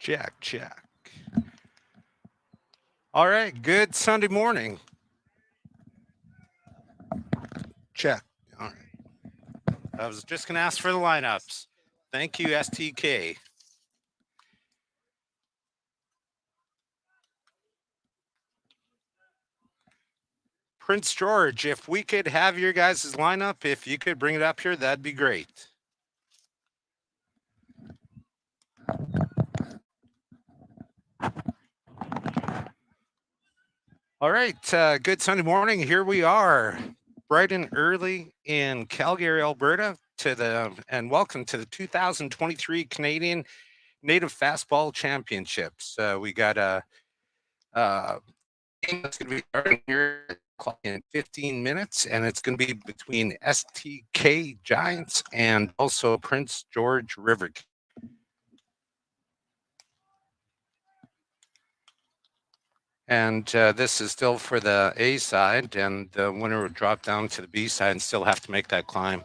Check, check. All right, good Sunday morning. Check. All right. I was just going to ask for the lineups. Thank you, STK. Prince George, if we could have your guys' lineup, if you could bring it up here, that'd be great. All right, good Sunday morning. Here we are, bright and early in Calgary, Alberta, and welcome to the 2023 Canadian Native Fastball Championships. We got a game that's going to be starting here in 15 minutes, and it's going to be between STK Giants and also Prince George River. And this is still for the A side, and the winner would drop down to the B side and still have to make that climb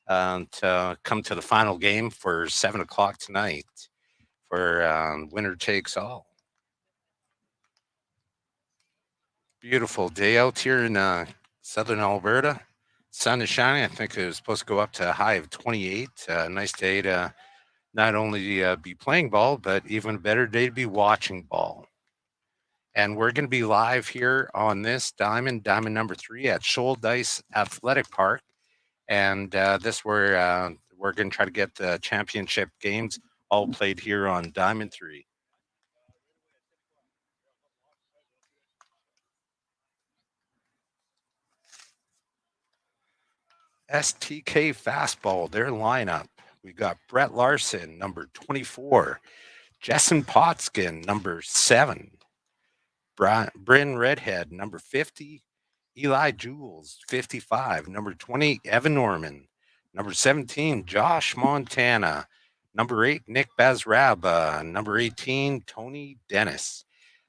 to come to the final game for 7 o'clock tonight for winner takes all. Beautiful day out here in southern Alberta. Sun is shining. I think it was supposed to go up to a high of 28. Nice day to not only be playing ball, but even a better day to be watching ball. And we're going to be live here on this diamond number 3 at Shoal Dice Athletic Park. And this we're going to try to get the championship games all played here on Diamond 3. STK Fastball, their lineup. We got Brett Larson, number 24. Jessen Potskin, number 7. Bryn Redhead, number 50. Eli Jules, 55. Number 20, Evan Norman. Number 17, Josh Montana. Number 8, Nick Bazraba. Number 18, Tony Dennis.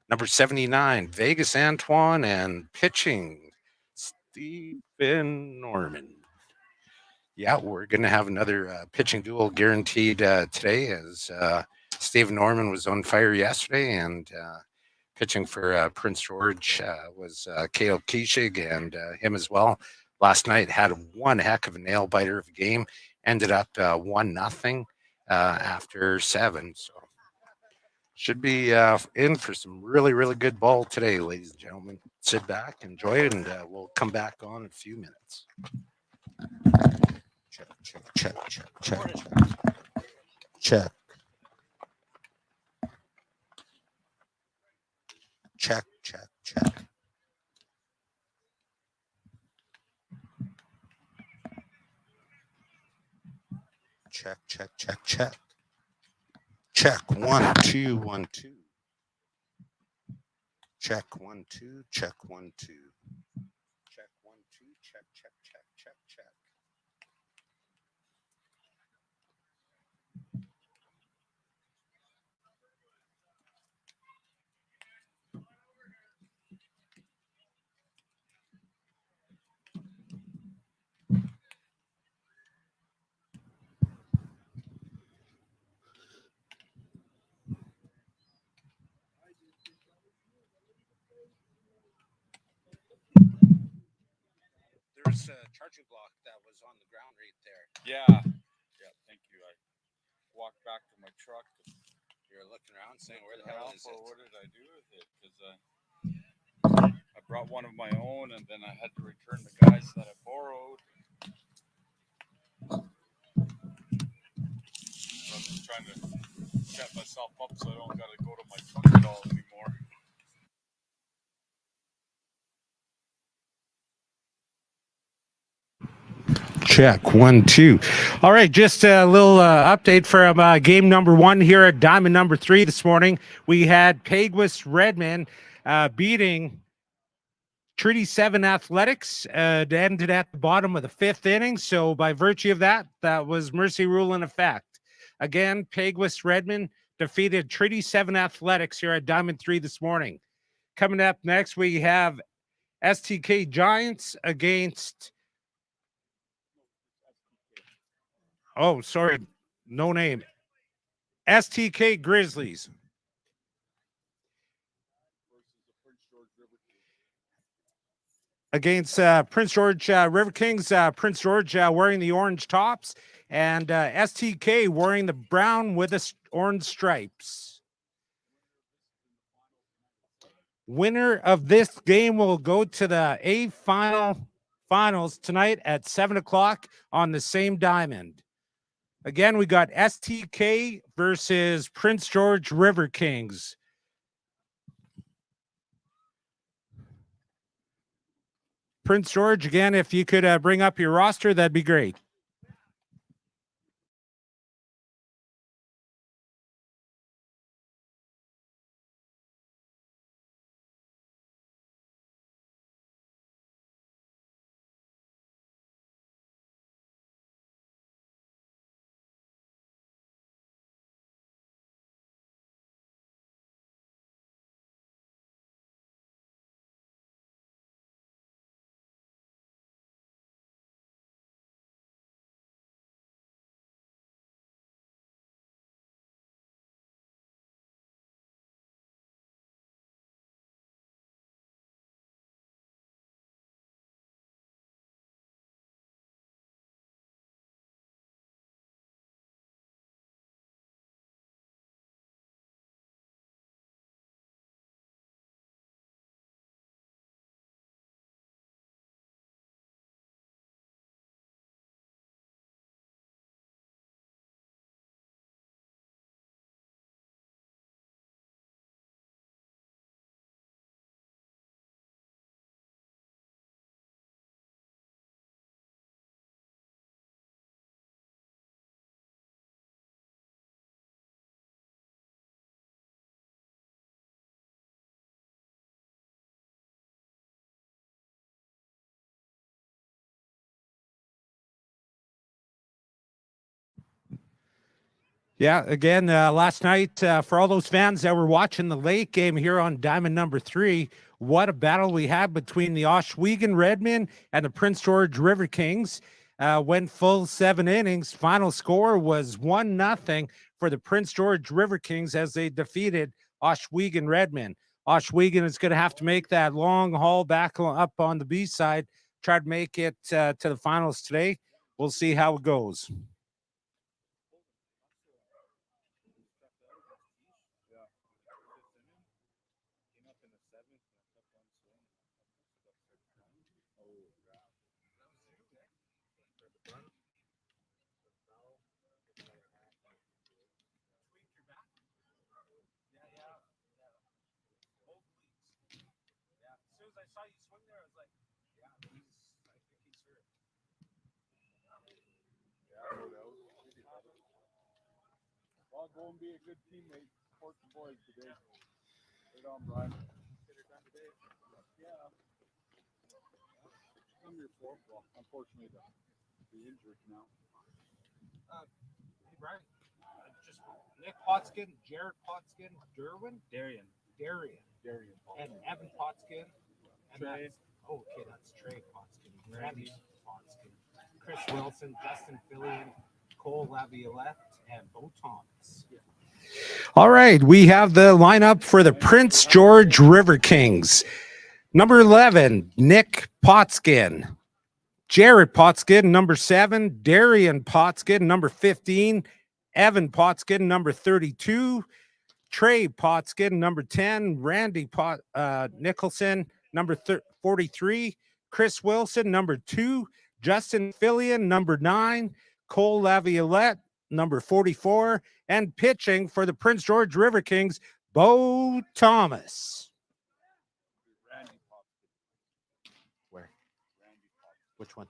Number 79, Vegas Antoine. And pitching, Stephen Norman. Yeah, we're going to have another pitching duel guaranteed today, as Stephen Norman was on fire yesterday, and pitching for Prince George was Kale Kishig, and him as well. Last night had one heck of a nail biter of a game. Ended up 1-0 after 7. So should be in for some really, really good ball today, ladies and gentlemen. Sit back, enjoy it, and we'll come back on in a few minutes. Check, check, check, check, check, check. Check, check, check. Check, check, check, check. Check, 1, 2, 1, 2. Check, 1, 2, check, 1, 2. Check, 1, 2, check, check, check, check, check. There's a charging block that was on the ground right there. Yeah, thank you. I walked back to my truck. You're looking around saying, where the hell is it? What did I do with it? Because I brought one of my own, and then I had to return the guys that I borrowed. So I'm just trying to set myself up so I don't got to go to my truck at all anymore. Check, 1, 2. All right, just a little update from game number 1 here at diamond number 3 this morning. We had Peguis Redmond beating Treaty 7 Athletics. Ended at the bottom of the 5th inning. So by virtue of that, that was mercy rule in effect. Again, Peguis Redmond defeated Treaty 7 Athletics here at Diamond 3 this morning. Coming up next, we have STK Giants against... Oh, sorry. No name. STK Grizzlies. against Prince George River Kings. Prince George wearing the orange tops, and STK wearing the brown with the orange stripes. Winner of this game will go to the A finals tonight at 7 o'clock on the same diamond. Again, we got STK versus Prince George River Kings. Prince George, again, if you could bring up your roster, that'd be great. Yeah, again, last night, for all those fans that were watching the late game here on Diamond number 3, what a battle we had between the Ohsweken Redmen and the Prince George River Kings. Went full 7 innings. Final score was 1-0 for the Prince George River Kings as they defeated Ohsweken Redmen. Ohsweken is going to have to make that long haul back up on the B side, try to make it to the finals today. We'll see how it goes. I'll go and be a good teammate. Support the boys today. Right on, Brian. Yeah. Number 4. Well, unfortunately, the injured now. Hey, Brian, just Nick Potskin, Jared Potskin, Darian, and Evan Potskin. And that's Trey Potskin, Randy Potskin, Chris Wilson, Justin Fillion, Cole Laviolette, and Bo Thomas. All right, we have the lineup for the Prince George River Kings. Number 11, Nick Potskin. Jared Potskin, number 7. Darian Potskin, number 15. Evan Potskin, number 32. Trey Potskin, number 10. Randy Nicholson, number 43. Chris Wilson, number 2. Justin Fillion, number 9. Cole Laviolette, number 44. And pitching for the Prince George River Kings, Bo Thomas. Where? Which one?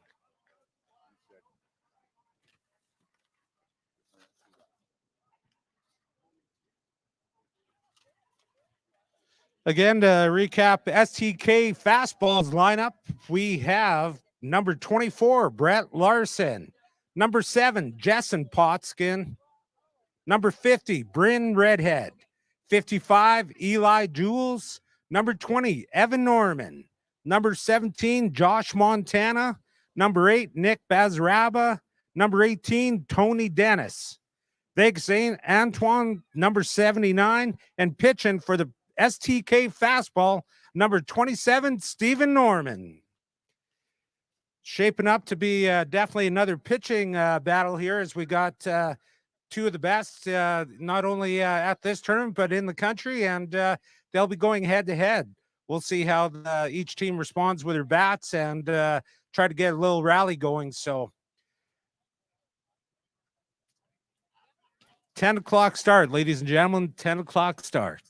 Again, to recap STK Fastball's lineup, we have number 24, Brett Larson. Number 7, Jessen Potskin. Number 50, Bryn Redhead. 55, Eli Jules. Number 20, Evan Norman. Number 17, Josh Montana. Number 8, Nick Bazaraba. Number 18, Tony Dennis. Vic St. Antoine, number 79, and pitching for the STK Fastball, number 27, Stephen Norman. shaping up to be definitely another pitching battle here, as we got two of the best, not only at this tournament, but in the country, and they'll be going head to head. We'll see how each team responds with their bats and try to get a little rally going. So 10 o'clock start, ladies and gentlemen, 10 o'clock start.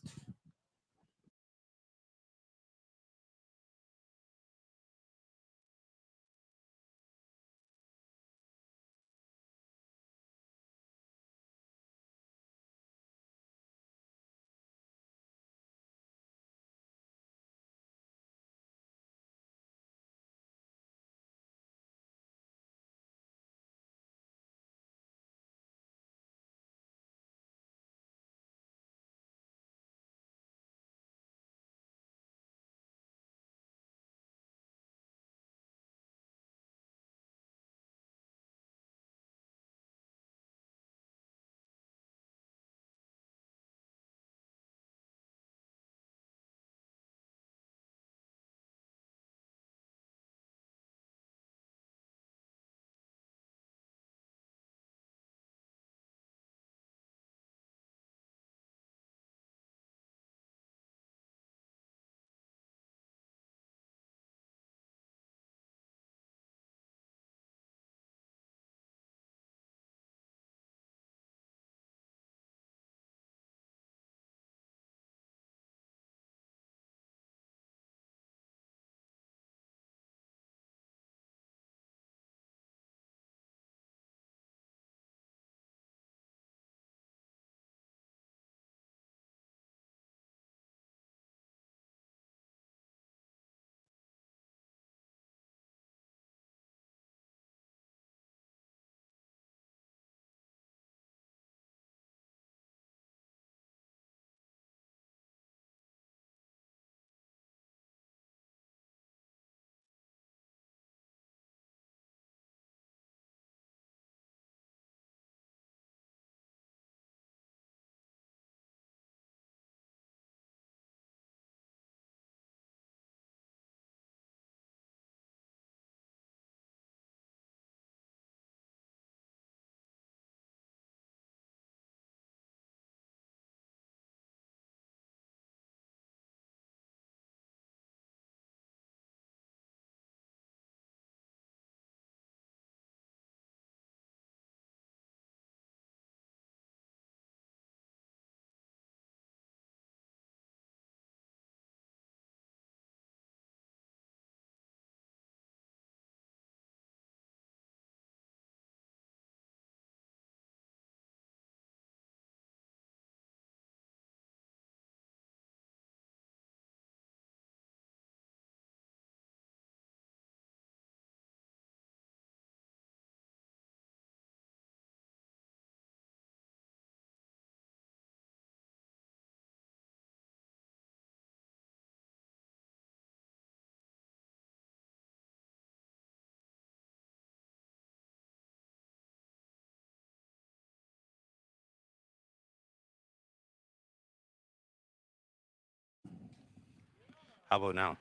How about now?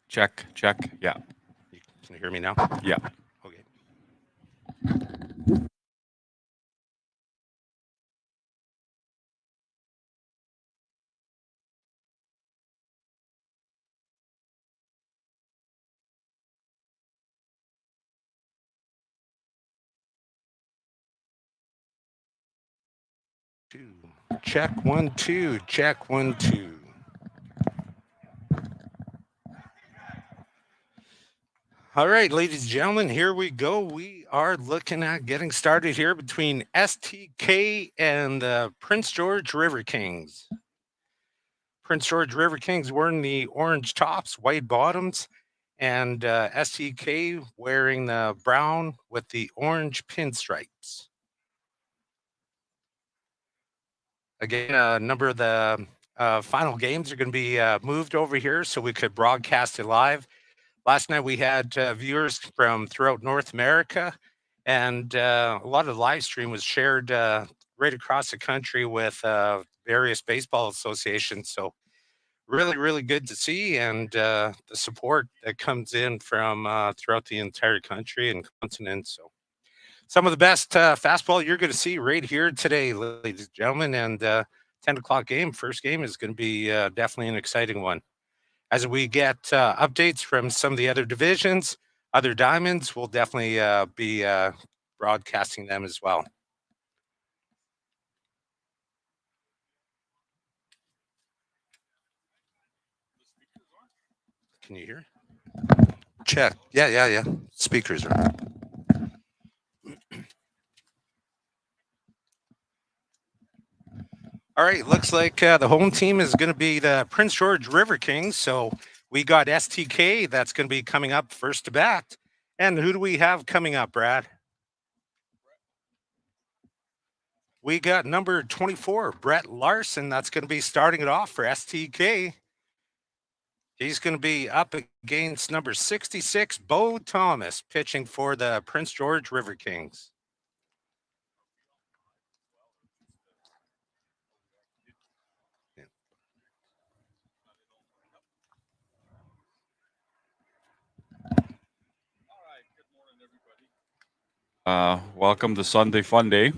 Check, check. Yeah, Can you hear me now? yeah. Okay. Two. Check 1 2. Check 1 2. All right, ladies and gentlemen, here we go. We are looking at getting started here between STK and Prince George River Kings. Prince George River Kings wearing the orange tops, white bottoms, and STK wearing the brown with the orange pinstripes. Again, a number of the final games are going to be moved over here so we could broadcast it live. Last night we had viewers from throughout North America, and a lot of the live stream was shared right across the country with various baseball associations. So really, really good to see, and the support that comes in from throughout the entire country and continent. So, some of the best fastball you're going to see right here today, ladies and gentlemen. And 10 o'clock game, first game is going to be definitely an exciting one. As we get updates from some of the other divisions, other diamonds, we'll definitely be broadcasting them as well. Can you hear? Check. Yeah. Speakers are on. All right, looks like the home team is going to be the Prince George River Kings. So we got STK that's going to be coming up first to bat. And who do we have coming up, Brad? We got number 24, Brett Larson. That's going to be starting it off for STK. He's going to be up against number 66, Bo Thomas, pitching for the Prince George River Kings. Welcome to Sunday Fun Day.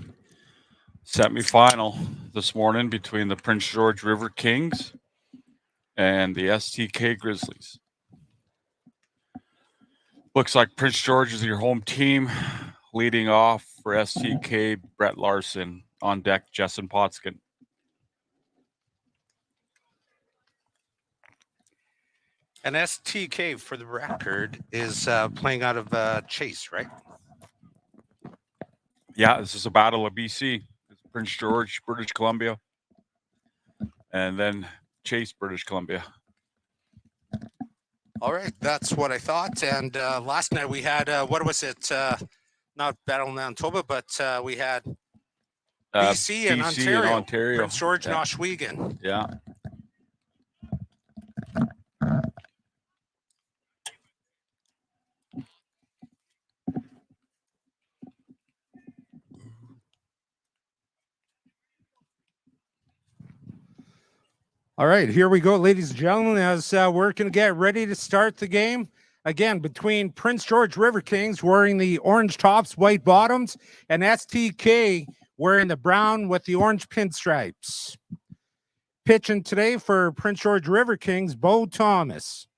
Semifinal this morning between the Prince George River Kings and the STK Grizzlies. Looks like Prince George is your home team. Leading off for STK, Brett Larson. On deck, Justin Potskin. And STK, for the record, is playing out of Chase, right? Yeah, this is a battle of BC. It's Prince George, British Columbia, and then Chase, British Columbia. All right, that's what I thought. And last night we had, what was it? Not Battle of Manitoba, but we had BC and Ontario. Prince George and Oswego. Yeah. All right, here we go, ladies and gentlemen, as we're going to get ready to start the game. Again, between Prince George River Kings wearing the orange tops, white bottoms, and STK wearing the brown with the orange pinstripes. Pitching today for Prince George River Kings, Bo Thomas.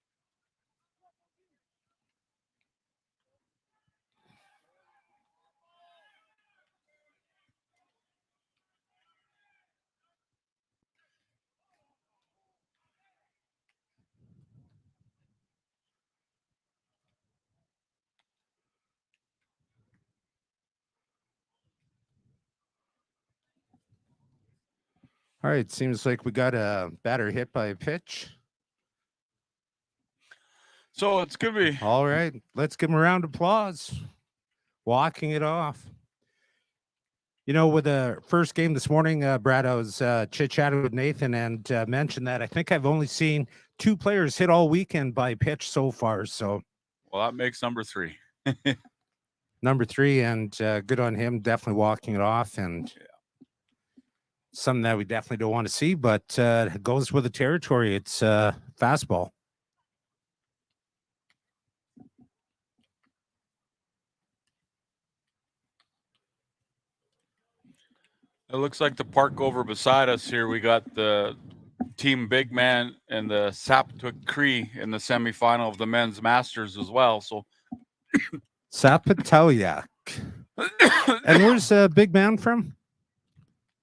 All right, seems like we got a batter hit by a pitch. So it's going to be... All right, let's give him a round of applause. Walking it off. You know, with the first game this morning, Brad, I was chit-chatting with Nathan and mentioned that I think I've only seen 2 players hit all weekend by pitch so far. So, well, that makes number 3. Number 3, and good on him, definitely walking it off, and something that we definitely don't want to see, but it goes with the territory. It's fastball. It looks like the park over beside us here. We got the Team Big Man and the Saptwick Cree in the semifinal of the men's masters as well. So Sapateliak. And where's Big Man from?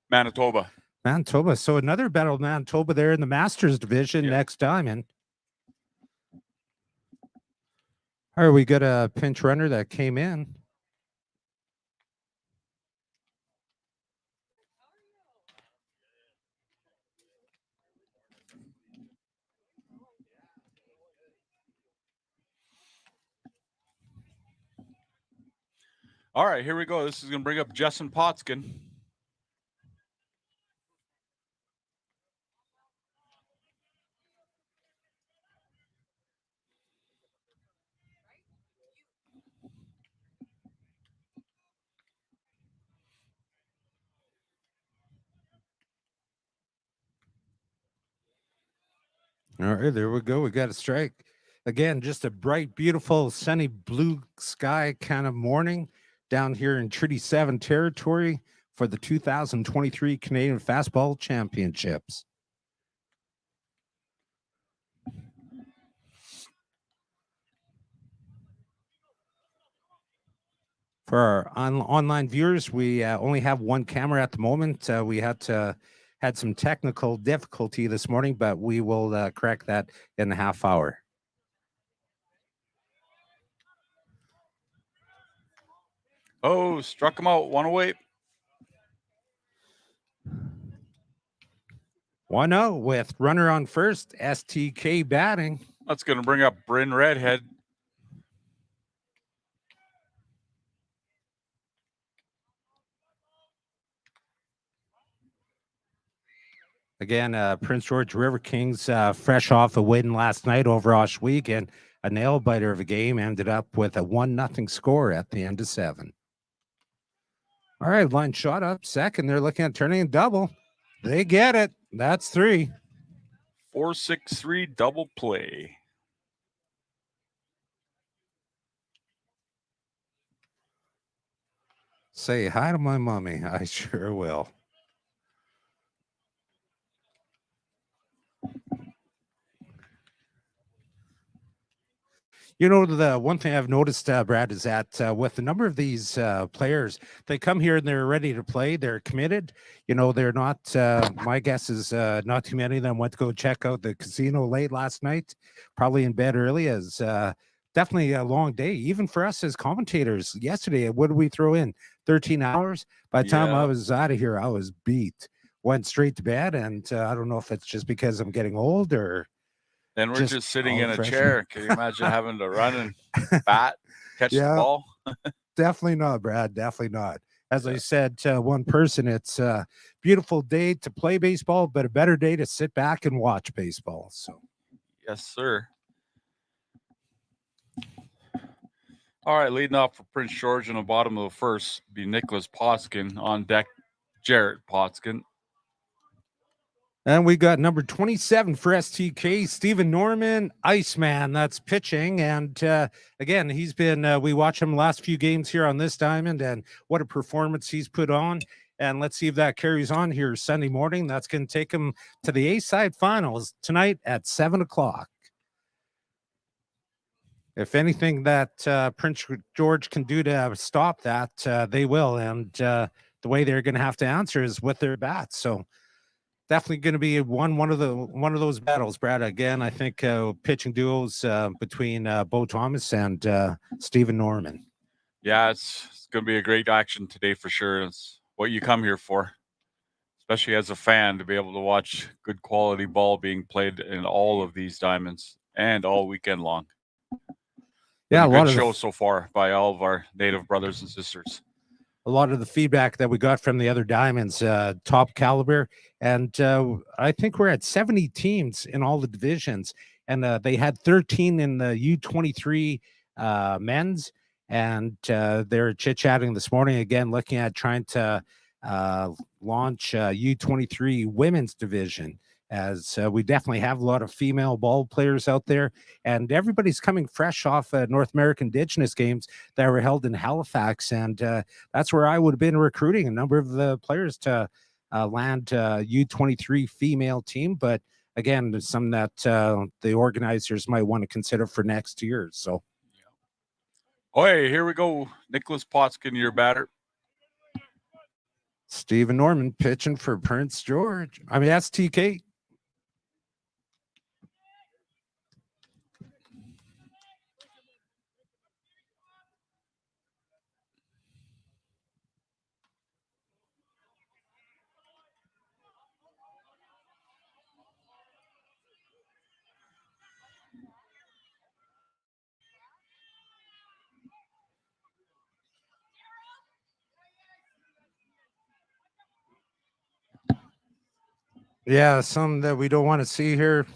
Manitoba. Manitoba. So another battle of Manitoba there in the Masters division next diamond. All right, we got a pinch runner that came in. All right, here we go. This is going to bring up Justin Potskin. All right, there we go. We got a strike. Again, just a bright, beautiful, sunny blue sky kind of morning down here in Treaty 7 territory for the 2023 Canadian Fastball Championships. For our online viewers, we only have one camera at the moment. We had some technical difficulty this morning, but we will correct that in a half hour. Oh, struck him out. One away. 1-0 with runner on first, STK batting. That's going to bring up Bryn Redhead. Again, Prince George River Kings, fresh off a win last night over Oswego, and a nail biter of a game, ended up with a 1-0 score at the end of 7. All right, line shot up second. They're looking at turning a double. They get it. That's 3. 4-6-3 double play. Say hi to my mommy. I sure will. You know, the one thing I've noticed, Brad, is that with the number of these players, they come here and they're ready to play. They're committed. You know, they're not, my guess is not too many of them went to go check out the casino late last night, probably in bed early, as definitely a long day, even for us as commentators. Yesterday, what did we throw in? 13 hours? By the time I was out of here, I was beat. Went straight to bed, and I don't know if it's just because I'm getting old or... And we're just sitting in a chair. Can you imagine having to run and bat, catch the ball? Definitely not, Brad. Definitely not. As I said to one person, it's a beautiful day to play baseball, but a better day to sit back and watch baseball. So, yes, sir. All right, leading off for Prince George in the bottom of the first be Nicholas Potskin. On deck, Jarrett Potskin. And we got number 27 for STK, Stephen Norman, Iceman. That's pitching. And again, he's been, we watch him last few games here on this diamond, and what a performance he's put on. And let's see if that carries on here Sunday morning. That's going to take him to the A-side finals tonight at 7 o'clock. If anything that Prince George can do to stop that, they will. And the way they're going to have to answer is with their bats. So, definitely going to be one of those battles, Brad. Again, I think pitching duels between Bo Thomas and Stephen Norman. Yeah, it's going to be a great action today for sure. It's what you come here for, especially as a fan, to be able to watch good quality ball being played in all of these diamonds and all weekend long. Yeah, a lot of show so far by all of our native brothers and sisters. A lot of the feedback that we got from the other diamonds, top caliber. And I think we're at 70 teams in all the divisions. And they had 13 in the U23 men's. And they're chit-chatting this morning, again, looking at trying to launch U23 women's division, as we definitely have a lot of female ball players out there, and everybody's coming fresh off North American Indigenous games that were held in Halifax, and that's where I would have been recruiting a number of the players to land U23 female team. But again, there's some that the organizers might want to consider for next year. So, oh, hey, here we go. Nicholas Potskin, your batter. Stephen Norman pitching for Prince George. I mean, that's TK. Yeah, some that we don't want to see here.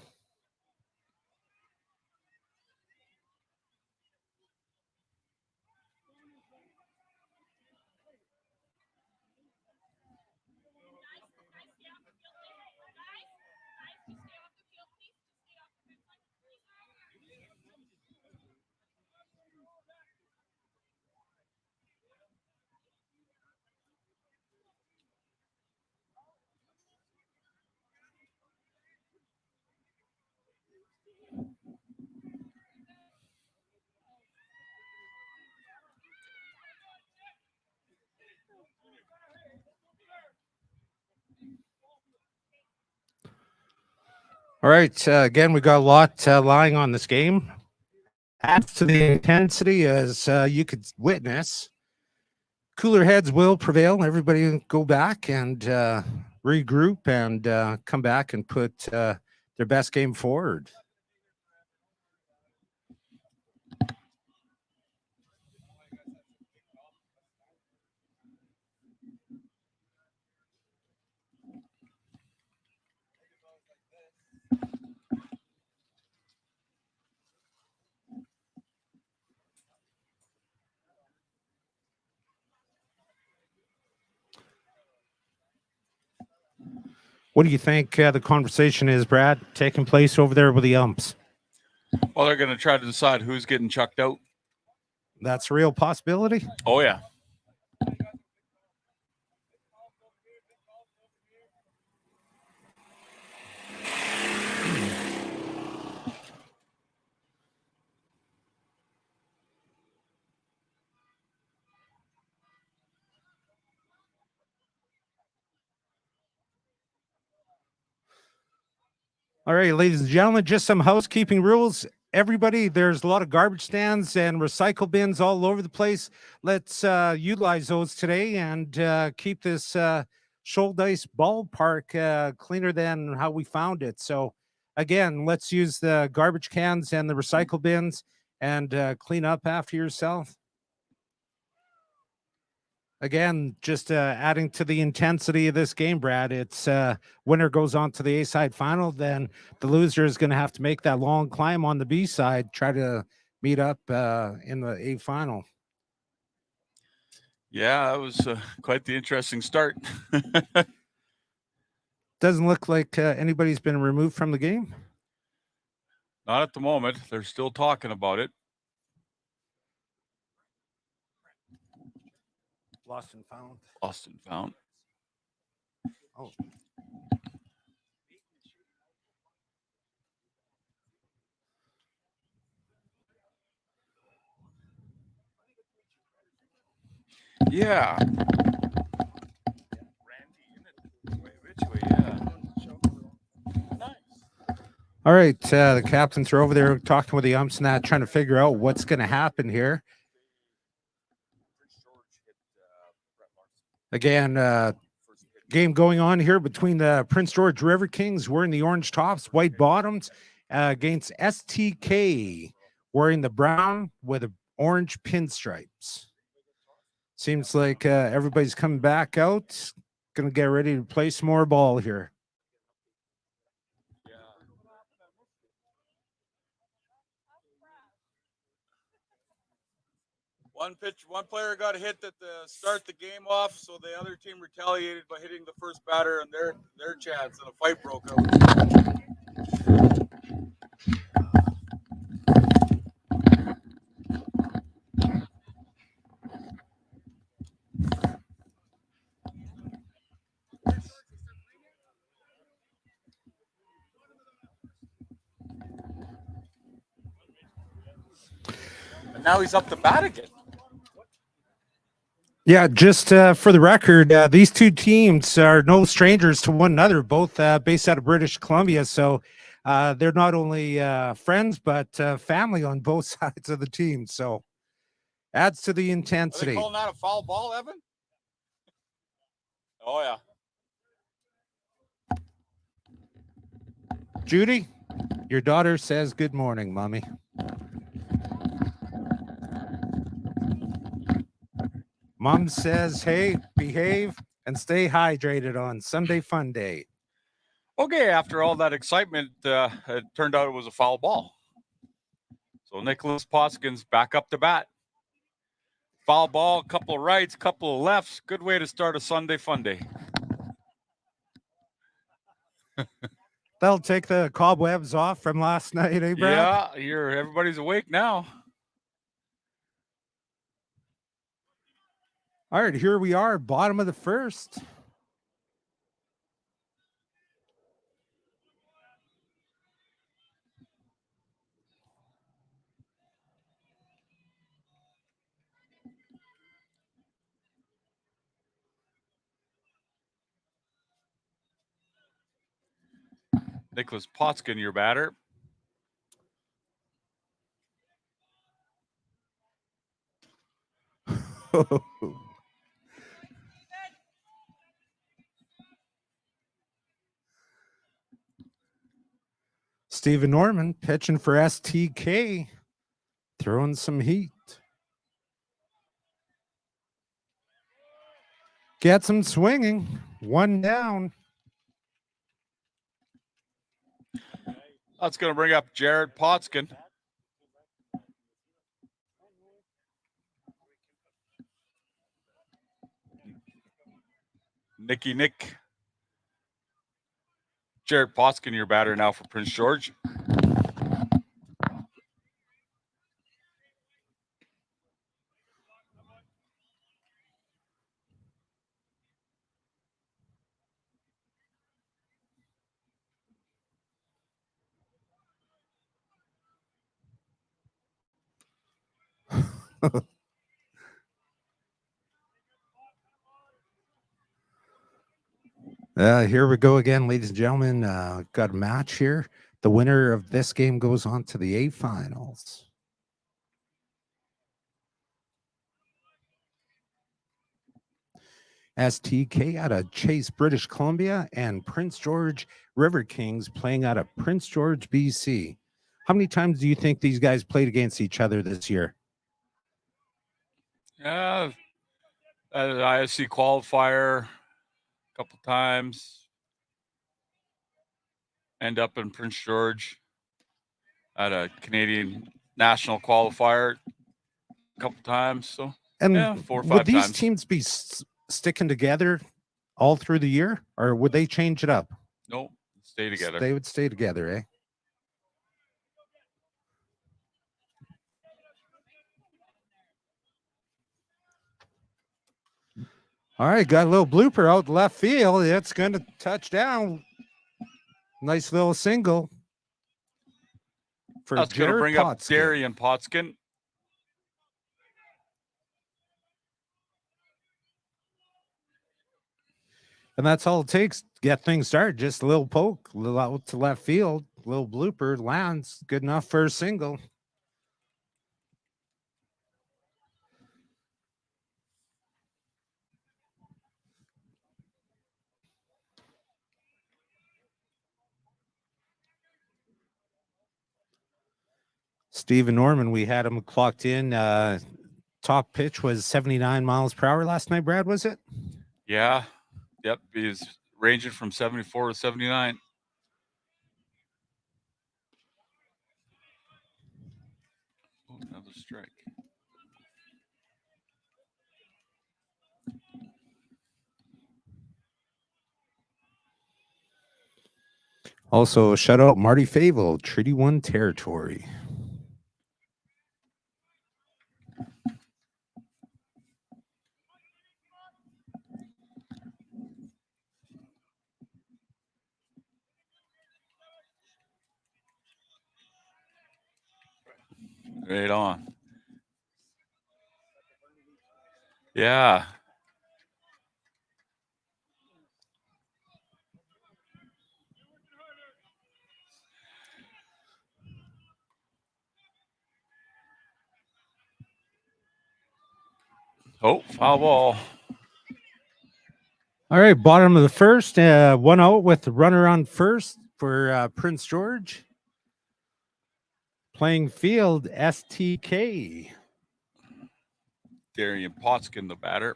All right. Again, we got a lot lying on this game. Adds to the intensity, as you could witness. Cooler heads will prevail. Everybody go back and regroup and come back and put their best game forward. What do you think the conversation is, Brad, taking place over there with the umps? Well, they're going to try to decide who's getting chucked out. That's a real possibility. Oh, yeah. All right, ladies and gentlemen, just some housekeeping rules. Everybody, there's a lot of garbage stands and recycle bins all over the place. Let's utilize those today and keep this Shoal Dice ballpark cleaner than how we found it. So, again, let's use the garbage cans and the recycle bins and clean up after yourself. Again, just adding to the intensity of this game, Brad. It's winner goes on to the A side final. Then the loser is going to have to make that long climb on the B side, try to meet up in the A final. Yeah, that was quite the interesting start. Doesn't look like anybody's been removed from the game. Not at the moment. They're still talking about it. Lost and found. Lost and found. Oh. Yeah. All right, the captains are over there talking with the umps and that, trying to figure out what's going to happen here. Again, game going on here between the Prince George River Kings wearing the orange tops, white bottoms, against STK wearing the brown with the orange pinstripes. Seems like everybody's coming back out, going to get ready to play some more ball here. One player got hit at the start the game off, so the other team retaliated by hitting the first batter and their chance, and a fight broke out. And now he's up to bat again. Yeah, just for the record, these two teams are no strangers to one another, both based out of British Columbia. So they're not only friends, but family on both sides of the team. So adds to the intensity. Are they calling that a foul ball, Evan? Oh, yeah. Judy, your daughter says good morning, Mommy. Mom says, hey, behave and stay hydrated on Sunday Fun Day. Okay, after all that excitement, it turned out it was a foul ball. So Nicholas Potskin's back up to bat. Foul ball, couple of rights, couple of lefts. Good way to start a Sunday Fun Day. That'll take the cobwebs off from last night, eh, Brad? Yeah, everybody's awake now. All right, here we are, bottom of the first. Nicholas Potskin, your batter. Stephen Norman pitching for STK, throwing some heat. Gets him swinging. One down. That's going to bring up Jared Potskin. Nick. Jared Potskin, your batter now for Prince George. Here we go again, ladies and gentlemen. Got a match here. The winner of this game goes on to the A finals. STK out of Chase, British Columbia, and Prince George River Kings playing out of Prince George, BC. How many times do you think these guys played against each other this year? Yeah, ISC qualifier a couple times. End up in Prince George at a Canadian national qualifier a couple times. So, and yeah, 4 or 5 would these times. teams be sticking together all through the year, or would they change it up? Nope, stay together. They would stay together, eh? All right, got a little blooper out left field. It's going to touch down. Nice little single for That's going to Jared bring up Darian Potskin. And that's all it takes to get things started. Just a little poke, a little out to left field, a little blooper, lands, good enough for a single. Stephen Norman, we had him clocked in. Top pitch was 79 miles per hour last night, Brad, was it? Yeah. Yep. He's ranging from 74 to 79. Oh, another strike. Also, shout out Marty Favel, Treaty 1 territory. Right on. Yeah. Oh, foul ball. All right, bottom of the first, 1 out with the runner on first for Prince George. Playing field, STK. Darian Potskin, the batter.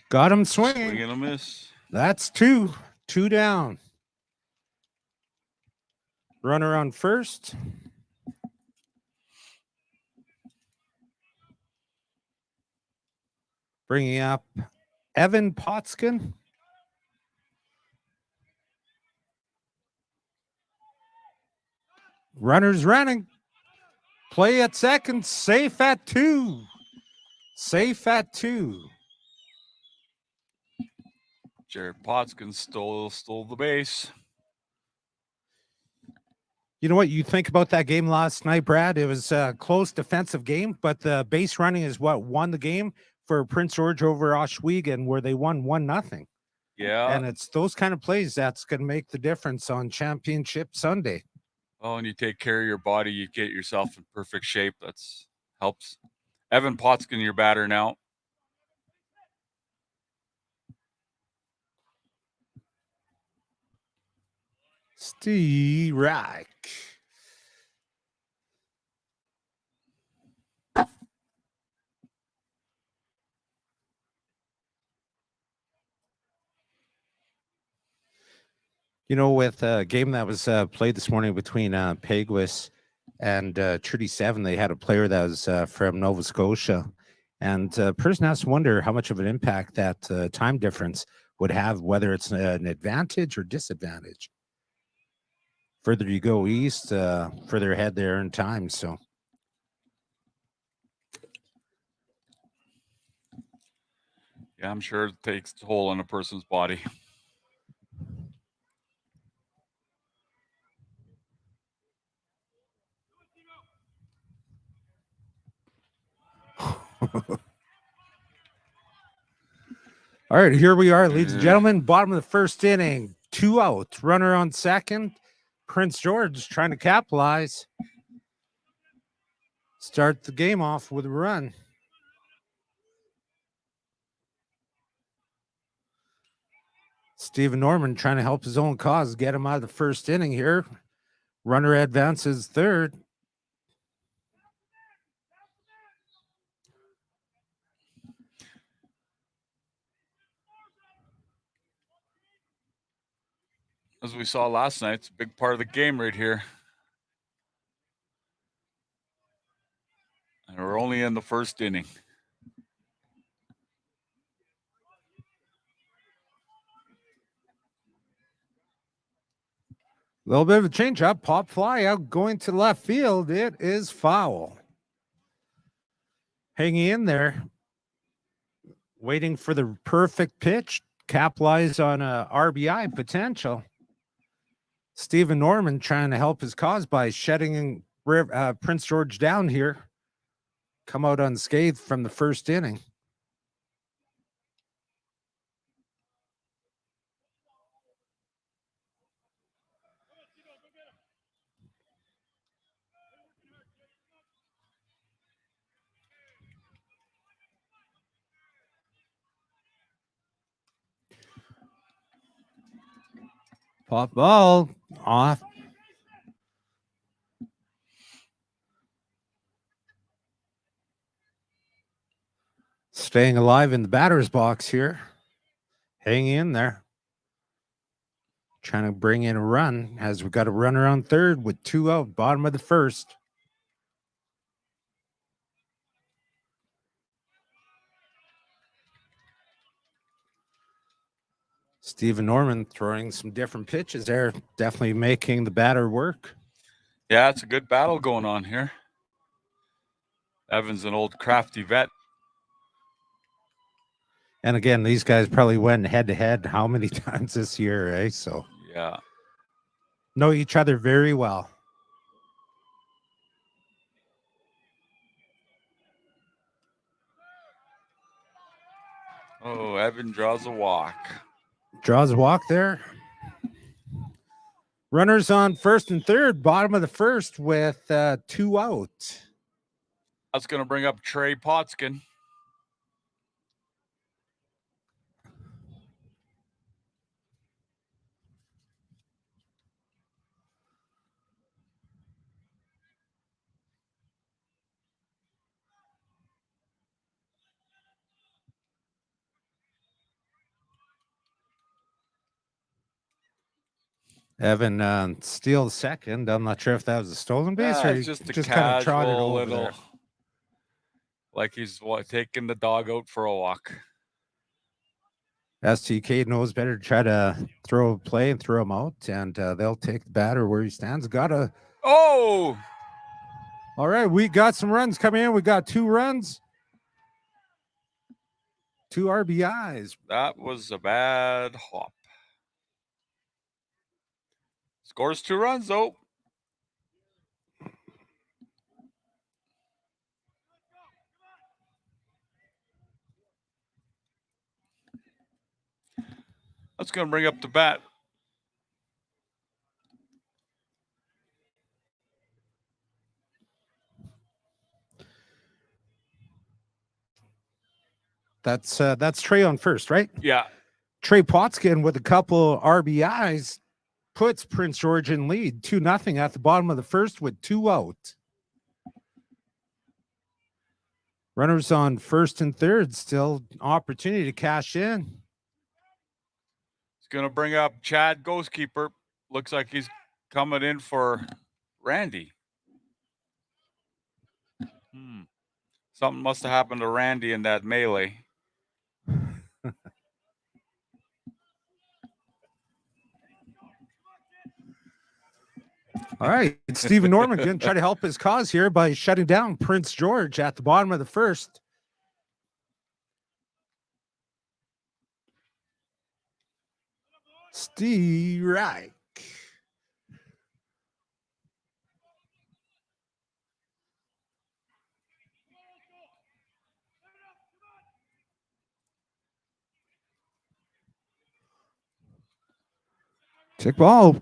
Got him swinging. Swing and a miss. That's two down. Runner on first. Bringing up Evan Potskin. Runners running. Play at second. Safe at 2. Safe at 2. Jared Pottskin stole the base. You know what you think about that game last night, Brad? It was a close defensive game, but the base running is what won the game for Prince George over Oswego, where they won 1-0. Yeah. And it's those kind of plays that's going to make the difference on Championship Sunday. Oh, and you take care of your body, you get yourself in perfect shape. That's helps. Evan Pottskin, your batter now. Steve Reich. You know, with a game that was played this morning between Peguis and Trudy 7, they had a player that was from Nova Scotia. And person has to wonder how much of an impact that time difference would have, whether it's an advantage or disadvantage. Further you go east, further ahead there in time. So, Yeah, I'm sure it takes a toll on a person's body. all right, here we are, ladies and gentlemen. Bottom of the first inning, 2 out, runner on second. Prince George trying to capitalize. Start the game off with a run. Stephen Norman trying to help his own cause, get him out of the first inning here. Runner advances third. As we saw last night, it's a big part of the game right here. And we're only in the first inning. A little bit of a change up. Pop fly out going to left field. It is foul. Hanging in there. Waiting for the perfect pitch. Capitalize on a RBI potential. Stephen Norman trying to help his cause by shutting Prince George down here. Come out unscathed from the first inning. Pop ball off. Staying alive in the batter's box here. Hang in there. Trying to bring in a run as we got a runner on third with 2 out, bottom of the first. Stephen Norman throwing some different pitches there, definitely making the batter work. Yeah, it's a good battle going on here. Evan's an old crafty vet. And again, these guys probably went head to head how many times this year, eh? So yeah, know each other very well. Oh, Evan draws a walk. Draws a walk there. Runners on first and third, bottom of the first with 2 out. That's going to bring up Trey Pottskin. Evan steals second. I'm not sure if that was a stolen base or It's he just a just kind of trotted casual over little, there. like he's taking the dog out for a walk. STK knows better to try to throw a play and throw him out, and they'll take the batter where he stands. Oh! All right, we got some runs coming in. We got 2 runs. 2 RBIs. That was a bad hop. Scores 2 runs, though. That's going to bring up the bat. That's Trey on first, right? Yeah. Trey Potskin with a couple RBIs puts Prince George in lead 2-0 at the bottom of the first with 2 out. Runners on first and third, still opportunity to cash in. It's going to bring up Chad Ghostkeeper. Looks like he's coming in for Randy. Something must have happened to Randy in that melee. All right, Stephen Norman going to try to help his cause here by shutting down Prince George at the bottom of the first. Steve Reich. Check ball.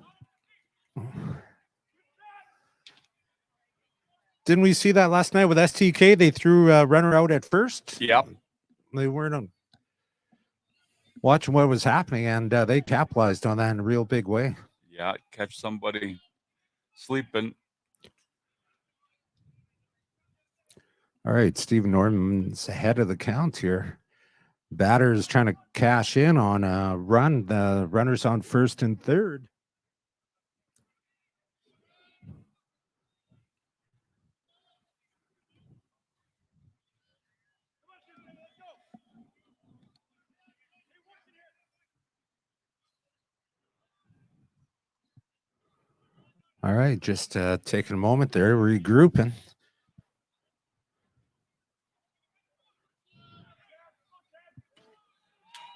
Didn't we see that last night with STK? They threw a runner out at first. Yep. They weren't watching what was happening, and they capitalized on that in a real big way. Yeah, catch somebody sleeping. All right, Stephen Norman's ahead of the count here. Batter is trying to cash in on a run. The runner's on first and third. All right, just taking a moment there, regrouping.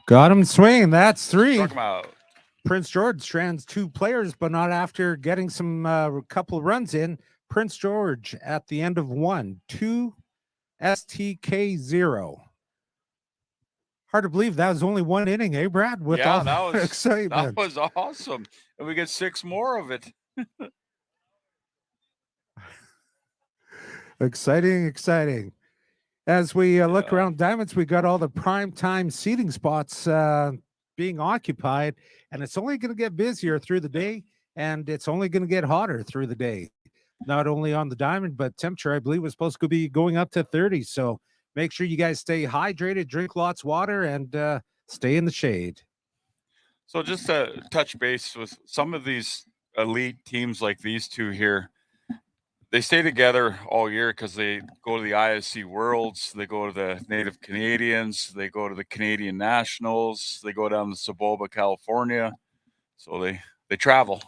Got him swinging. That's 3. Struck him out. Prince George strands 2 players, but not after getting some couple of runs in. Prince George at the end of 1, 2 STK 0. Hard to believe that was only 1 inning, eh, Brad? With all that was excitement. That was awesome. And we get 6 more of it. Exciting. As we look around Diamonds, we got all the prime time seating spots being occupied, and it's only going to get busier through the day, and it's only going to get hotter through the day. Not only on the Diamond, but temperature, I believe, was supposed to be going up to 30. So make sure you guys stay hydrated, drink lots of water, and stay in the shade. So just to touch base with some of these elite teams like these two here, they stay together all year because they go to the ISC Worlds, they go to the Native Canadians, they go to the Canadian Nationals, they go down to Saboba, California. So they travel.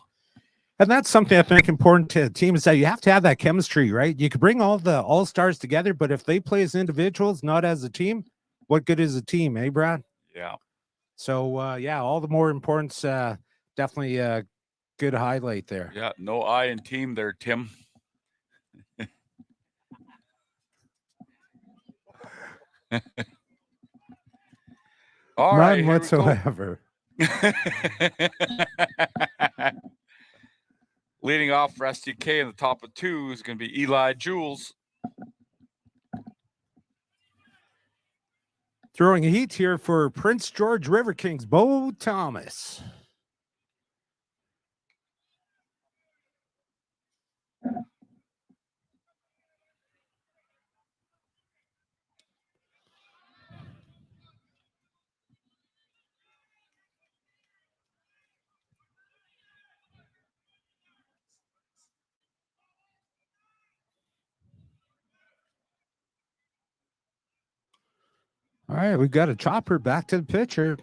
And that's something I think important to a team is that you have to have that chemistry, right? You could bring all the all-stars together, but if they play as individuals, not as a team, what good is a team, eh, Brad? Yeah. So, all the more importance, definitely a good highlight there. Yeah, no I in team there, Tim. All right, none whatsoever. Leading off for STK in the top of 2 is going to be Eli Jules. Throwing a heat here for Prince George River Kings, Bo Thomas. All right, we've got a chopper back to the pitcher.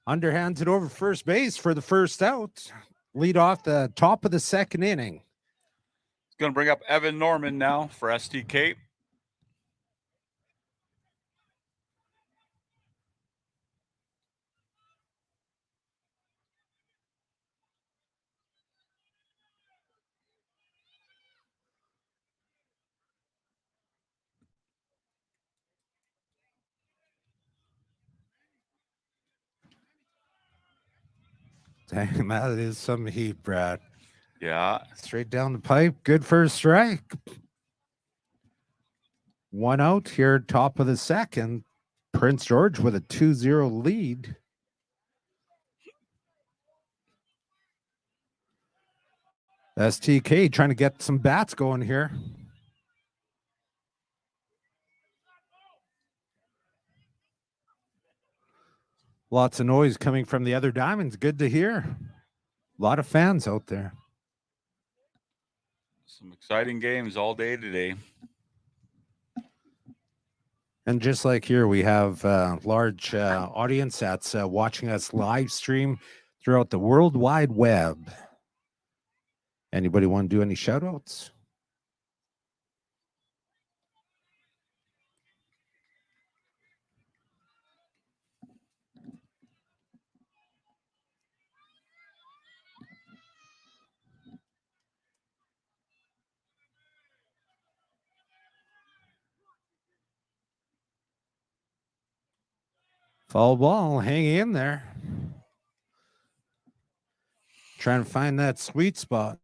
Underhands it over first base for the first out. Lead off the top of the second inning. It's going to bring up Evan Norman now for STK. Dang, that is some heat, Brad. Yeah. Straight down the pipe. Good first strike. 1 out here, top of the second. Prince George with a 2-0 lead. STK trying to get some bats going here. Lots of noise coming from the other diamonds. Good to hear. A lot of fans out there. Some exciting games all day today. And just like here, we have a large audience that's watching us live stream throughout the World Wide Web. Anybody want to do any shout outs? Foul ball, hang in there. Trying to find that sweet spot.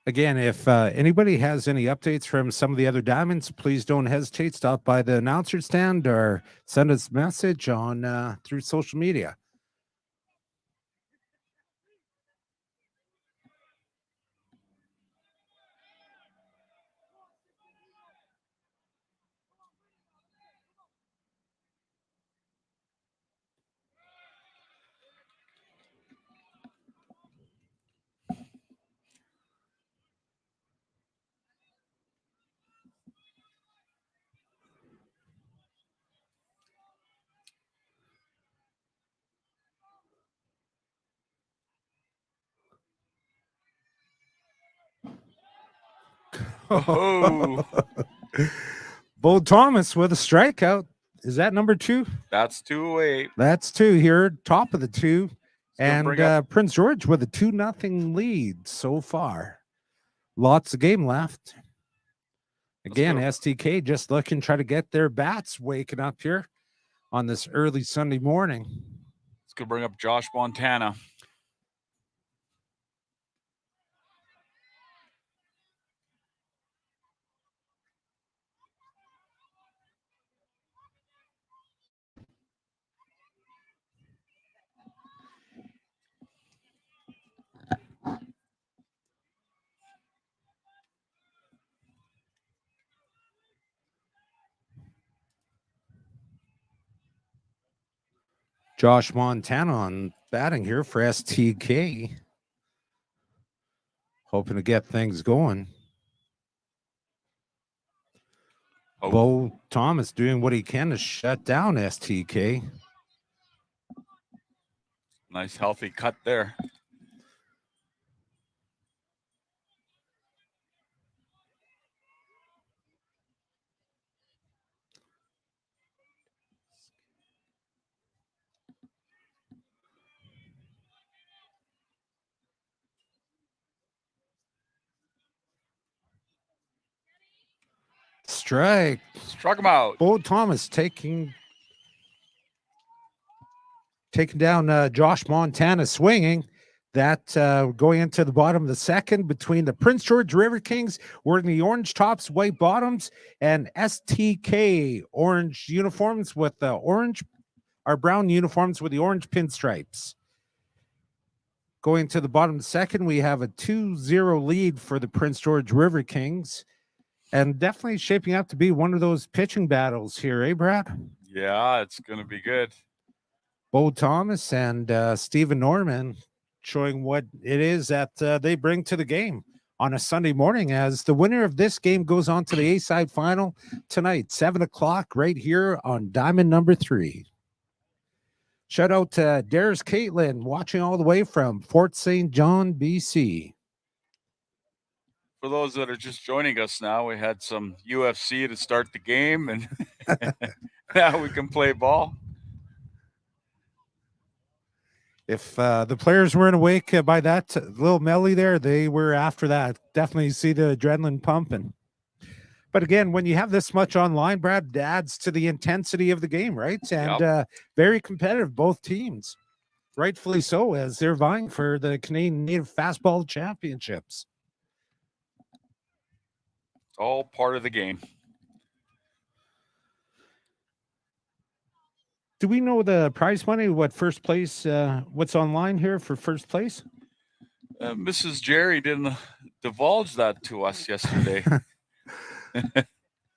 Again, if anybody has any updates from some of the other diamonds, please don't hesitate. Stop by the announcer stand or send us a message on through social media. Oh, Bo Thomas with a strikeout. Is that number 2? that's 2 away. That's 2 here, top of the 2. gonna And bring up- Prince George with a 2-0 lead so far. Lots of game left. Again, go. STK just looking try to get their bats waking up here on this early Sunday morning. Let's go bring up Josh Montana. Josh Montana on batting here for STK. Hoping to get things going. Oh. Bo Thomas doing what he can to shut down STK. Nice healthy cut there. Strike. Struck him out. Bo Thomas taking down Josh Montana swinging. That going into the bottom of the second between the Prince George River Kings wearing the orange tops, white bottoms, and STK orange uniforms with the brown uniforms with the orange pinstripes. Going to the bottom of the second, we have a 2-0 lead for the Prince George River Kings. And definitely shaping up to be one of those pitching battles here, eh, Brad? Yeah, it's going to be good. Bo Thomas and Stephen Norman showing what it is that they bring to the game on a Sunday morning as the winner of this game goes on to the A-side final tonight, 7 o'clock right here on Diamond number 3. Shout out to Darius Caitlin watching all the way from Fort St. John, BC. For those that are just joining us now, we had some UFC to start the game, and now we can play ball. If the players weren't awake by that little melody there, they were after that. Definitely see the adrenaline pumping. But again, when you have this much online, Brad, it adds to the intensity of the game, right? And very competitive, both teams. Rightfully so, as they're vying for the Canadian Native Fastball Championships. All part of the game. Do we know the prize money? What first place? What's online here for first place? Mrs. Jerry didn't divulge that to us yesterday.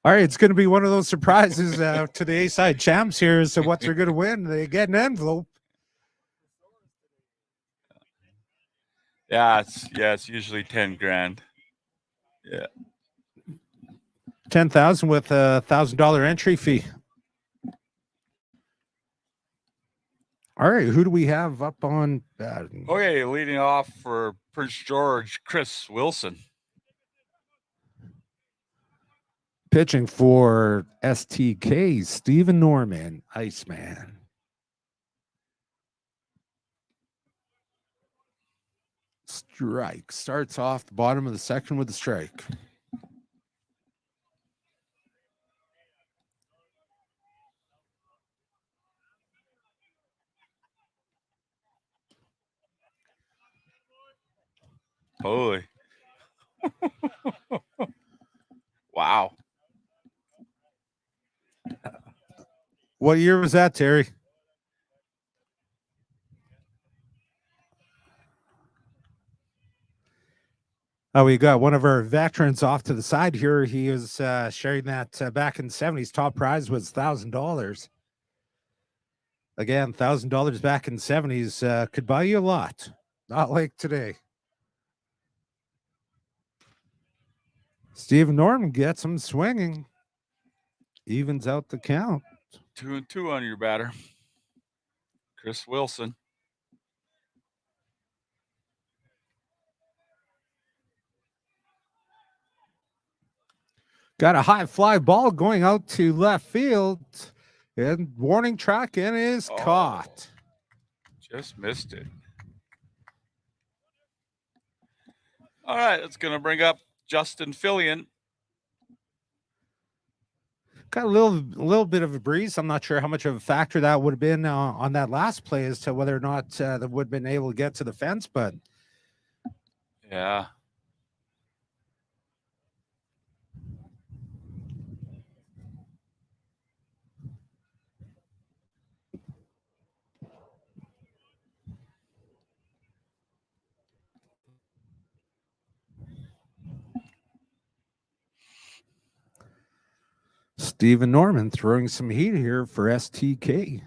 All right, it's going to be one of those surprises to the A-side champs here as to what they're going to win. They get an envelope. Yeah, it's usually 10 grand. Yeah. 10,000 with a $1,000 entry fee. All right, who do we have up on? Okay, leading off for Prince George, Chris Wilson. Pitching for STK, Stephen Norman, Iceman. Strike. Starts off the bottom of the section with a strike. Holy. Wow. What year was that, Terry? Oh, we got one of our veterans off to the side here. He is sharing that back in the 70s. Top prize was $1,000. Again, $1,000 back in the 70s could buy you a lot. Not like today. Stephen Norton gets him swinging. Evens out the count. 2-2 on your batter. Chris Wilson. Got a high fly ball going out to left field. And warning track and is caught. Just missed it. All right, it's going to bring up Justin Fillion. Got a little bit of a breeze. I'm not sure how much of a factor that would have been on that last play as to whether or not they would have been able to get to the fence, but yeah. Stephen Norman throwing some heat here for STK.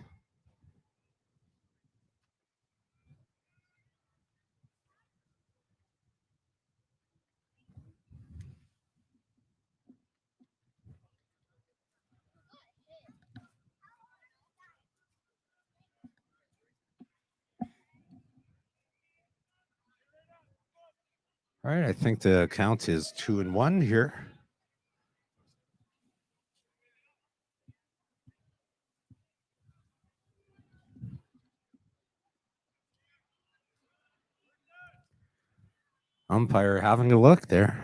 All right, I think the count is 2-1 here. Umpire having a look there.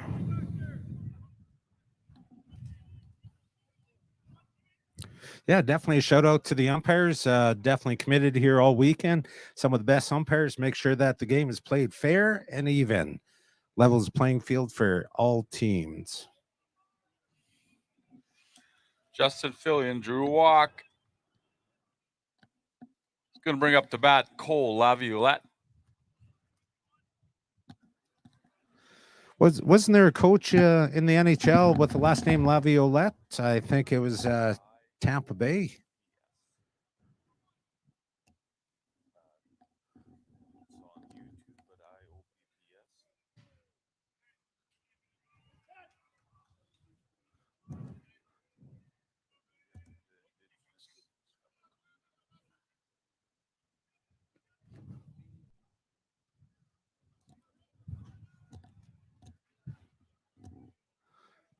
Yeah, definitely a shout out to the umpires. Definitely committed here all weekend. Some of the best umpires. Make sure that the game is played fair and even. Levels playing field for all teams. Justin Fillion drew a walk. It's going to bring up the bat Cole Laviolette. Wasn't there a coach in the NHL with the last name Laviolette? I think it was Tampa Bay.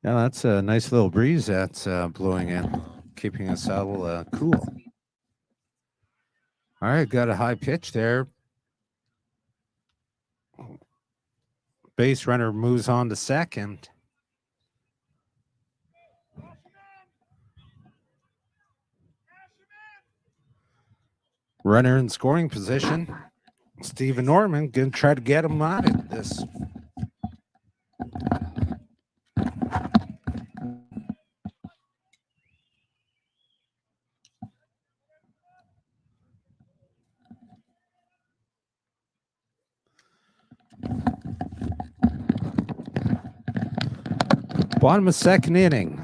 Yeah, that's a nice little breeze that's blowing in, keeping us all cool. All right, got a high pitch there. Base runner moves on to second. Runner in scoring position. Stephen Norman going to try to get him out of this. Bottom of second inning.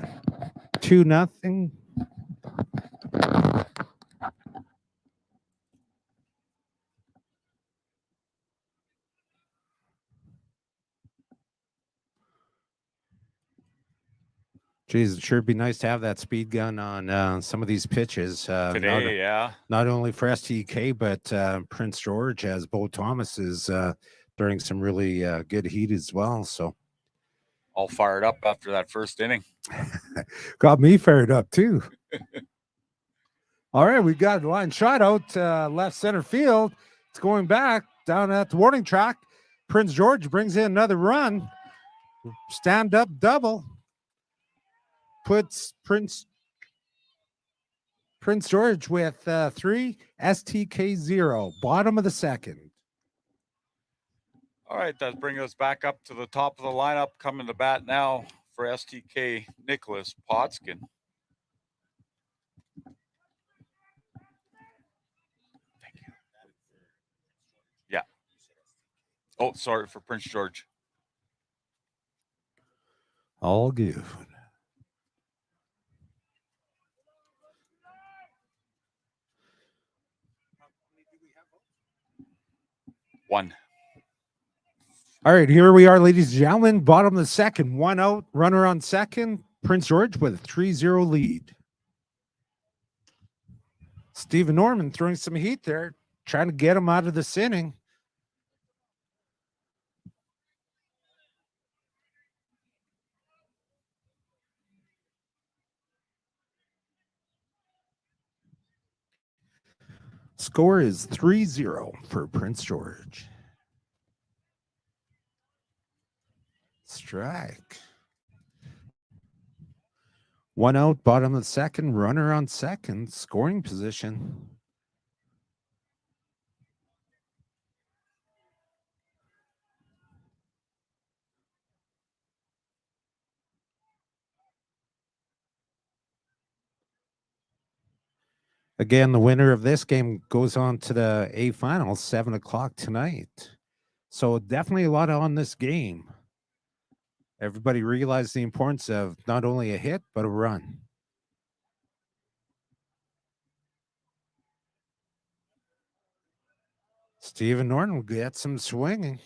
2-0. Geez, it sure be nice to have that speed gun on some of these pitches. Today, yeah. Not only for STK, but Prince George, as Bo Thomas is during some really good heat as well. So All fired up after that first inning. got me fired up too. All right, we got a line shot out left center field. It's going back down at the warning track. Prince George brings in another run. Stand up double. Puts Prince George with 3, STK 0. Bottom of the second. All right, that brings us back up to the top of the lineup. Coming to bat now for STK, Nicholas Potskin. Thank you. Yeah. Oh, sorry, for Prince George. All good. One. All right, here we are, ladies and gentlemen. Bottom of the second, 1 out, runner on second. Prince George with a 3-0 lead. Stephen Norman throwing some heat there, trying to get him out of this inning. Score is 3-0 for Prince George. Strike. 1 out, bottom of the second, runner on second, scoring position. Again, the winner of this game goes on to the A finals, 7 o'clock tonight. So definitely a lot on this game. Everybody realized the importance of not only a hit, but a run. Stephen Norton will get some swinging.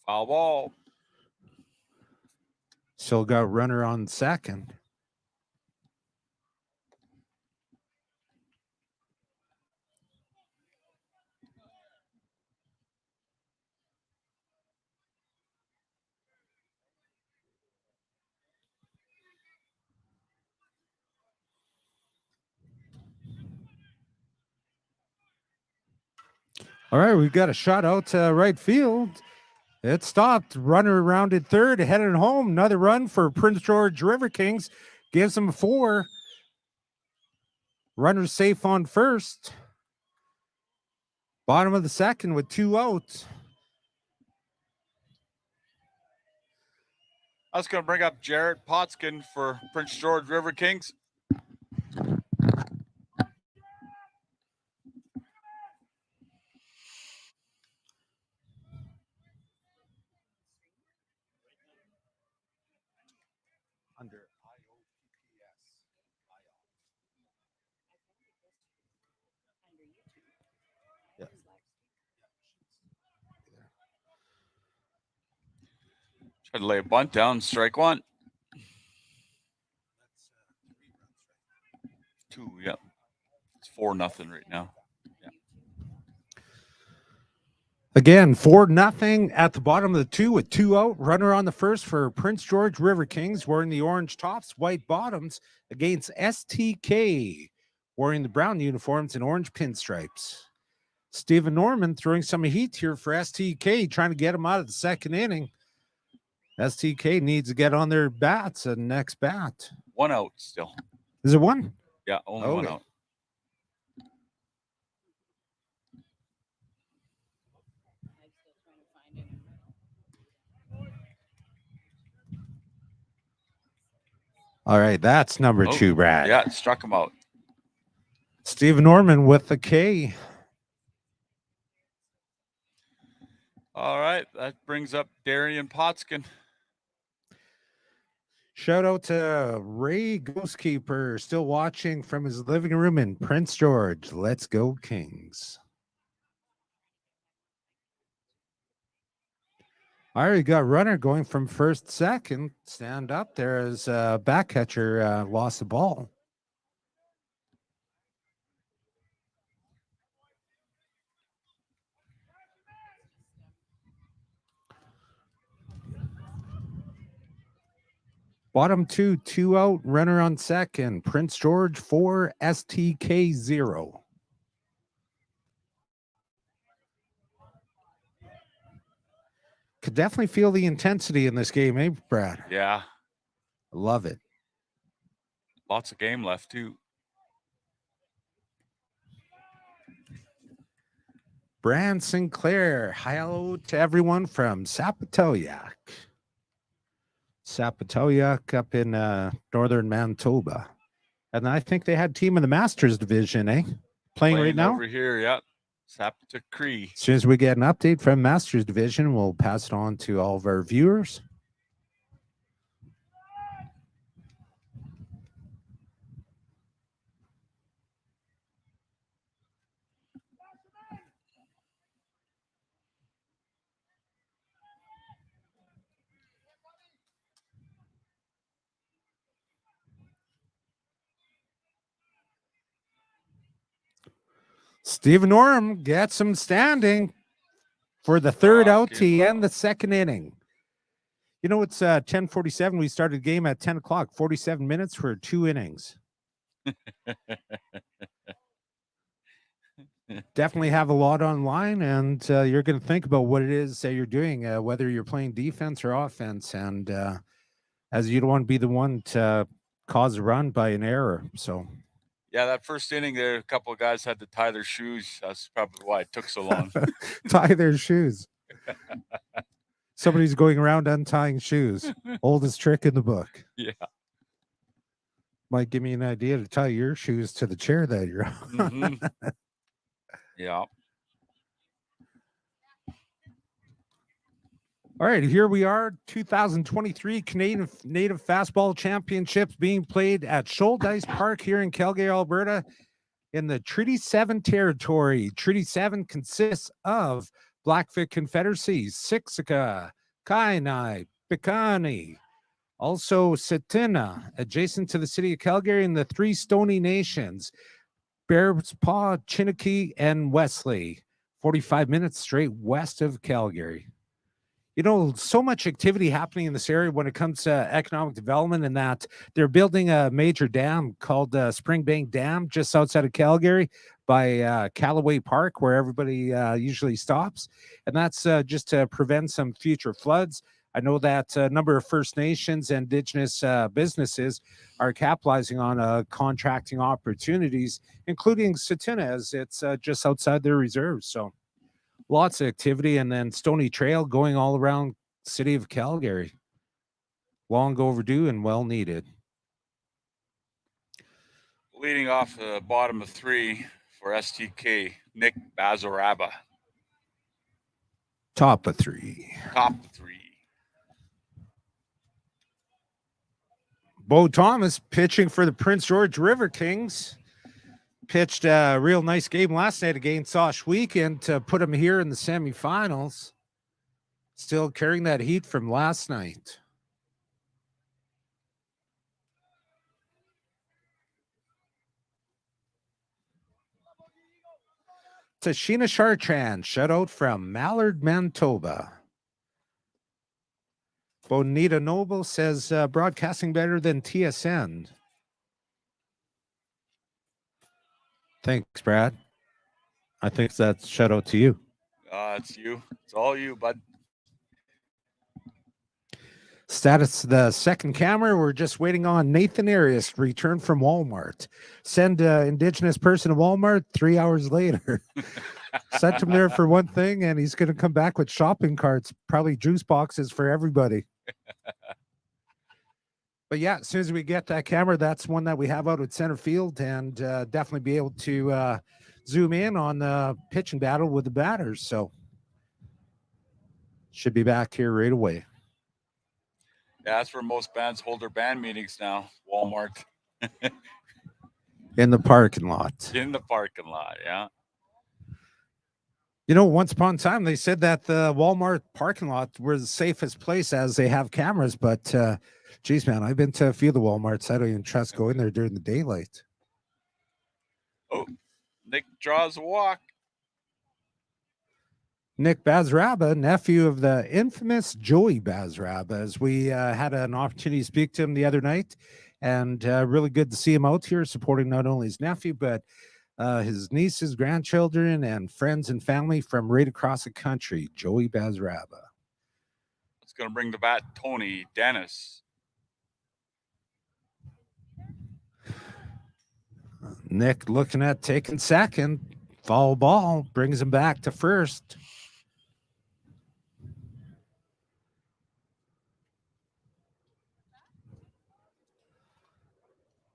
Foul ball. Still got runner on second. All right, we got a shot out to right field. It stopped. Runner rounded third, headed home. Another run for Prince George River Kings. Gives them 4. Runner safe on first. Bottom of the second with 2 outs. I was going to bring up Jarrett Potskin for Prince George River Kings. Under IOPPS. Tried to lay a bunt down, strike 1. 2, yeah. It's 4-0 right now. Yeah. Again, 4-0 at the bottom of the 2 with 2 out. Runner on the first for Prince George River Kings, wearing the orange tops, white bottoms, against STK, wearing the brown uniforms and orange pinstripes. Stephen Norman throwing some heat here for STK, trying to get him out of the second inning. STK needs to get on their bats at next bat. 1 out still. Is it 1? Yeah, only 1 out. All right, that's number Oh, 2, Brad. Yeah, it struck him out. Steve Norman with the K. All right, that brings up Darian Potskin. Shout out to Ray Ghostkeeper, still watching from his living room in Prince George. Let's go, Kings. All right, got runner going from first, second. Stand up there as back catcher lost the ball. Bottom 2, 2 out, runner on second. Prince George 4, STK 0. Could definitely feel the intensity in this game, eh, Brad? Yeah, Love it. lots of game left too. Brand Sinclair, hello to everyone from Sapatoyak. Sapatoyak up in northern Manitoba. And I think they had team in the Masters division, eh? Playing right now? Over here, yeah. Sapatook Cree. As soon as we get an update from Masters division, we'll pass it on to all of our viewers. Stephen Orm gets him standing for the third out to end the second inning. You know, it's 10:47. We started the game at 10 o'clock, 47 minutes for 2 innings. Definitely have a lot online, and you're going to think about what it is that you're doing, whether you're playing defense or offense, and as you don't want to be the one to cause a run by an error. So, yeah, that first inning there, a couple of guys had to tie their shoes. That's probably why it took so long. Tie their shoes. Somebody's going around untying shoes. Oldest trick in the book. Yeah. Might give me an idea to tie your shoes to the chair that you're on. Mm-hmm. Yeah. All right, here we are, 2023 Canadian Native Fastball Championships being played at Shoal-Dice Park here in Calgary, Alberta, in the Treaty 7 territory. Treaty 7 consists of Blackfoot Confederacy, Siksika, Kainai, Piikani, also Tsuut'ina, adjacent to the city of Calgary, and the 3 Stoney Nations, Bearspaw, Chiniki, and Wesley, 45 minutes straight west of Calgary. You know, so much activity happening in this area when it comes to economic development, and that they're building a major dam called Springbank Dam just outside of Calgary by Callaway Park, where everybody usually stops. And that's just to prevent some future floods. I know that a number of First Nations and Indigenous businesses are capitalizing on contracting opportunities, including Tsuut'ina, as it's just outside their reserves. So lots of activity, and then Stony Trail going all around the city of Calgary. Long overdue and well needed. Leading off the bottom of 3 for STK, Nick Bazaraba. Top of 3. Top of 3. Bo Thomas pitching for the Prince George River Kings. Pitched a real nice game last night against Oshweekend to put him here in the semifinals. Still carrying that heat from last night. Tashina Chartrand, shutout from Mallard, Manitoba. Bonita Noble says broadcasting better than TSN. Thanks, Brad. I think that's shout out to you. It's you. It's all you, bud. Status the second camera. We're just waiting on Nathan Arias to return from Walmart. Send Indigenous person to Walmart 3 hours later. Sent him there for one thing, and he's going to come back with shopping carts, probably juice boxes for everybody. But yeah, as soon as we get that camera, that's one that we have out at center field, and definitely be able to zoom in on the pitching battle with the batters. So should be back here right away. Yeah, that's where most bands hold their band meetings now. Walmart. In the parking lot. In the parking lot, yeah. You know, once upon a time, they said that the Walmart parking lot was the safest place as they have cameras. But, geez, man, I've been to a few of the Walmarts. I don't even trust going there during the daylight. Oh, Nick draws a walk. Nick Bazraba, nephew of the infamous Joey Bazraba, as we had an opportunity to speak to him the other night. And really good to see him out here supporting not only his nephew, but his nieces, grandchildren, and friends and family from right across the country. Joey Bazraba. It's going to bring the bat Tony Dennis. Nick looking at taking second. Foul ball brings him back to first.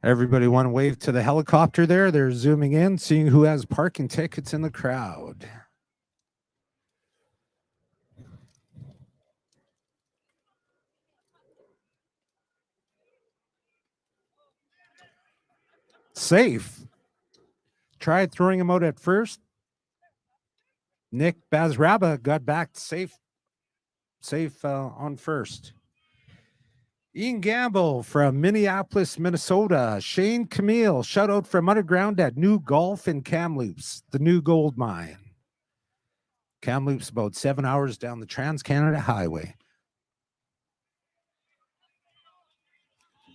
Everybody want to wave to the helicopter there. They're zooming in, seeing who has parking tickets in the crowd. Safe. Tried throwing him out at first. Nick Bazraba got back safe on first. Ian Gamble from Minneapolis, Minnesota. Shane Camille, shout out from underground at New Golf in Kamloops, the new gold mine. Kamloops about 7 hours down the Trans-Canada Highway.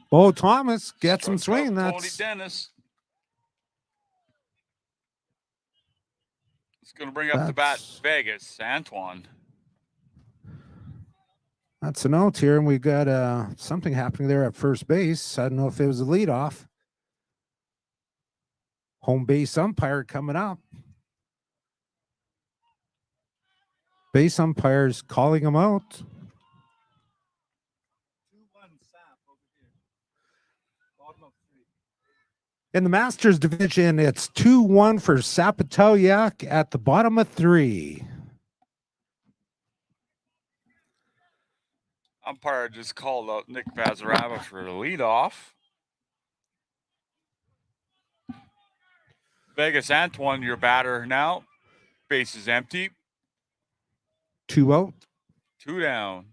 Bo Thomas gets him swinging. Tony That's Dennis. It's going to bring up the bat Vegas, Antoine. That's a note here, and we got something happening there at first base. I don't know if it was a leadoff. Home base umpire coming up. Base umpires calling him out. 2-1 Sap over here. Bottom of 3. In the Masters division, it's 2-1 for Sapatoyak at the bottom of 3. Umpire just called out Nick Bazarava for the leadoff. Vegas Antoine, your batter now. Base is empty. 2 out. 2 down.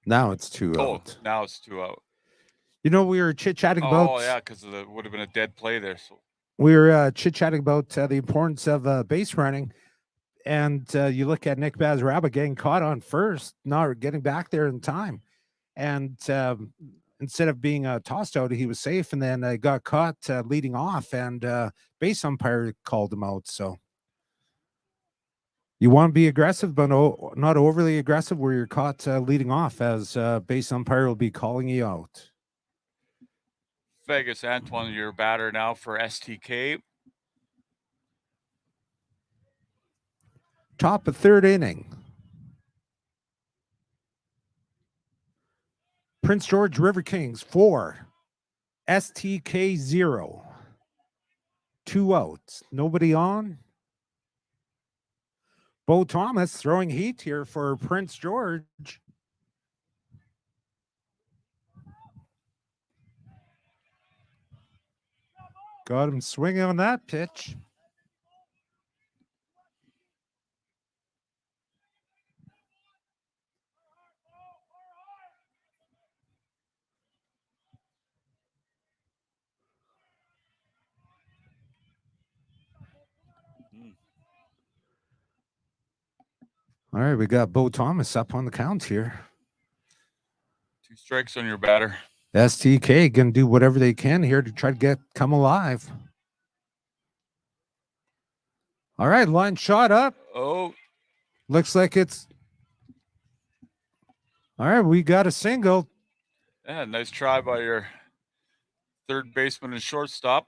Now it's 2 Oh, out. now it's 2 out. You know, we were chit-chatting about... Oh, yeah, because it would have been a dead play there. So we were chit-chatting about the importance of base running. And you look at Nick Bazraba getting caught on first, not getting back there in time. And instead of being tossed out, he was safe, and then got caught leading off, and base umpire called him out. So you want to be aggressive, but not overly aggressive where you're caught leading off, as base umpire will be calling you out. Vegas Antoine, your batter now for STK. Top of 3rd inning. Prince George River Kings 4, STK 0. 2 outs. Nobody on. Bo Thomas throwing heat here for Prince George. Got him swinging on that pitch. All right, we got Bo Thomas up on the count here. 2 strikes on your batter. STK going to do whatever they can here to try to come alive. All right, line shot up. Oh. Looks like it's... All right, we got a single. Yeah, nice try by your third baseman and shortstop.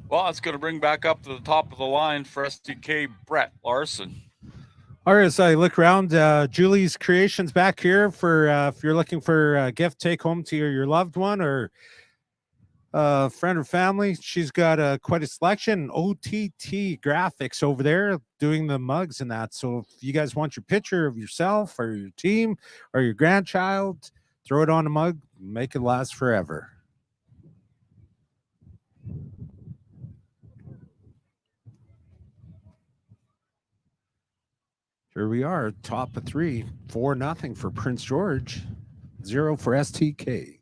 Well, that's going to bring back up to the top of the line for STK, Brett Larson. All right, as I look around, Julie's Creations back here for if you're looking for a gift take home to your loved one or friend or family. She's got quite a selection. OTT Graphics over there doing the mugs and that. So if you guys want your picture of yourself or your team or your grandchild, throw it on a mug, make it last forever. Here we are, top of 3, 4-0 for Prince George, 0 for STK.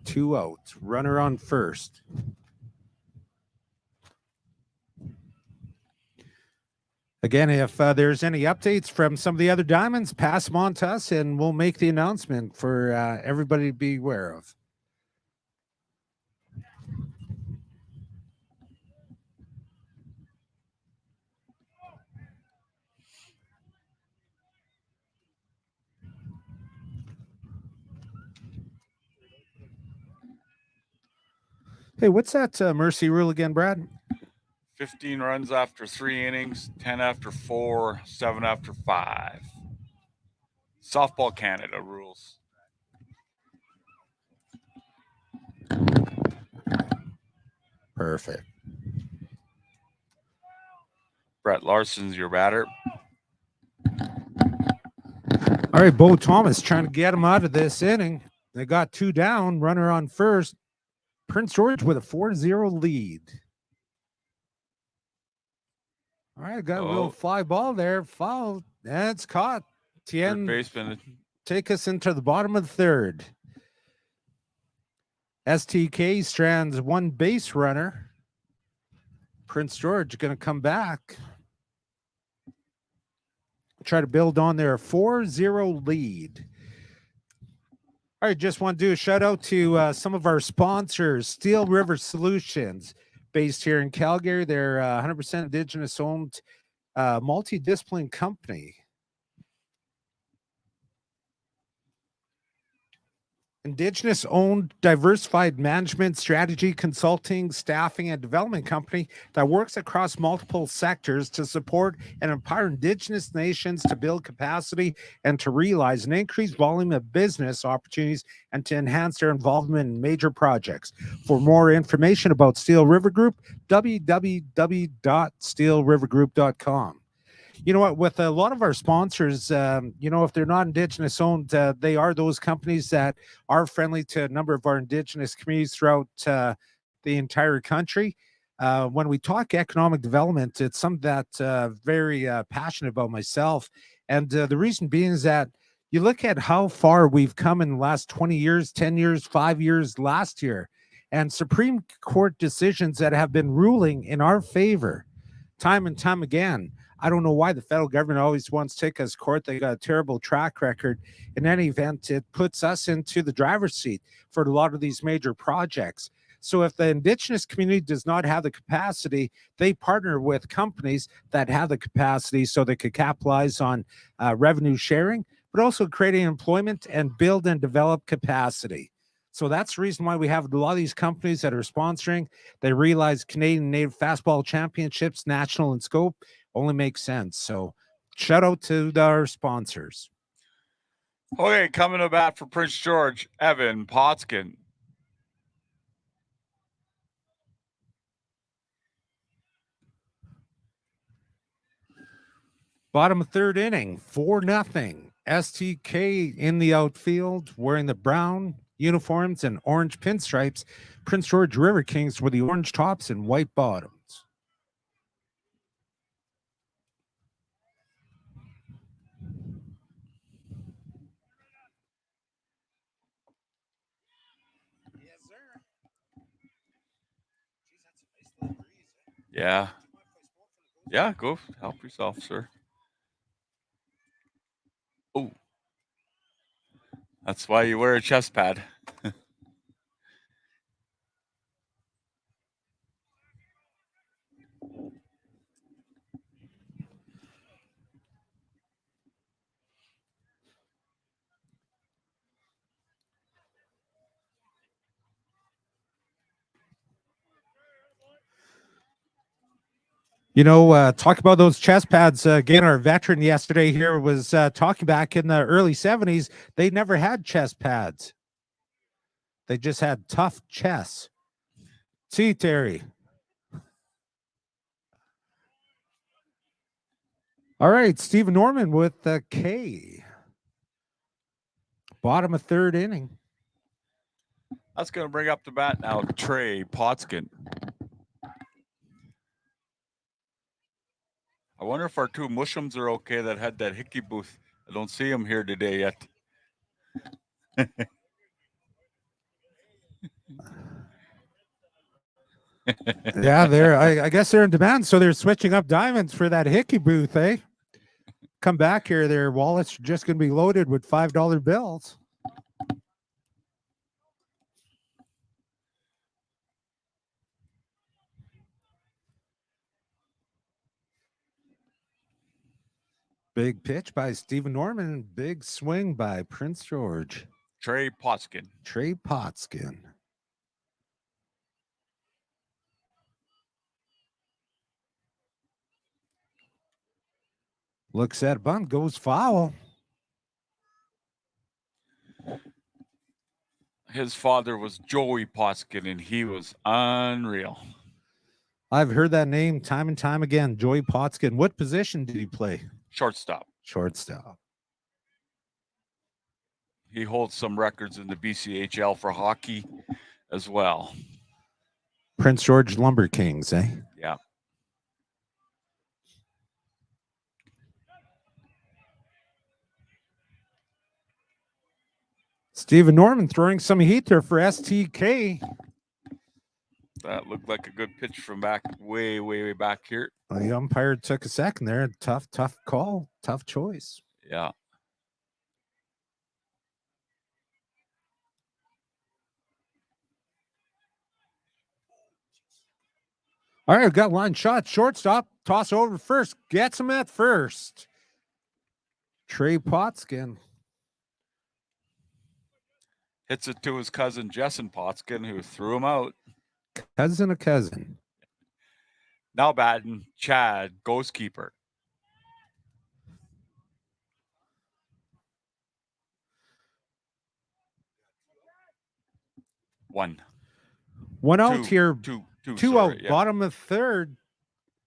2 out, runner on first. Again, if there's any updates from some of the other diamonds, pass them on to us and we'll make the announcement for everybody to be aware of. Hey, what's that mercy rule again, Brad? 15 runs after 3 innings, 10 after 4, 7 after 5. Softball Canada rules. Perfect. Brett Larson's your batter. All right, Bo Thomas trying to get him out of this inning. They got 2 down, runner on first. Prince George with a 4-0 lead. All right, got a little fly ball there. Foul. That's caught. Third baseman. Take us into the bottom of the third. STK strands 1 base runner. Prince George going to come back. Try to build on their 4-0 lead. All right, just want to do a shout out to some of our sponsors. Steel River Solutions, based here in Calgary. They're 100% Indigenous owned, multidiscipline company. Indigenous owned, diversified management, strategy, consulting, staffing, and development company that works across multiple sectors to support and empower Indigenous nations to build capacity and to realize an increased volume of business opportunities and to enhance their involvement in major projects. For more information about Steel River Group, www.steelrivergroup.com. You know what, with a lot of our sponsors, if they're not Indigenous owned, they are those companies that are friendly to a number of our Indigenous communities throughout the entire country. When we talk economic development, it's something that very passionate about myself. And the reason being is that you look at how far we've come in the last 20 years, 10 years, 5 years last year, and Supreme Court decisions that have been ruling in our favor time and time again. I don't know why the federal government always wants to take us to court. They got a terrible track record. In any event, it puts us into the driver's seat for a lot of these major projects. So if the Indigenous community does not have the capacity, they partner with companies that have the capacity so they could capitalize on revenue sharing, but also creating employment and build and develop capacity. So that's the reason why we have a lot of these companies that are sponsoring. They realize Canadian Native Fastball Championships, national in scope, only makes sense. So shout out to our sponsors. Okay, coming to bat for Prince George, Evan Potskin. Bottom of third inning, 4-0. STK in the outfield, wearing the brown uniforms and orange pinstripes. Prince George River Kings with the orange tops and white bottoms. Yeah. Yeah, go help yourself, sir. Oh. That's why you wear a chest pad. You know, talk about those chest pads again. Our veteran yesterday here was talking back in the early 70s. They never had chest pads. They just had tough chests. See, Terry. All right, Stephen Norman with the K. Bottom of third inning. That's going to bring up the bat now, Trey Potskin. I wonder if our two Mushums are okay that had that hickey booth. I don't see them here today yet. Yeah, they're. I guess they're in demand, so they're switching up diamonds for that hickey booth, eh? Come back here, their wallets are just going to be loaded with $5 bills. Big pitch by Stephen Norman. Big swing by Prince George. Trey Potskin. Trey Potskin. Looks at bunt, goes foul. His father was Joey Potskin, and he was unreal. I've heard that name time and time again. Joey Potskin. What position did he play? Shortstop. Shortstop. He holds some records in the BCHL for hockey as well. Prince George Lumber Kings, eh? Yeah. Stephen Norman throwing some heat there for STK. That looked like a good pitch from back way back here. The umpire took a second there. Tough call. Tough choice. Yeah. All right, I've got line shot. Shortstop. Toss over first. Gets him at first. Trey Potskin. Hits it to his cousin, Jessen Potskin, who threw him out. Cousin of cousin. Now batting, Chad, ghost keeper. One out here. Two out. Yeah. Bottom of third.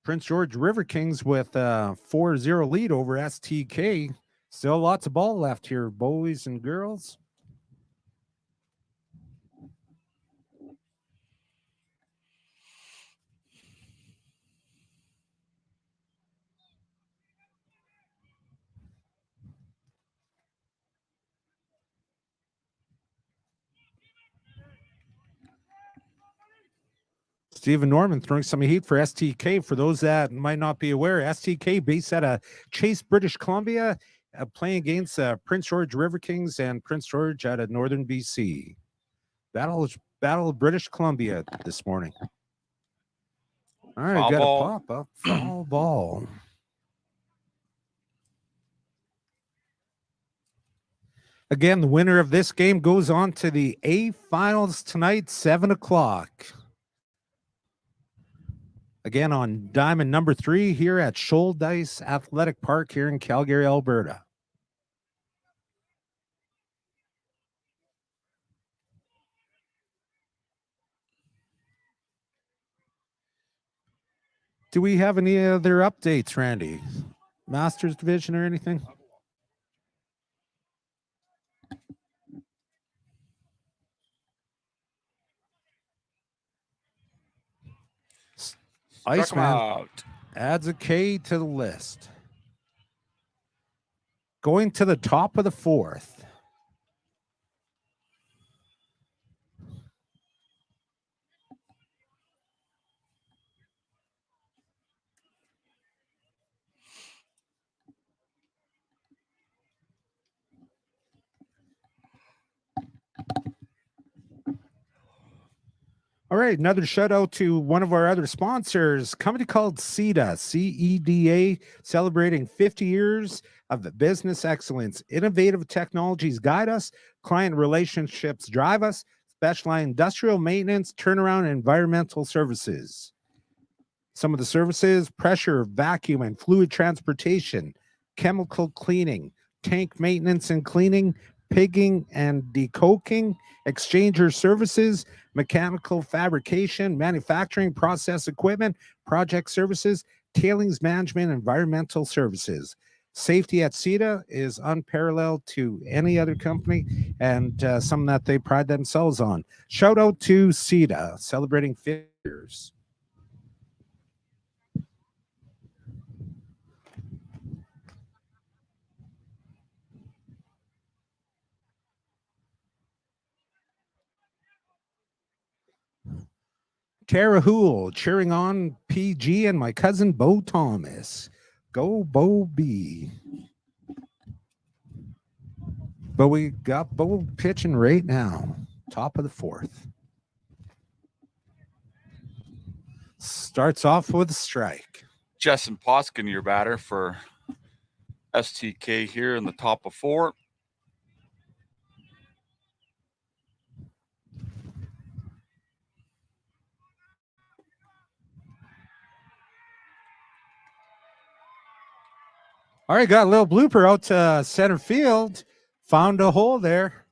Prince George River Kings with a 4-0 lead over STK. Still lots of ball left here, boys and girls. Stephen Norman throwing some heat for STK. For those that might not be aware, STK based out of Chase, British Columbia, playing against Prince George River Kings and Prince George out of Northern BC. Battle of British Columbia this morning. All right, Foul got ball. a pop up. Foul ball. Again, the winner of this game goes on to the A finals tonight, 7 o'clock. Again, on diamond number 3 here at Shoaldice Athletic Park here in Calgary, Alberta. Do we have any other updates, Randy? Masters division or anything? Iceman adds a K to the list. Going to the top of the 4th. All right, another shout out to one of our other sponsors, a company called CEDA, C-E-D-A, celebrating 50 years of the business excellence. Innovative technologies guide us, client relationships drive us, specialized industrial maintenance, turnaround, and environmental services. Some of the services: pressure, vacuum, and fluid transportation, chemical cleaning, tank maintenance and cleaning, pigging and decoking, exchanger services, mechanical fabrication, manufacturing, process equipment, project services, tailings management, environmental services. Safety at CETA is unparalleled to any other company, and something that they pride themselves on. Shout out to CETA, celebrating 50 years. Tara Hool cheering on PG and my cousin Bo Thomas. Go Bo B. But we got Bo pitching right now. Top of the fourth. Starts off with a strike. Justin Poskin, your batter for STK here in the top of 4. All right, got a little blooper out to center field. Found a hole there.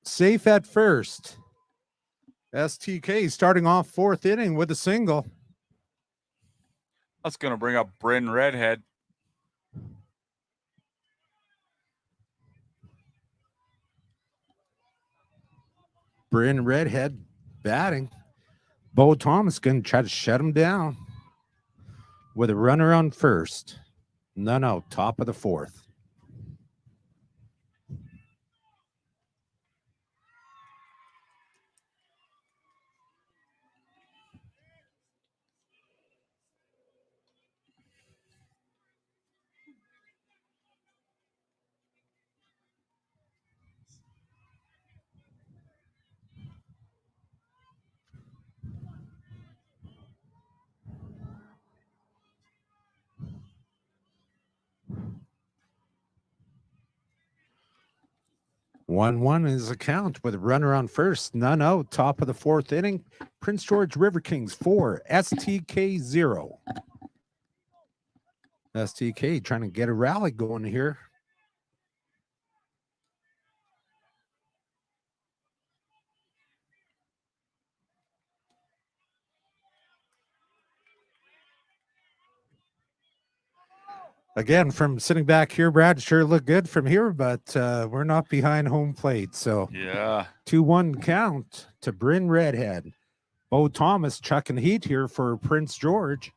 Safe at first. STK starting off 4th inning with a single. That's going to bring up Bryn Redhead. Bryn Redhead batting. Bo Thomas going to try to shut him down with a runner on first. No, top of the 4th. One is a count with a runner on first. None out. Top of the 4th inning. Prince George River Kings 4, STK 0. STK trying to get a rally going here. Again, from sitting back here, Brad, sure looked good from here, but we're not behind home plate. So Yeah. 2-1 count to Bryn Redhead. Bo Thomas chucking heat here for Prince George.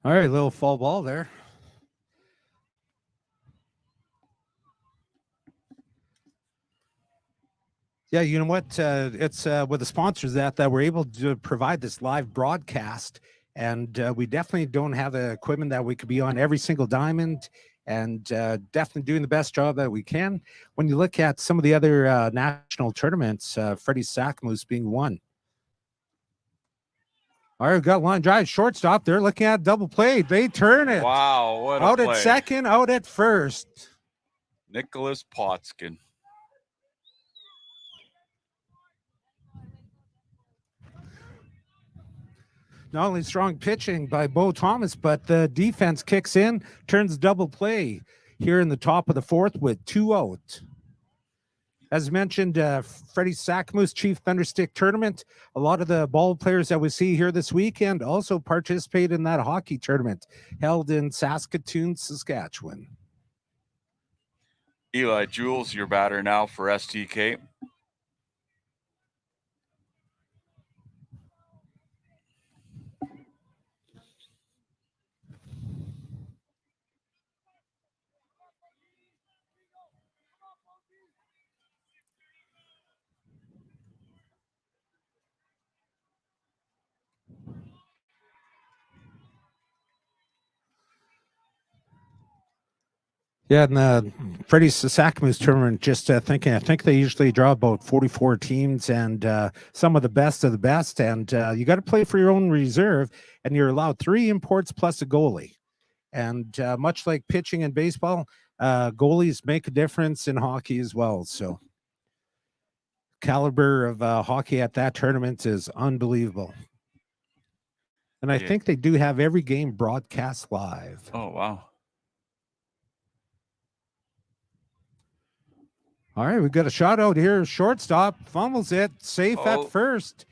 All right, little fall ball there. Yeah, you know what? It's with the sponsors that we're able to provide this live broadcast, and we definitely don't have the equipment that we could be on every single diamond, and definitely doing the best job that we can. When you look at some of the other national tournaments, Freddie Sackmoose being one. All right, we've got line drive, shortstop. They're looking at double play. They turn it. Wow, what a Out play. at second, out at first. Nicholas Potskin. Not only strong pitching by Bo Thomas, but the defense kicks in, turns double play here in the top of the 4th with 2 out. As mentioned, Freddie Sackmoose Chief Thunderstick Tournament. A lot of the ball players that we see here this weekend also participate in that hockey tournament held in Saskatoon, Saskatchewan. Eli Jules, your batter now for STK. Yeah, and the Freddie Sasakamu's tournament, just thinking, I think they usually draw about 44 teams and some of the best of the best. And you got to play for your own reserve, and you're allowed 3 imports plus a goalie. And much like pitching in baseball, goalies make a difference in hockey as well. So, caliber of hockey at that tournament is unbelievable. And I think they do have every game broadcast live. Oh, wow. All right, we've got a shot out here. Shortstop fumbles it. Safe at first.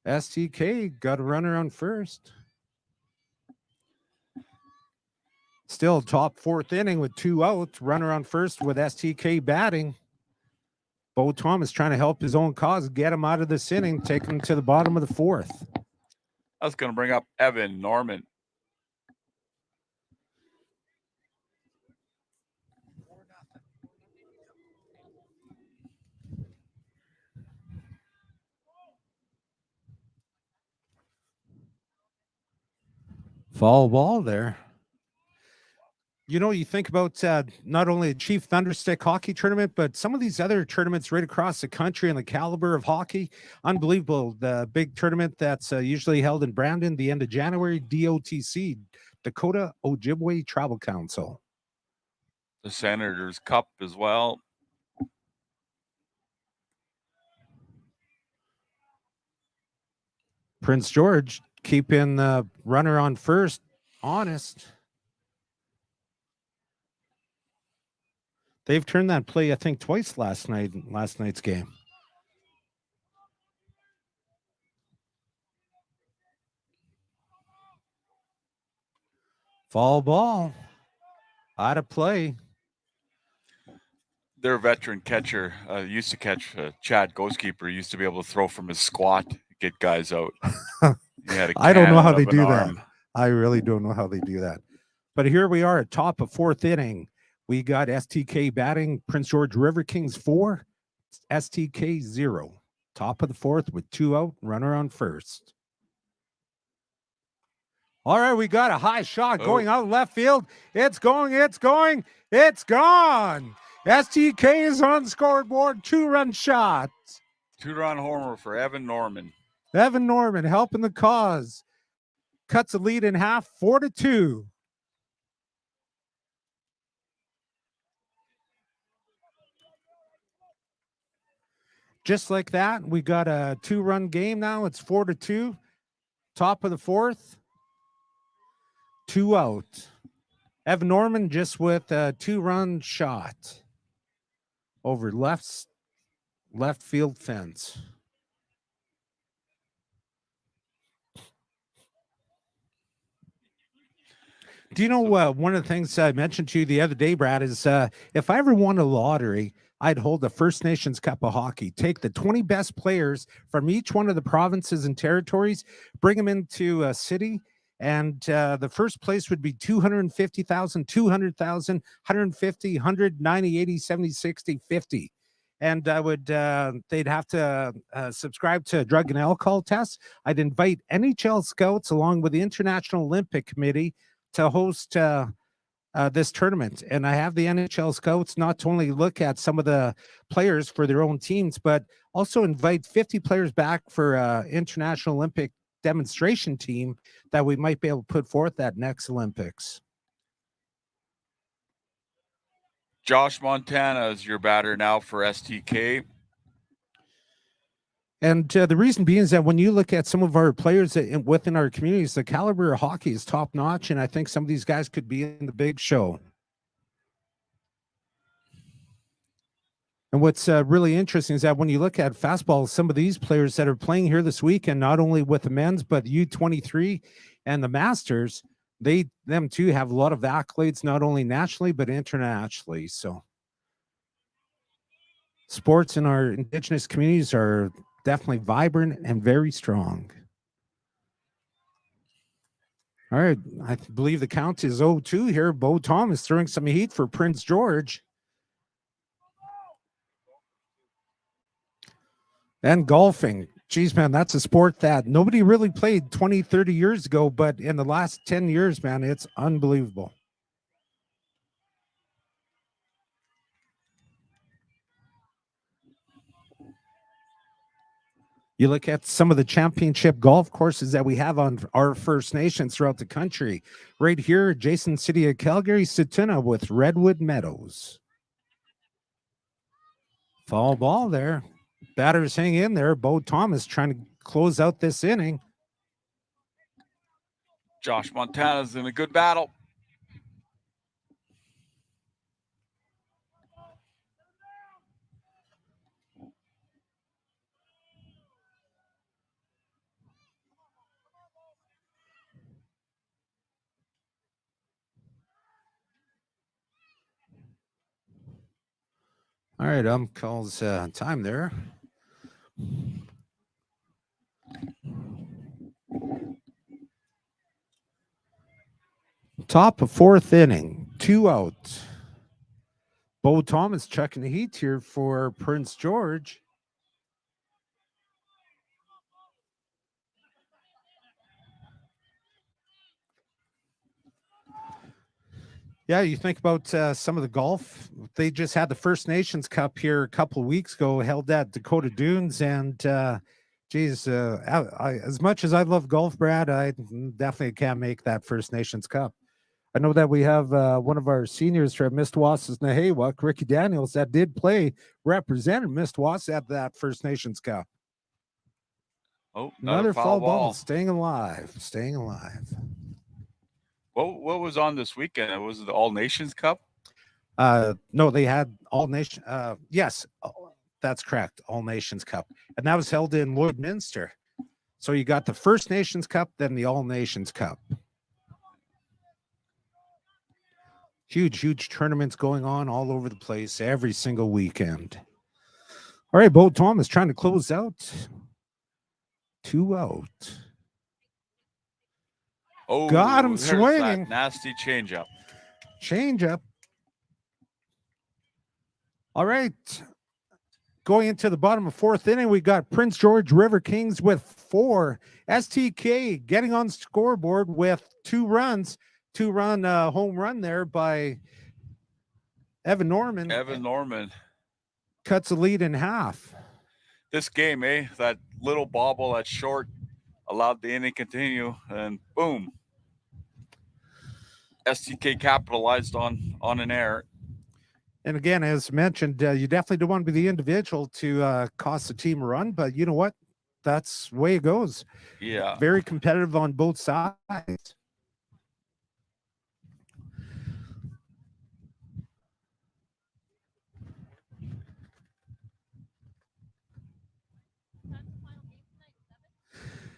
STK got a runner on first. Still top 4th inning with 2 outs. Runner on first with STK batting. Bo Thomas trying to help his own cause, get him out of this inning, take him to the bottom of the 4th. I was going to bring up Evan Norman. Foul ball there. You know, you think about not only a Chief Thunderstick hockey tournament, but some of these other tournaments right across the country and the caliber of hockey. Unbelievable. The big tournament that's usually held in Brandon, the end of January, DOTC, Dakota Ojibwe Tribal Council. The Senators Cup as well. Prince George keeping the runner on first honest. They've turned that play, I think, twice last night's game. Foul ball. Out of play. Their veteran catcher used to catch Chad Ghostkeeper, used to be able to throw from his squat, get guys out. I don't know how they do that. I really don't know how they do that. But here we are at top of 4th inning. We got STK batting, Prince George River Kings 4, STK 0. Top of the 4th with 2 out, runner on first. All right, we got a high shot going out left field. It's going, it's going, it's gone. STK is on scoreboard, 2-run shot. 2-run homer for Evan Norman. Evan Norman helping the cause. Cuts the lead in half, 4-2. Just like that, we got a 2-run game now. It's 4-2. Top of the 4th. 2 out. Evan Norman just with a 2-run shot over left field fence. Do you know one of the things I mentioned to you the other day, Brad, is if I ever won a lottery, I'd hold the First Nations Cup of Hockey, take the 20 best players from each one of the provinces and territories, bring them into a city, and the first place would be 250,000, 200,000, 150, 100, 90, 80, 70, 60, 50. And I would, they'd have to subscribe to a drug and alcohol test. I'd invite NHL scouts along with the International Olympic Committee to host this tournament. And I have the NHL scouts not only look at some of the players for their own teams, but also invite 50 players back for International Olympic demonstration team that we might be able to put forth at next Olympics. Josh Montana is your batter now for STK. And the reason being is that when you look at some of our players within our communities, the caliber of hockey is top notch. And I think some of these guys could be in the big show. And what's really interesting is that when you look at Fastball, some of these players that are playing here this weekend, not only with the men's, but U23 and the Masters, them too have a lot of accolades, not only nationally, but internationally. So sports in our Indigenous communities are definitely vibrant and very strong. All right, I believe the count is 0-2 here. Bo Thomas throwing some heat for Prince George. And golfing. Geez, man, that's a sport that nobody really played 20, 30 years ago, but in the last 10 years, man, it's unbelievable. You look at some of the championship golf courses that we have on our First Nations throughout the country. Right here, adjacent city of Calgary, Situna with Redwood Meadows. Foul ball there. Batters hang in there. Bo Thomas trying to close out this inning. Josh Montana's in a good battle. All right, calls time there. Top of fourth inning, 2 out. Bo Thomas checking the heat here for Prince George. Yeah, you think about some of the golf. They just had the First Nations Cup here a couple of weeks ago, held at Dakota Dunes. And, geez, as much as I love golf, Brad, I definitely can't make that First Nations Cup. I know that we have one of our seniors from Mistwassas Nahewak, Ricky Daniels, that did play, represented Mistwass at that First Nations Cup. Oh, Another foul ball. Staying alive. What was on this weekend? Was it the All Nations Cup? No, they had All Nation. Yes, that's correct. All Nations Cup, and that was held in Lloydminster. So you got the First Nations Cup, then the All Nations Cup. Huge tournaments going on all over the place every single weekend. All right, Bo Thomas trying to close out. 2 out. Oh, got him there's swinging. That nasty changeup. All right. Going into the bottom of fourth inning, we got Prince George River Kings with 4. STK getting on scoreboard with 2 runs. 2-run home run there by Evan Norman. Evan Norman cuts the lead in half. This game, that little bobble at short allowed the inning continue, and boom, STK capitalized on an error. And again, as mentioned, you definitely don't want to be the individual to cost the team a run, but you know what? That's the way it goes. Yeah. Very competitive on both sides.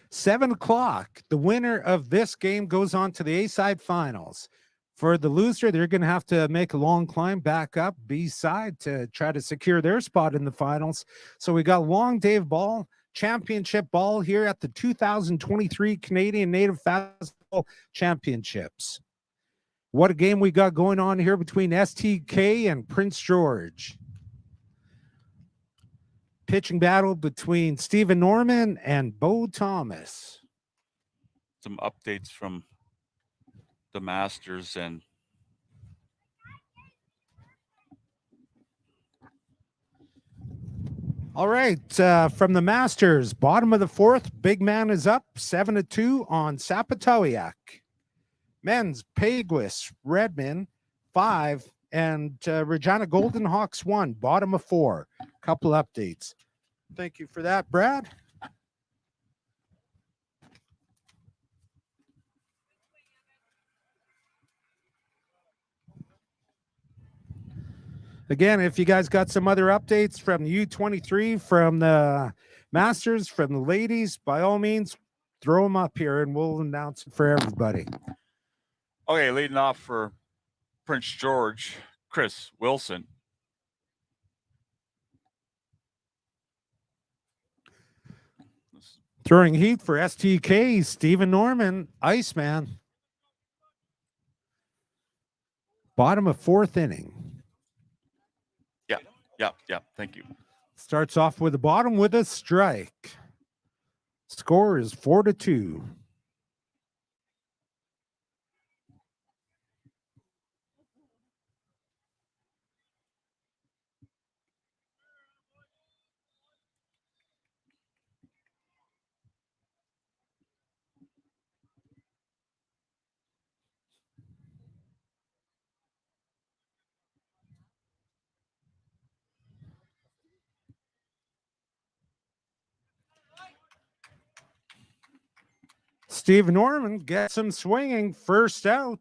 $7:00. The winner of this game goes on to the A-side finals. For the loser, they're going to have to make a long climb back up B-side to try to secure their spot in the finals. So we got long day of ball, championship ball here at the 2023 Canadian Native Fastball Championships. What a game we got going on here between STK and Prince George. Pitching battle between Stephen Norman and Bo Thomas. Some updates from the Masters and all right, from the Masters, bottom of the fourth, big man is up 7-2 on Sapatowiak. Men's Peguis, Redmond 5, and Regina Golden Hawks 1, bottom of 4. Couple updates. Thank you for that, Brad. Again, if you guys got some other updates from the U23, from the Masters, from the ladies, by all means, throw them up here and we'll announce it for everybody. Okay, leading off for Prince George, Chris Wilson. Throwing heat for STK, Stephen Norman, Iceman. Bottom of fourth inning. Yeah. Thank you. Starts off with the bottom with a strike. Score is 4-2. Steve Norman gets him swinging. First out.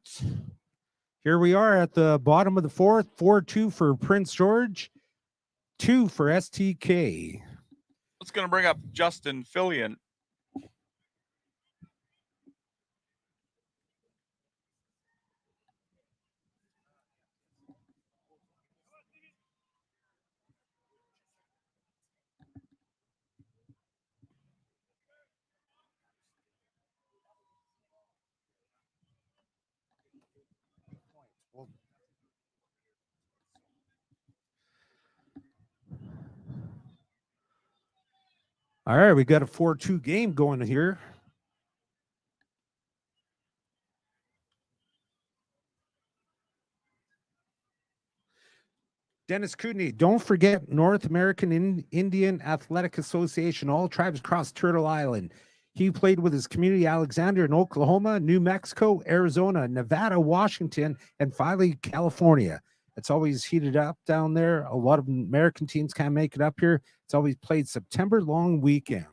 Here we are at the bottom of the fourth. 4-2 for Prince George. 2 for STK. It's going to bring up Justin Fillion. All right, we got a 4-2 game going here. Dennis Kootenai, don't forget North American Indian Athletic Association, all tribes across Turtle Island. He played with his community Alexander in Oklahoma, New Mexico, Arizona, Nevada, Washington, and finally California. It's always heated up down there. A lot of American teams can't make it up here. It's always played September long weekend.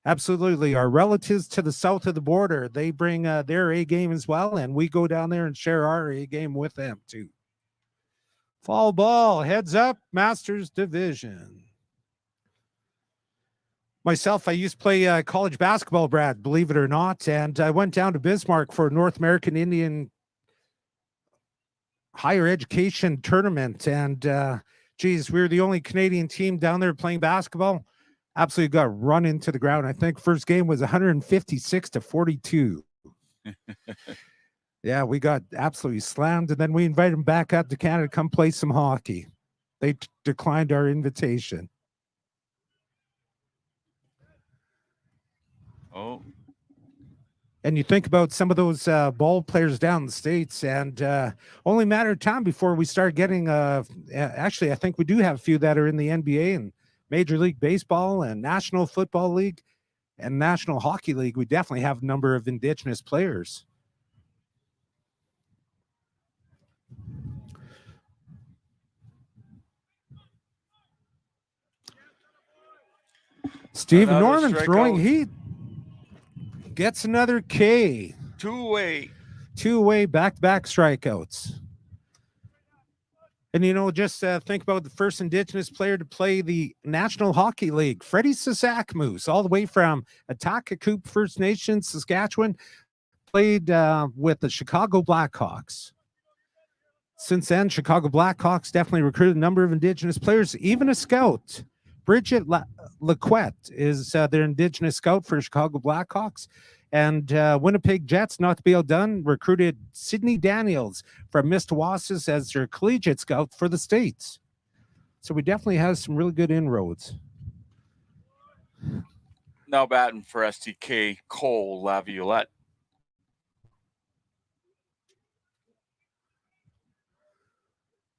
Absolutely. Our relatives to the south of the border, they bring their A game as well, and we go down there and share our A game with them too. Fall ball, heads up, Masters Division. Myself, I used to play college basketball, Brad, believe it or not, and I went down to Bismarck for a North American Indian higher education tournament, and geez, we were the only Canadian team down there playing basketball. Absolutely got run into the ground. I think first game was 156-42. Yeah, we got absolutely slammed, and then we invited them back up to Canada to come play some hockey. They declined our invitation. Oh. And you think about some of those ball players down in the States, and only a matter of time before we start getting, actually, I think we do have a few that are in the NBA and Major League Baseball and National Football League and National Hockey League. We definitely have a number of Indigenous players. Steve Norman throwing heat. Gets another K. Two-way back-to-back strikeouts. And, you know, just think about the first Indigenous player to play the National Hockey League, Freddie Sasakmoose, all the way from Atakakoop First Nation, Saskatchewan, played with the Chicago Blackhawks. Since then, Chicago Blackhawks definitely recruited a number of Indigenous players, even a scout. Bridget Laquette is their Indigenous scout for Chicago Blackhawks. And Winnipeg Jets, not to be outdone, recruited Sydney Daniels from Mistawasses as their collegiate scout for the States. So we definitely have some really good inroads. Now batting for STK, Cole Laviolette.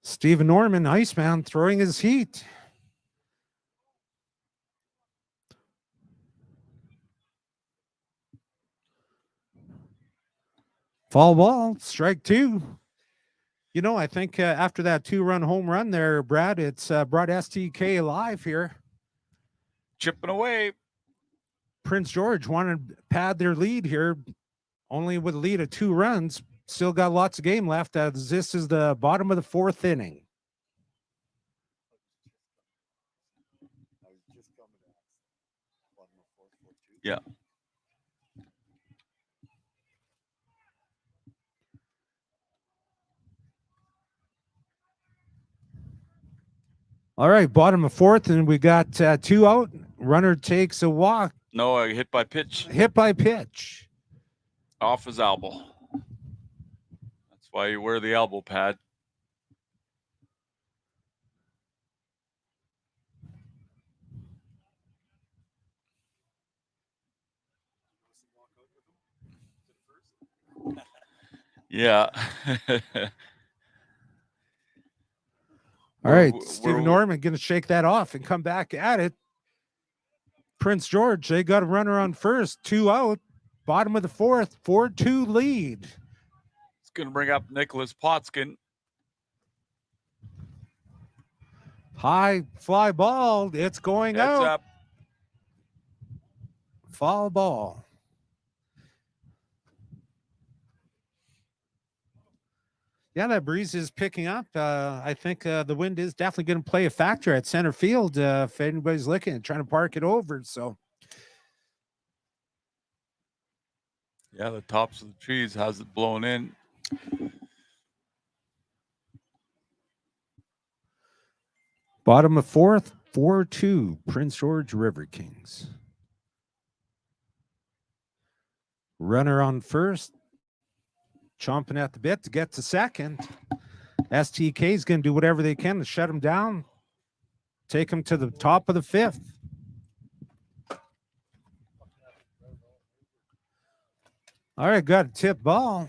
Stephen Norman, Iceman, throwing his heat. Fall ball, strike two. You know, I think after that 2-run home run there, Brad, it's brought STK alive here. Chipping away. Prince George wanted to pad their lead here, only with a lead of 2 runs. Still got lots of game left as this is the bottom of the 4th inning. Yeah. All right, bottom of 4th, and we got 2 out. Runner takes a walk. No, hit by pitch. Hit by pitch. Off his elbow. That's why you wear the elbow pad. Yeah. All right, Stephen Norman going to shake that off and come back at it. Prince George, they got a runner on first, 2 out. Bottom of the 4th, 4-2 lead. It's going to bring up Nicholas Potskin. High fly ball. It's going Heads out. up. Foul ball. Yeah, that breeze is picking up. I think the wind is definitely going to play a factor at center field if anybody's looking at trying to park it over. So, Yeah, the tops of the trees has it blown in. bottom of fourth, 4-2, Prince George River Kings. Runner on first, chomping at the bit to get to second. STK is going to do whatever they can to shut him down, take him to the top of the fifth. All right, got a tip ball.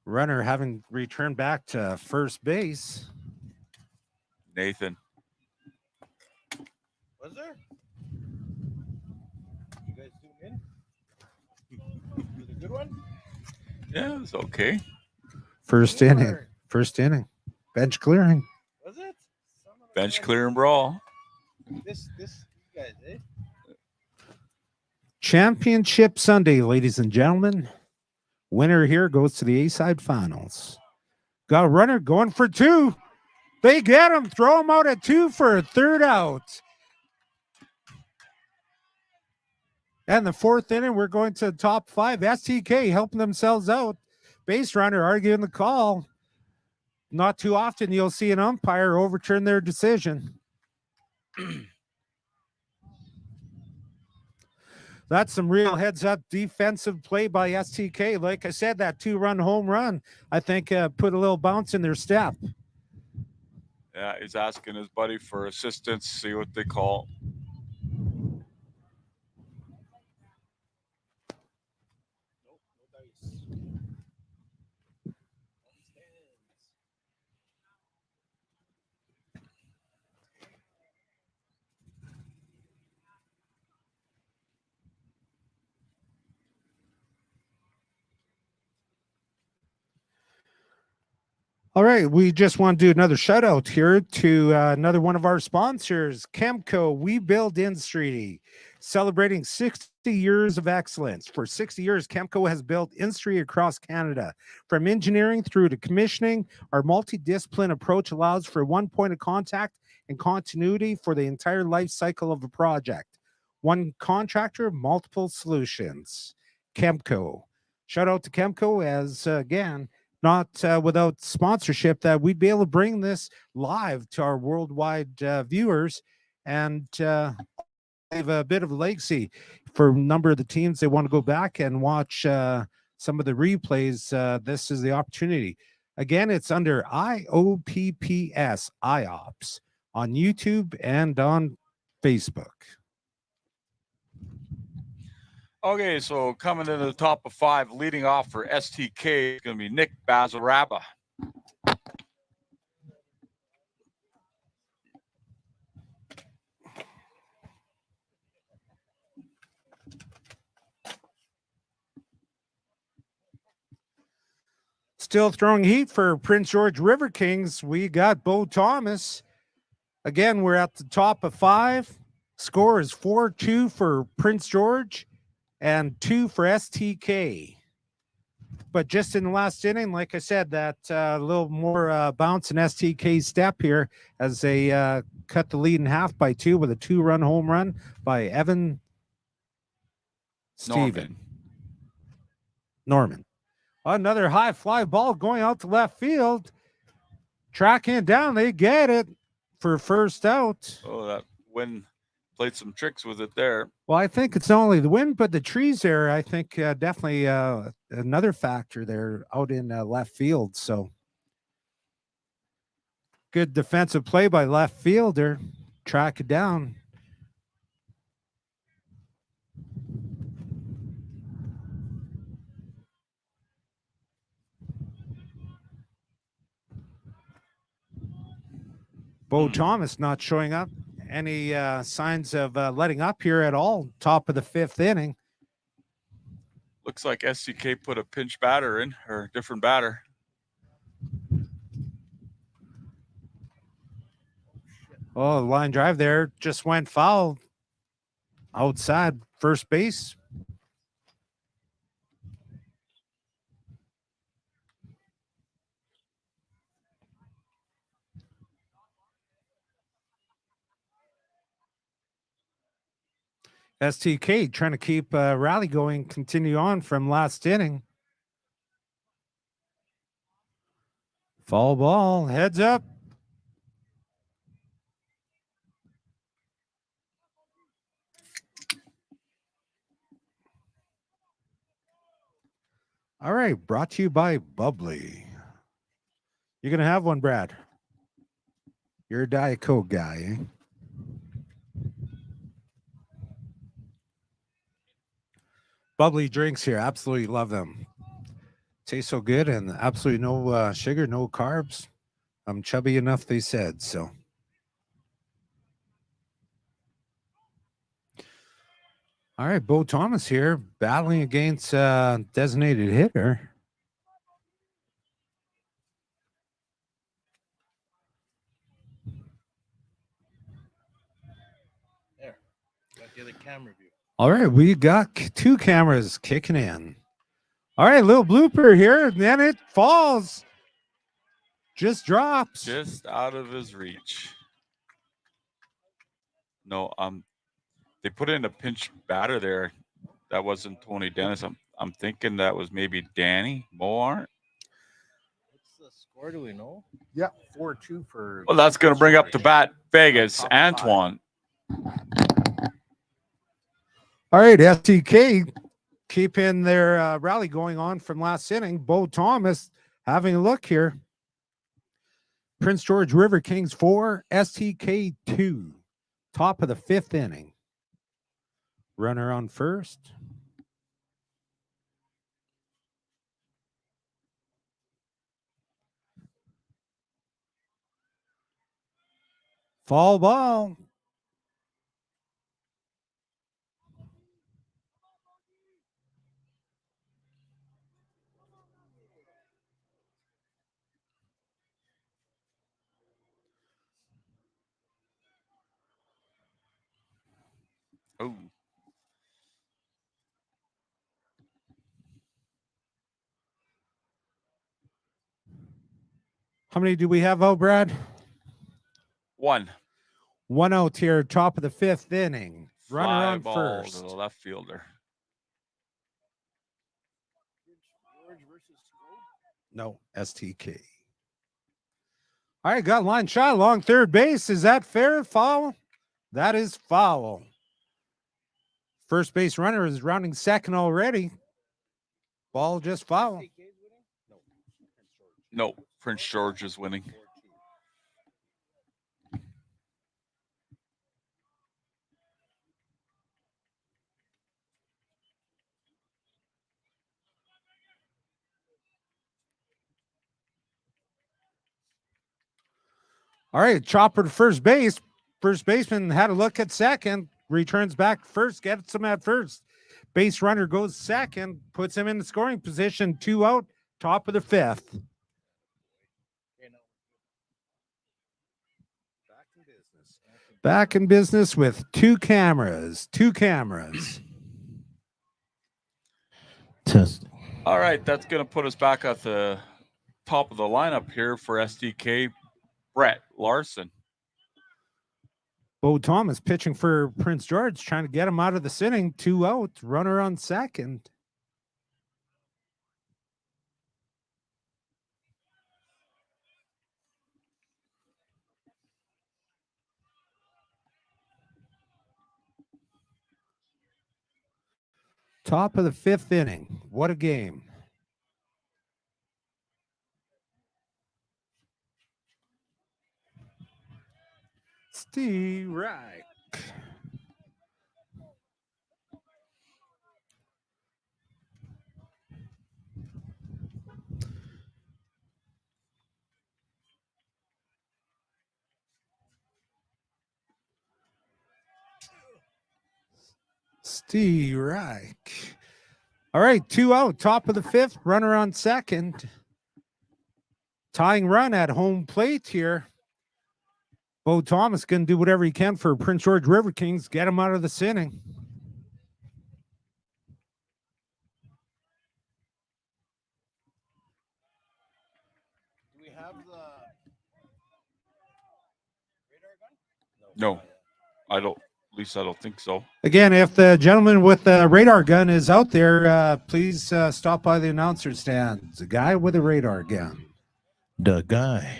Runner having returned back to first base. Nathan. Was there? You guys zoom in? Was it a good one? Yeah, it's okay. First inning. First inning. Bench clearing. Was it? Bench clear and brawl. This, you guys, eh? Championship Sunday, ladies and gentlemen. Winner here goes to the A-side finals. Got a runner going for two. They get him. Throw him out at two for a third out. And the fourth inning, we're going to the top five. STK helping themselves out. Base runner arguing the call. Not too often you'll see an umpire overturn their decision. That's some real heads-up defensive play by STK. Like I said, that two-run home run, I think, put a little bounce in their step. Yeah, he's asking his buddy for assistance, see what they call. All right, we just want to do another shout out here to another one of our sponsors, Chemco. We build industry, celebrating 60 years of excellence. For 60 years, Chemco has built industry across Canada. From engineering through to commissioning, our multidiscipline approach allows for one point of contact and continuity for the entire life cycle of a project. One contractor, multiple solutions. Chemco. Shout out to Chemco as, again, not without sponsorship, that we'd be able to bring this live to our worldwide viewers and have a bit of a legacy for a number of the teams. They want to go back and watch some of the replays. This is the opportunity. Again, it's under IOPPS, IOPS, on YouTube and on Facebook. Okay, so coming into the top of five, leading off for STK is going to be Nick Bazaraba. Still throwing heat for Prince George River Kings. We got Bo Thomas. Again, we're at the top of five. Score is 4-2 for Prince George and 2 for STK. But just in the last inning, like I said, that little more bounce in STK's step here as they cut the lead in half by 2 with a 2-run home run by Evan Norman. Another high fly ball going out to left field. Tracking it down. They get it for first out. Oh, that wind played some tricks with it there. Well, I think it's not only the wind, but the trees there, I think definitely another factor there out in left field. So good defensive play by left fielder. Track it down. Bo Thomas not showing up. Any signs of letting up here at all? Top of the fifth inning. Looks like STK put a pinch batter in, or a different batter. Oh, the line drive there just went foul. Outside first base. STK trying to keep rally going, continue on from last inning. Foul ball, heads up. All right, brought to you by Bubbly. You're going to have one, Brad. You're a Diet Coke guy, eh? Bubbly drinks here. Absolutely love them. Taste so good and absolutely no sugar, no carbs. I'm chubby enough, they said. So, all right, Bo Thomas here battling against designated hitter. There, got the other camera view. All right, we got two cameras kicking in. All right, little blooper here. Then it falls. Just drops. Just out of his reach. No, they put in a pinch batter there. That wasn't Tony Dennis. I'm thinking that was maybe Danny Moore. What's the score? Do we know? Yeah, 4-2 for. Well, that's going to bring up to bat Vegas, Top five. Antoine. All right, STK keeping their rally going on from last inning. Bo Thomas having a look here. Prince George River Kings 4, STK 2. Top of the 5th inning. Runner on first. Fall ball. Oh, How many do we have out, Brad? 1. 1 out here, top of the 5th inning. Runner Fly on ball first. to the left fielder. George versus SKO. No, STK. All right, got line shot along third base. Is that fair? Foul? That is foul. First base runner is rounding second already. Ball just foul. STK's winning? No, Prince George is winning. 4-2. All right, chopper to first base. First baseman had a look at second, returns back first, gets him at first. Base runner goes second, puts him in the scoring position. 2 out, top of the 5th. Okay, now Back in business with two cameras. testing. All right, that's going to put us back at the top of the lineup here for SDK. Brett Larson. Bo Thomas pitching for Prince George, trying to get him out of the inning. 2 out, runner on second. Top of the 5th inning. What a game. Steve Reich. Steve Reich. All right, 2 out, top of the 5th, runner on second. Tying run at home plate here. Bo Thomas going to do whatever he can for Prince George River Kings, get him out of the inning. Do we have the radar gun? No, I don't. At least I don't think so. Again, if the gentleman with the radar gun is out there, please stop by the announcer stand. The guy with a radar gun. The guy.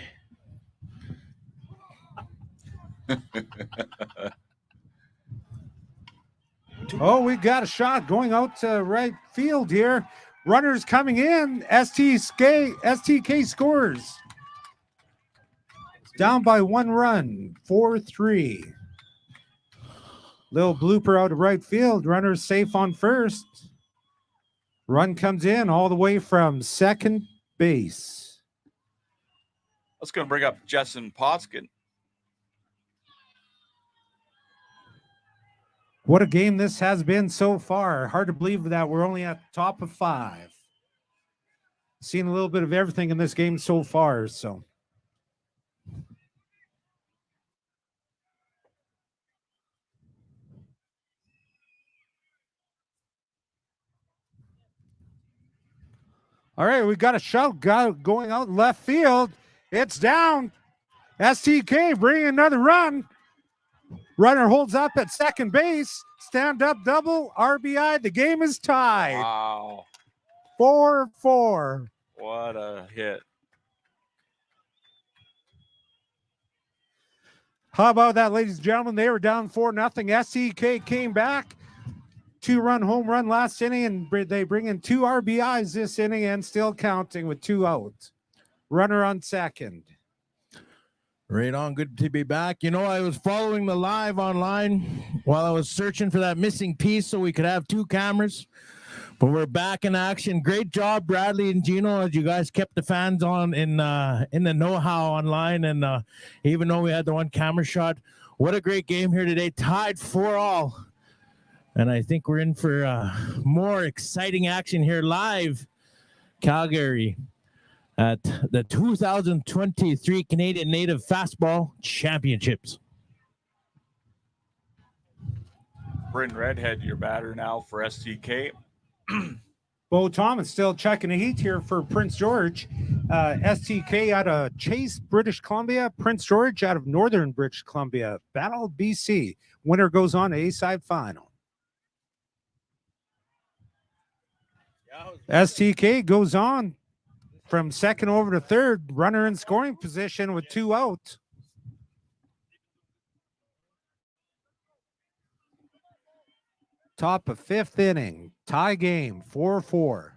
Oh, we got a shot going out to right field here. Runners coming in. STK scores. Down by 1 run, 4-3. Little blooper out of right field. Runners safe on first. Run comes in all the way from second base. That's going to bring up Justin Potskin. What a game this has been so far. Hard to believe that we're only at the top of 5. Seen a little bit of everything in this game so far, so. All right, we got a shot going out left field. It's down. STK bringing another run. Runner holds up at second base. Stand up double. RBI. The game is tied. Wow. 4-4. What a hit. How about that, ladies and gentlemen? They were down 4-0. STK came back. 2-run home run last inning, and they bring in 2 RBIs this inning and still counting with 2 outs. Runner on second. Right on. Good to be back. You know, I was following the live online while I was searching for that missing piece so we could have 2 cameras. But we're back in action. Great job, Bradley and Gino, as you guys kept the fans on in the know-how online. And even though we had the 1 camera shot, what a great game here today. Tied 4-all. And I think we're in for more exciting action here live, Calgary, at the 2023 Canadian Native Fastball Championships. Bryn Redhead, your batter now for STK. Bo Thomas still checking the heat here for Prince George. STK out of Chase, British Columbia. Prince George out of Northern British Columbia. Battle BC. Winner goes on to A-side final. STK goes on from second over to third. Runner in scoring position with 2 outs. Top of 5th inning. Tie game, 4-4.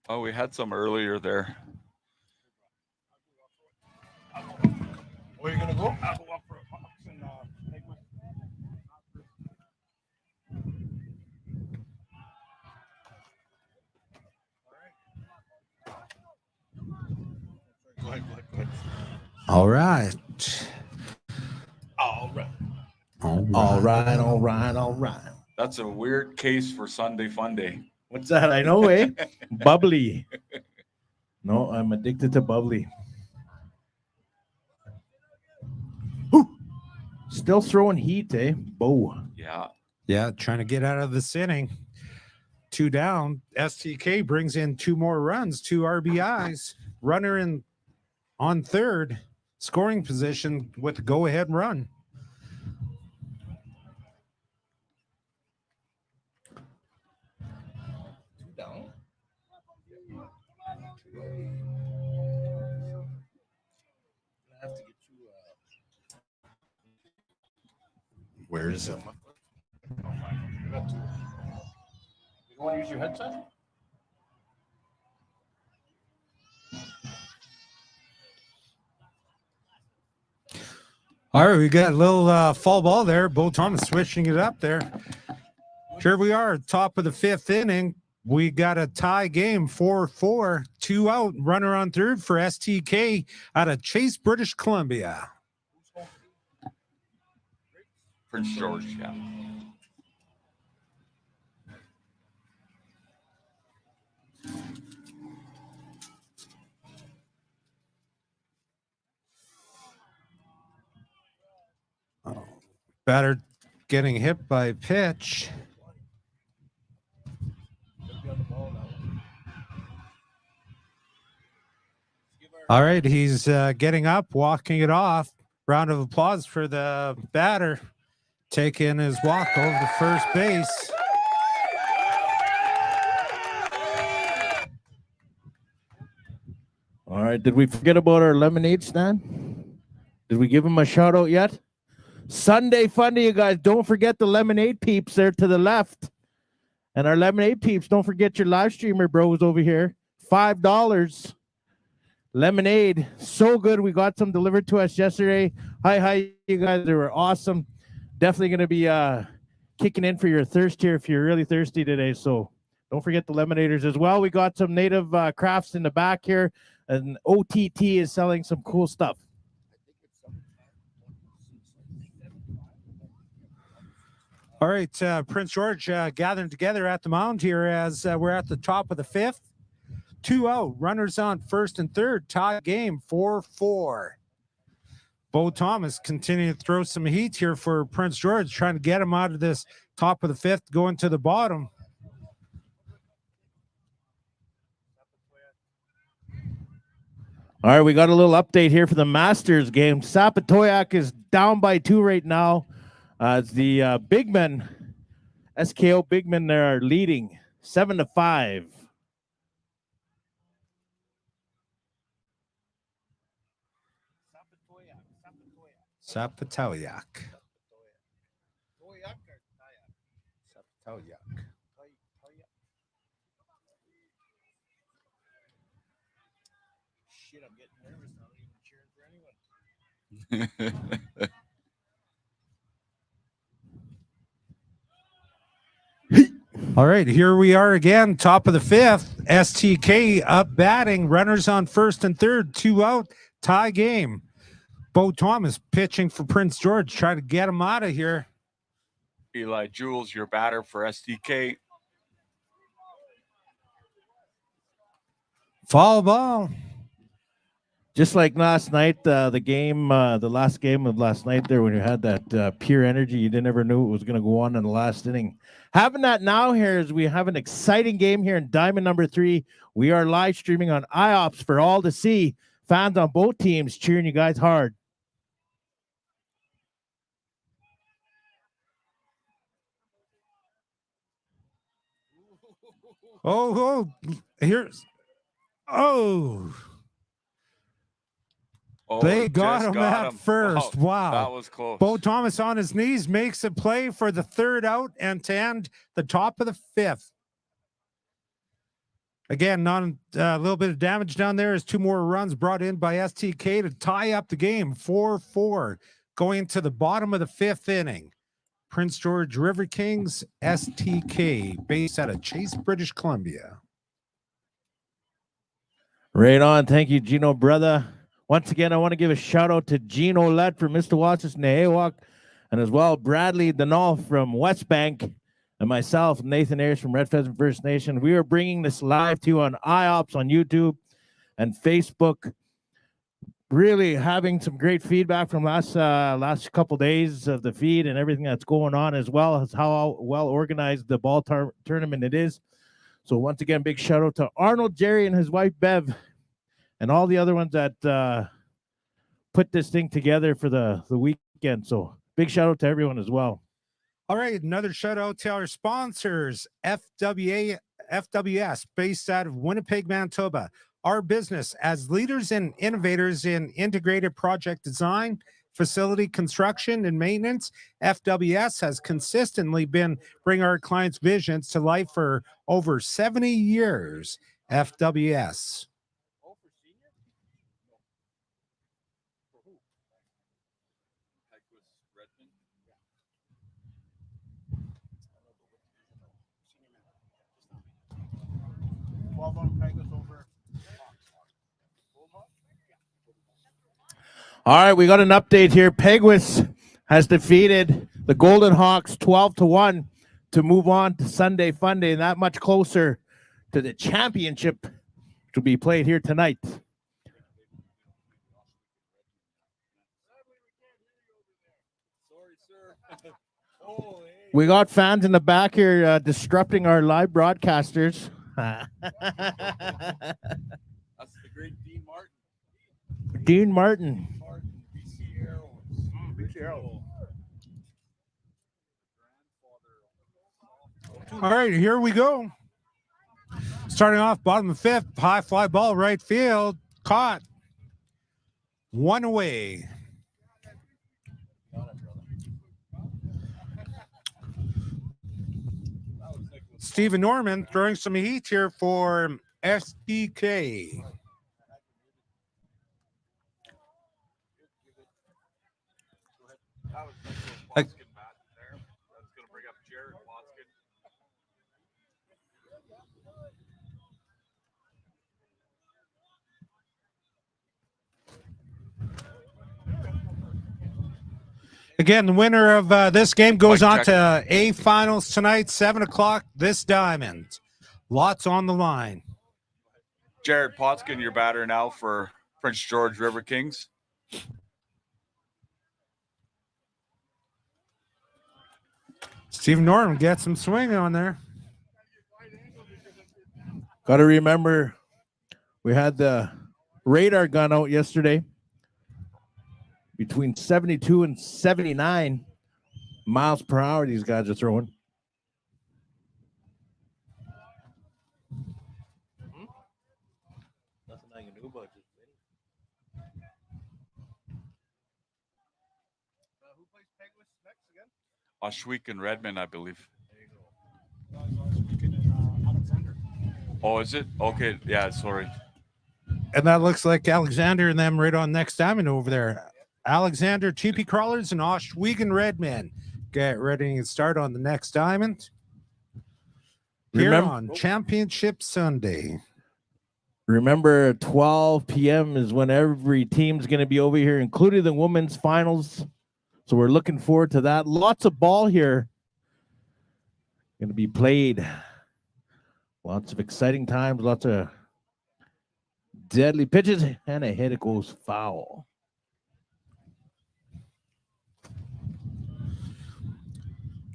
Oh, we had some earlier there. Where are you gonna go? I'll go up for a box and take my. Go ahead. All right. All right. That's a weird case for Sunday Fun Day. What's that? I know, eh? Bubbly. No, I'm addicted to bubbly. Whew. Still throwing heat, eh? Bo. Yeah. Yeah, trying to get out of this inning. 2 down. STK brings in 2 more runs, 2 RBIs. Runner in on third, scoring position with a go-ahead run. Where is it? You don't want to use your headset? All right, we got a little fall ball there. Bo Thomas switching it up there. Here we are, top of the 5th inning. We got a tie game, 4-4, 2 out, runner on third for STK out of Chase, British Columbia. Prince George, yeah. Batter getting hit by pitch. All right, he's getting up, walking it off. Round of applause for the batter taking his walk over to first base. All right, did we forget about our lemonade stand? Did we give him a shout out yet? Sunday Funday, you guys. Don't forget the lemonade peeps there to the left. And our lemonade peeps, don't forget your live streamer bros over here. $5. Lemonade. So good. We got some delivered to us yesterday. Hi, you guys. They were awesome. Definitely going to be kicking in for your thirst here if you're really thirsty today. So don't forget the lemonaders as well. We got some native crafts in the back here. And OTT is selling some cool stuff. All right, Prince George gathering together at the mound here as we're at the top of the fifth. 2 out, runners on first and third, tie game 4-4. Bo Thomas continuing to throw some heat here for Prince George, trying to get him out of this top of the fifth, going to the bottom. All right, we got a little update here for the Masters game. Sapatoyak is down by 2 right now. The big men, SKO big men, are leading 7-5. Sapatoyak. Shit, I'm getting nervous. I'm not even cheering for anyone. All right, here we are again, top of the fifth. STK up batting, runners on first and third, 2 out, tie game. Bo Thomas pitching for Prince George, try to get him out of here. Eli Jules, your batter for SDK. Foul ball. Just like last night, the game, the last game of last night there, when you had that pure energy, you didn't ever know what was going to go on in the last inning. Having that now here is we have an exciting game here in Diamond number 3. We are live streaming on IOPS for all to see. Fans on both teams cheering you guys hard. Oh, here's. Oh. They got him at first. Wow. That was close. Bo Thomas on his knees makes a play for the 3rd out and to end the top of the 5th. Again, a little bit of damage down there as 2 more runs brought in by STK to tie up the game 4-4 going to the bottom of the 5th inning. Prince George River Kings, STK, based out of Chase, British Columbia. Right on. Thank you, Gino, brother. Once again, I want to give a shout out to Gino Lett from Mr. Watches Nehewak, and as well Bradley Denal from West Bank, and myself, Nathan Ayers from Red Pheasant First Nation. We are bringing this live to you on IOPS on YouTube and Facebook. Really having some great feedback from last couple days of the feed and everything that's going on, as well as how well organized the ball tournament it is. So once again, big shout out to Arnold, Jerry, and his wife Bev, and all the other ones that put this thing together for the weekend. So big shout out to everyone as well. All right, another shout out to our sponsors, FWS, based out of Winnipeg, Manitoba. Our business as leaders and innovators in integrated project design, facility construction, and maintenance. FWS has consistently been bringing our clients' visions to life for over 70 years. FWS. All right, we got an update here. Peguis has defeated the Golden Hawks 12-1 to move on to Sunday Funday, and that much closer to the championship to be played here tonight. We got fans in the back here disrupting our live broadcasters. That's the great Dean Martin. Dean Martin. All right, here we go. Starting off bottom of the fifth, high fly ball right field, caught. One away. Stephen Norman throwing some heat here for SDK. Again, the winner of this game goes on to A finals tonight, 7 o'clock, this diamond. Lots on the line. Jared Potskin, your batter now for Prince George River Kings. Stephen Norman gets some swing on there. Got to remember, we had the radar gun out yesterday. Between 72 and 79 miles per hour, these guys are throwing. Nothing I can do about this. Who plays Peguis next again? Oshweek and Redmond, I believe. Alexander. Oh, is it? Okay, yeah, sorry. And that looks like Alexander and them right on next diamond over there. Alexander, TP Crawlers, and Oshwegan Redmen. Get ready to start on the next diamond. Here on Championship Sunday. Remember, 12 p.m. is when every team's going to be over here, including the women's finals. So we're looking forward to that. Lots of ball here going to be played. Lots of exciting times, lots of deadly pitches, and a hit, it goes foul.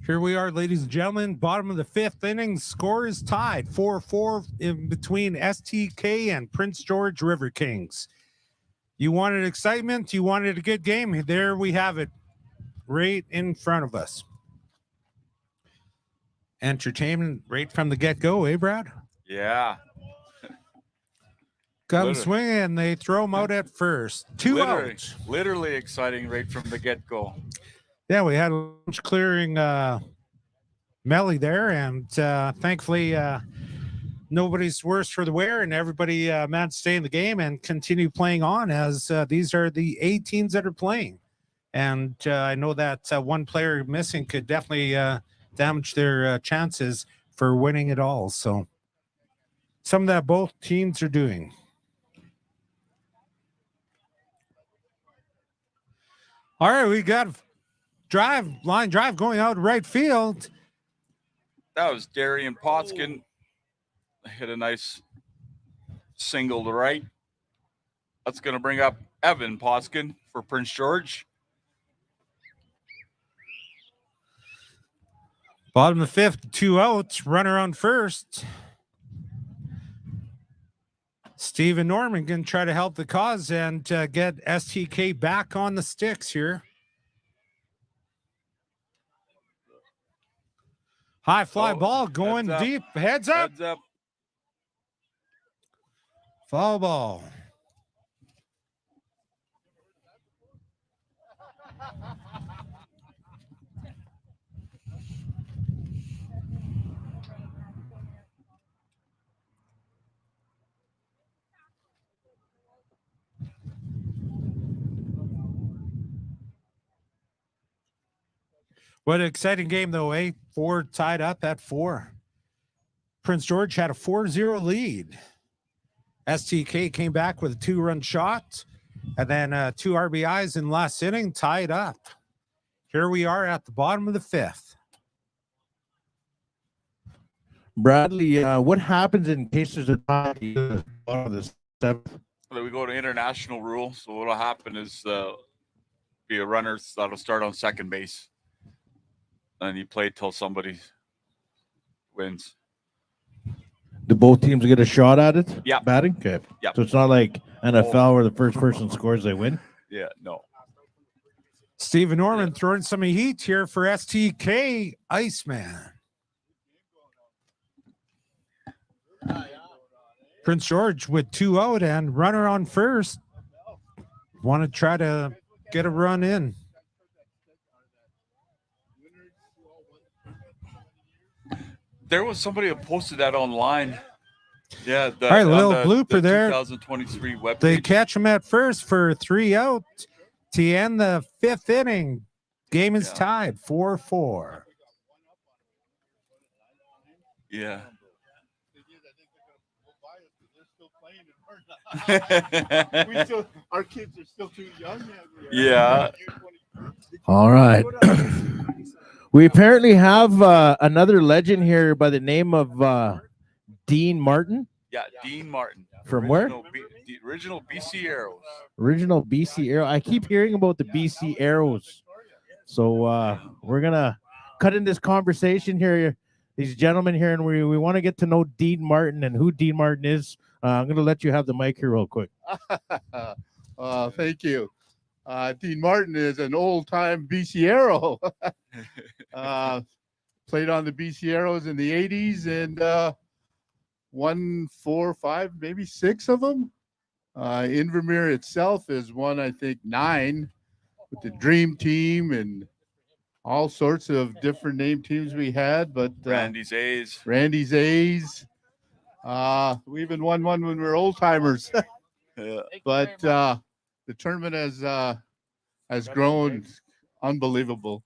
Here we are, ladies and gentlemen. Bottom of the fifth inning. Score is tied 4-4 in between STK and Prince George River Kings. You wanted excitement. You wanted a good game. There we have it right in front of us. Entertainment right from the get-go, eh, Brad? Yeah. Come swinging. They throw them out at first. Two outs. Literally exciting right from the get-go. Yeah, we had a lunch clearing Melly there, and thankfully nobody's worse for the wear, and everybody managed to stay in the game and continue playing on as these are the A teams that are playing. And I know that one player missing could definitely damage their chances for winning it all. So some of that both teams are doing. All right, we got line drive going out right field. That was Darian Potskin. Hit a nice single to right. That's going to bring up Evan Potskin for Prince George. Bottom of the fifth, 2 outs, runner on first. Stephen Norman going to try to help the cause and get STK back on the sticks here. High fly ball going deep. Heads up. Heads up. Foul ball. What an exciting game, though, eh? 4 tied up at 4. Prince George had a 4-0 lead. STK came back with a 2-run shot, and then 2 RBIs in last inning, tied up. Here we are at the bottom of the 5th. Bradley, what happens in case there's a tie at the bottom of the 7th? So we go to international rule. So what'll happen is be a runner that'll start on second base. And you play till somebody wins. Do both teams get a shot at it? Yeah. Batting? Okay. Yeah. So it's not like NFL where the first person scores, they win? Yeah, no. Stephen Norman throwing some heat here for STK Iceman. Prince George with 2 out and runner on first. Want to try to get a run in. There was somebody who posted that online. Yeah. All right, a little blooper there. 2023 webpage. They catch him at first for 3 out to end the 5th inning. Game is tied 4-4. Yeah. Our kids are still too young. Yeah. All right. We apparently have another legend here by the name of Dean Martin. Yeah, Dean Martin. From where? The original BC Arrows. Original BC Arrow. I keep hearing about the BC Arrows. So we're going to cut in this conversation here, these gentlemen here, and we want to get to know Dean Martin and who Dean Martin is. I'm going to let you have the mic here real quick. Thank you. Dean Martin is an old-time BC Arrow. Played on the BC Arrows in the 80s and won 4 or 5, maybe 6 of them. Invermere itself is won, I think, 9 with the Dream Team and all sorts of different name teams we had. But Randy's A's. Randy's A's. We even won one when we were old timers. Yeah. But the tournament has grown unbelievable.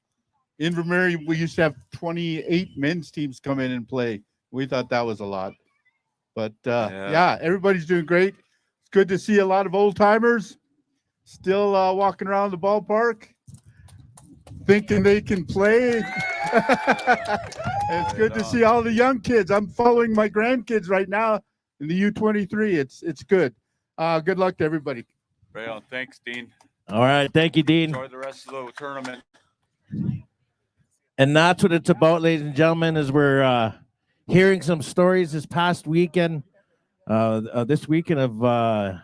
Invermere, we used to have 28 men's teams come in and play. We thought that was a lot. But yeah, everybody's doing great. It's good to see a lot of old timers still walking around the ballpark, thinking they can play. It's good to see all the young kids. I'm following my grandkids right now in the U23. It's good. Good luck to everybody. Right on. Thanks, Dean. All right. Thank you, Dean. Enjoy the rest of the tournament. And that's what it's about, ladies and gentlemen, is we're hearing some stories this past weekend, this weekend of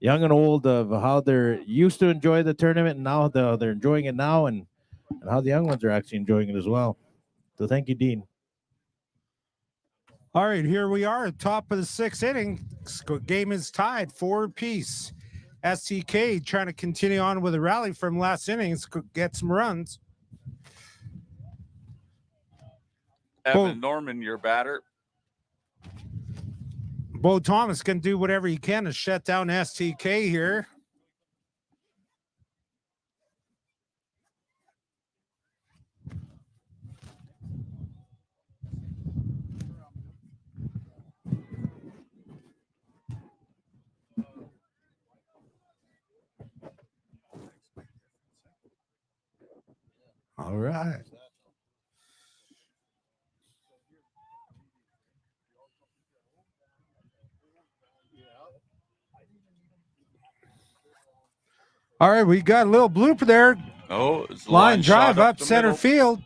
young and old, of how they're used to enjoy the tournament and now they're enjoying it now, and how the young ones are actually enjoying it as well. So thank you, Dean. All right, here we are at top of the 6th inning. Game is tied 4 apiece. STK trying to continue on with a rally from last innings, get some runs. Evan Norman, your batter. Bo Thomas can do whatever he can to shut down STK here. All right. All right, we got a little blooper there. Oh, it's Line drive shot up center middle. field.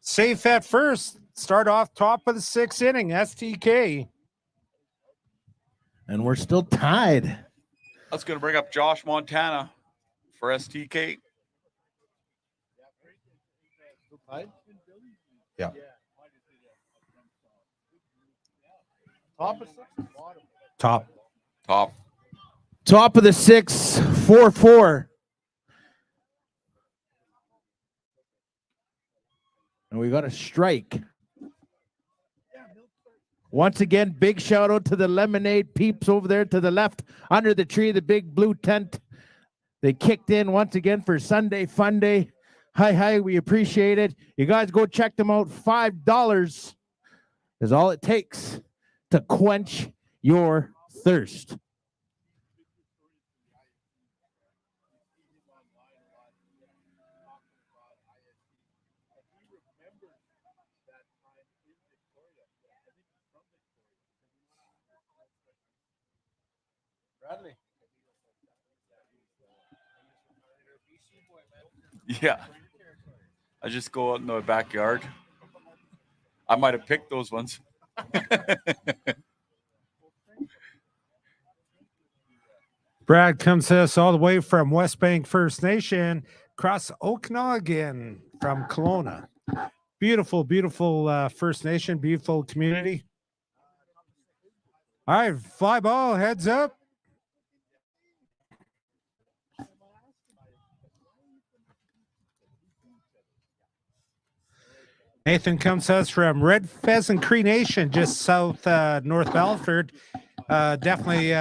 Safe at first. Start off top of the 6th inning, STK. And we're still tied. That's going to bring up Josh Montana for STK. Yeah. Top. Top of the 6th, 4-4. And we got a strike. Once again, big shout out to the Lemonade peeps over there to the left under the tree, the big blue tent. They kicked in once again for Sunday Fun Day. Hi, we appreciate it. You guys go check them out. $5 is all it takes to quench your thirst. Yeah. I just go out in the backyard. I might have picked those ones. Brad comes to us all the way from West Bank First Nation, across Okanagan from Kelowna. Beautiful, beautiful First Nation, beautiful community. All right, fly ball, heads up. Nathan comes to us from Red Pheasant Cree Nation, just south North Battleford. Definitely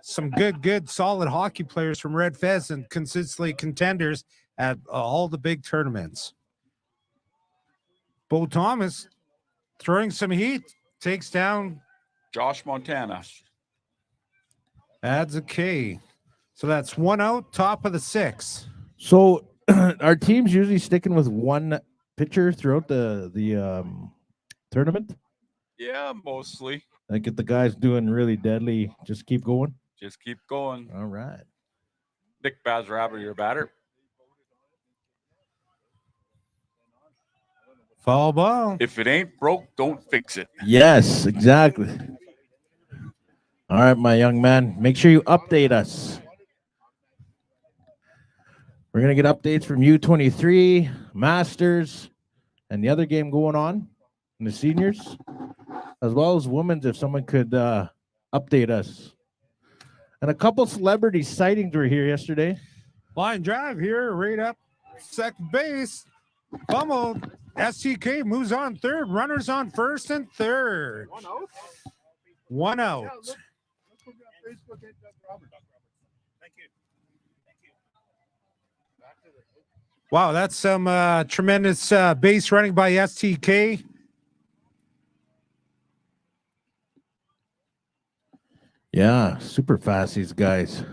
some good, solid hockey players from Red Pheasant, consistently contenders at all the big tournaments. Bo Thomas throwing some heat, takes down Josh Montana. adds a K. So that's 1 out, top of the 6. So our team's usually sticking with one pitcher throughout the tournament. Yeah, mostly. Like if the guy's doing really deadly, just keep going. Just keep going. All right. Nick Bazraba, your batter. Foul ball. If it ain't broke, don't fix it. Yes, exactly. All right, my young man. Make sure you update us. We're going to get updates from U23, Masters, and the other game going on, and the seniors, as well as women's, if someone could update us. And a couple celebrity sightings were here yesterday. Line drive here, right up second base. Fumbled. STK moves on third. Runners on first and third. 1 out. 1 out. Wow, that's some tremendous base running by STK. Yeah, super fast, these guys.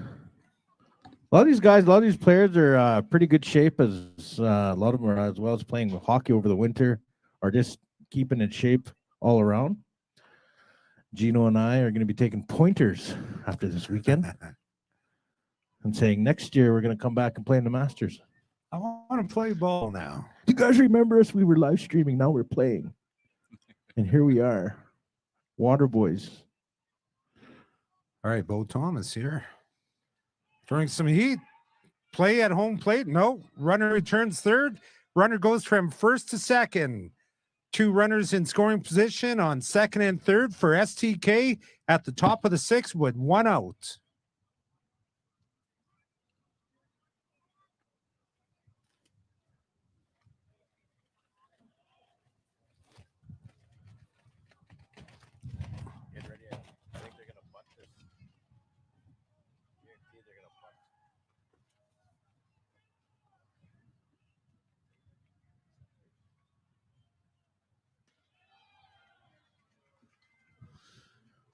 A lot of these guys, a lot of these players are pretty good shape. As a lot of them are, as well as playing hockey over the winter, are just keeping in shape all around. Gino and I are going to be taking pointers after this weekend. I'm saying next year we're going to come back and play in the Masters. I want to play ball now. You guys remember us? We were live streaming. Now we're playing. And here we are. Water boys. All right, Bo Thomas here. Throwing some heat. Play at home plate. No. Runner returns third. Runner goes from first to second. 2 runners in scoring position on second and third for STK at the top of the 6th with 1 out.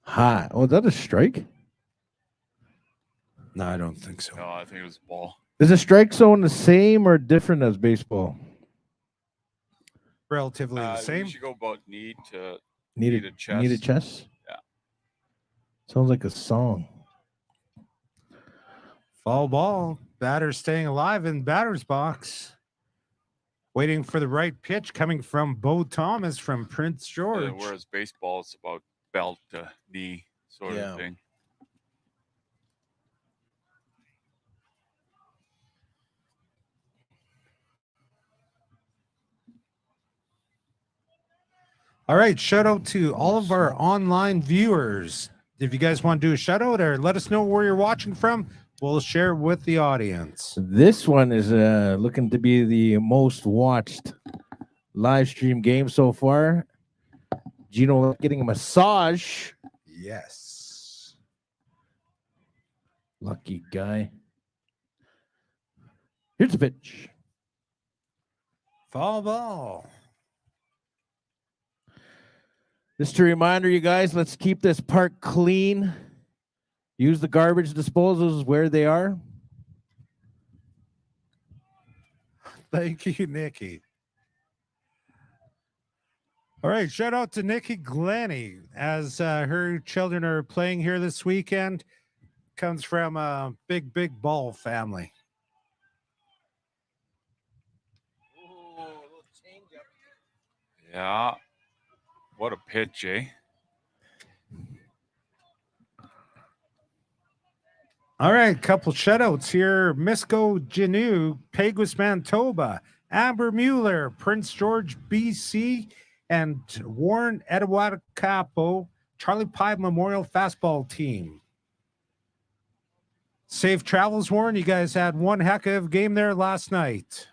Hi. Oh, is that a strike? No, I don't think so. No, I think it was ball. Is a strike zone the same or different as baseball? Relatively the same. You should go about need to Need a chest. Need a chest? Yeah. Sounds like a song. Foul ball. Batter staying alive in batter's box. Waiting for the right pitch coming from Bo Thomas from Prince George. Whereas baseball is about belt to knee sort of thing. All right, shout out to all of our online viewers. If you guys want to do a shout out or let us know where you're watching from, we'll share it with the audience. This one is looking to be the most watched live stream game so far. Gino getting a massage. Yes. Lucky guy. Here's the pitch. Foul ball. Just a reminder, you guys, let's keep this park clean. Use the garbage disposals where they are. Thank you, Nikki. All right, shout out to Nikki Glenny as her children are playing here this weekend. Comes from a big ball family. Yeah. What a pitch, eh? All right, couple shutouts here. Misco Janu, Peguis Manitoba, Amber Mueller, Prince George, BC, and Warren Edawatacapo, Charlie Pie Memorial Fastball Team. Safe travels, Warren. You guys had one heck of a game there last night.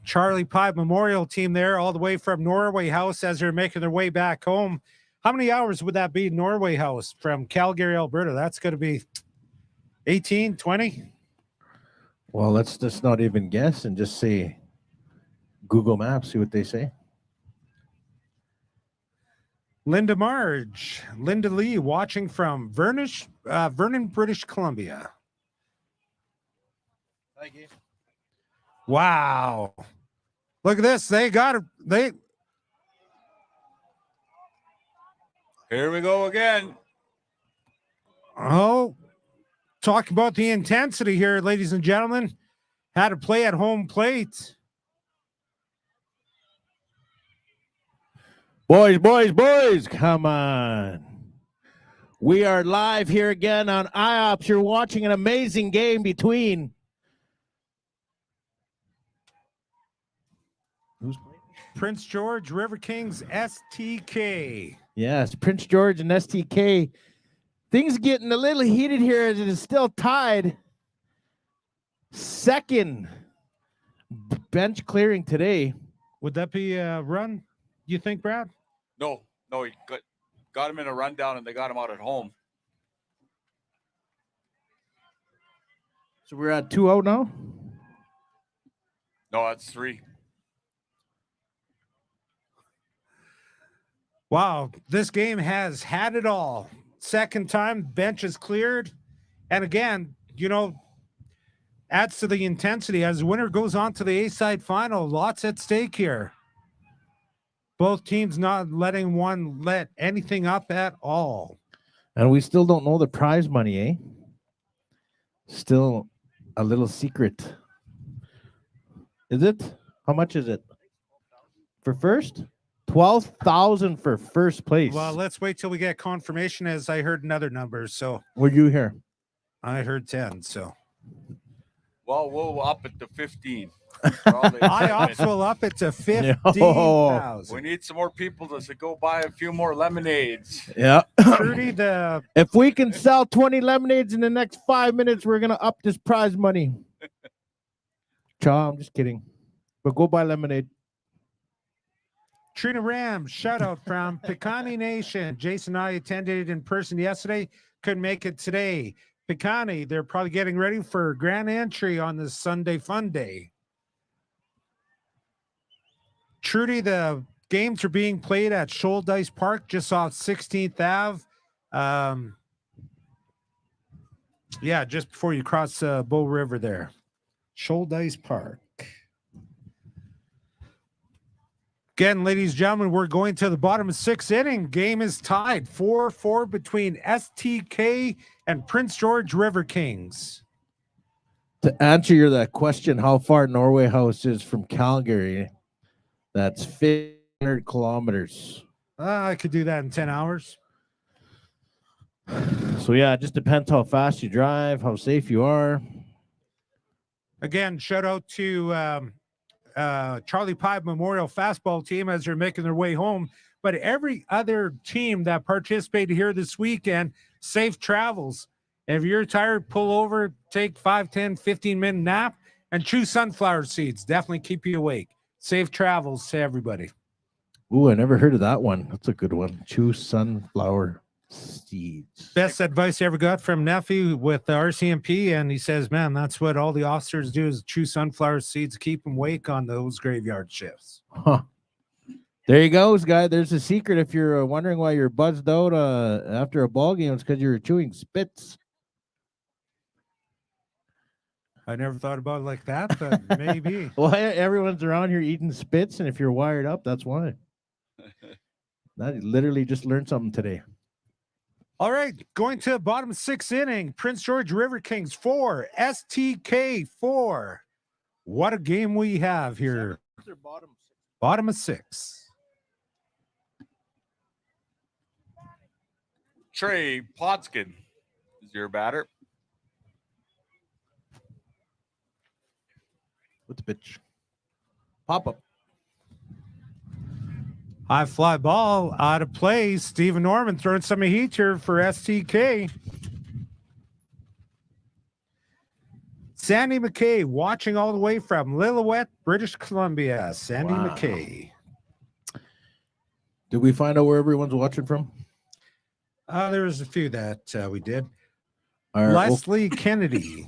Charlie Pie Memorial Team there, all the way from Norway House as they're making their way back home. How many hours would that be, Norway House, from Calgary, Alberta? That's going to be 18, 20? Well, let's just not even guess and just say Google Maps, see what they say. Linda Marge, Linda Lee, watching from Vernon, British Columbia. Thank you. Wow. Look at this. They got it. Here we go again. Oh, talk about the intensity here, ladies and gentlemen. Had to play at home plate. Boys, come on. We are live here again on IOPS. You're watching an amazing game between who's playing? Prince George, River Kings, STK. Yes, Prince George and STK. Things getting a little heated here as it is still tied. Second bench clearing today. Would that be a run, you think, Brad? No, he got him in a rundown and they got him out at home. So we're at 2-0 now? No, that's 3. Wow, this game has had it all. Second time, bench is cleared. And again, adds to the intensity as the winner goes on to the A-side final. Lots at stake here. Both teams not letting one let anything up at all. And we still don't know the prize money, eh? Still a little secret. Is it? How much is it? For first? 12,000 for first place. Well, let's wait till we get confirmation, as I heard another number. So What'd you hear? I heard 10. So Well, we'll up it to 15. For all the I excitement. also up it to 15,000. We need some more people to go buy a few more lemonades. Yeah. Trudy, If we can sell 20 lemonades in the next 5 minutes, we're going to up this prize money. Cha, I'm just kidding. But go buy lemonade. Trina Ram, shout out from Picani Nation. Jason and I attended in person yesterday. Couldn't make it today. Picani, they're probably getting ready for grand entry on this Sunday fun day. Trudy, the games are being played at Shoal Dice Park, just off 16th Ave. Yeah, just before you cross Bow River there. Shoal Dice Park. Again, ladies and gentlemen, we're going to the bottom of 6th inning. Game is tied 4-4 between STK and Prince George River Kings. To answer that question, how far Norway House is from Calgary, that's 500 kilometers. I could do that in 10 hours. So, yeah, it just depends how fast you drive, how safe you are. Again, shout out to Charlie Pie Memorial Fastball Team as they're making their way home. But every other team that participated here this weekend, safe travels. If you're tired, pull over, take 5, 10, 15-minute nap, and choose sunflower seeds. Definitely keep you awake. Safe travels to everybody. Ooh, I never heard of that one. That's a good one. Choose sunflower seeds. Best advice I ever got from nephew with the RCMP, and he says, man, that's what all the officers do is choose sunflower seeds, keep them awake on those graveyard shifts. Huh. There you go, guy. There's a secret. If you're wondering why you're buzzed out after a ball game, it's because you're chewing spits. I never thought about it like that, but maybe. Well, everyone's around here eating spits, and if you're wired up, that's why. That literally just learned something today. All right, going to the bottom 6th inning. Prince George River Kings 4, STK 4. What a game we have here. Bottom of 6. Trey Potskin is your batter. With the pitch. Pop up. High fly ball out of play. Stephen Norman throwing some heat here for STK. Sandy McKay watching all the way from Lillooet, British Columbia. Sandy Wow. McKay. Did we find out where everyone's watching from? There was a few that we did. Are Leslie Kennedy.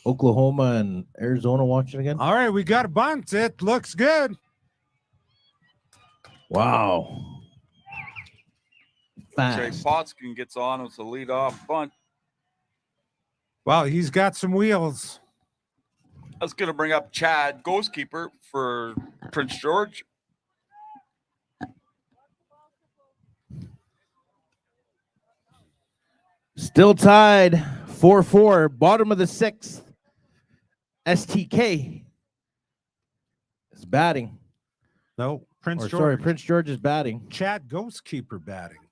Oklahoma and Arizona watching again? All right, we got a bunt. It looks good. Wow. Trey Fast. Potskin gets on with the leadoff bunt. Wow, he's got some wheels. That's going to bring up Chad, ghost-keeper for Prince George. Still tied 4-4. Bottom of the 6th. STK is batting. No, Prince Or, George. sorry, Prince George is batting. Chad Ghostkeeper batting.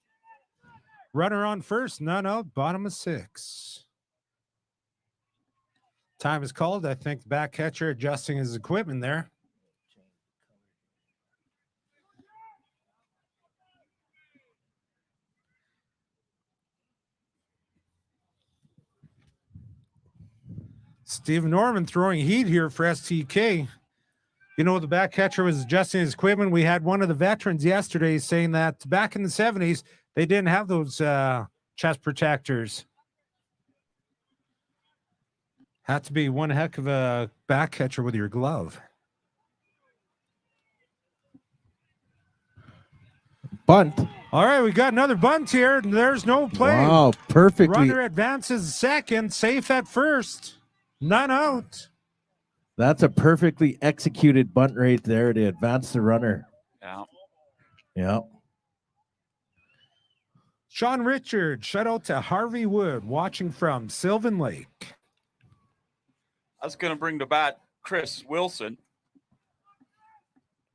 Runner on first, none out, bottom of 6. Time is called. I think the back catcher adjusting his equipment there. Steve Norman throwing heat here for STK. You know, the back catcher was adjusting his equipment. We had one of the veterans yesterday saying that back in the 70s, they didn't have those chest protectors. Had to be one heck of a back catcher with your glove. Bunt. All right, we got another bunt here. There's no play. Wow, perfectly. Runner advances second, safe at first. None out. That's a perfectly executed bunt right there to advance the runner. Yeah. Yeah. Sean Richard, shout out to Harvey Wood, watching from Sylvan Lake. That's going to bring to bat Chris Wilson.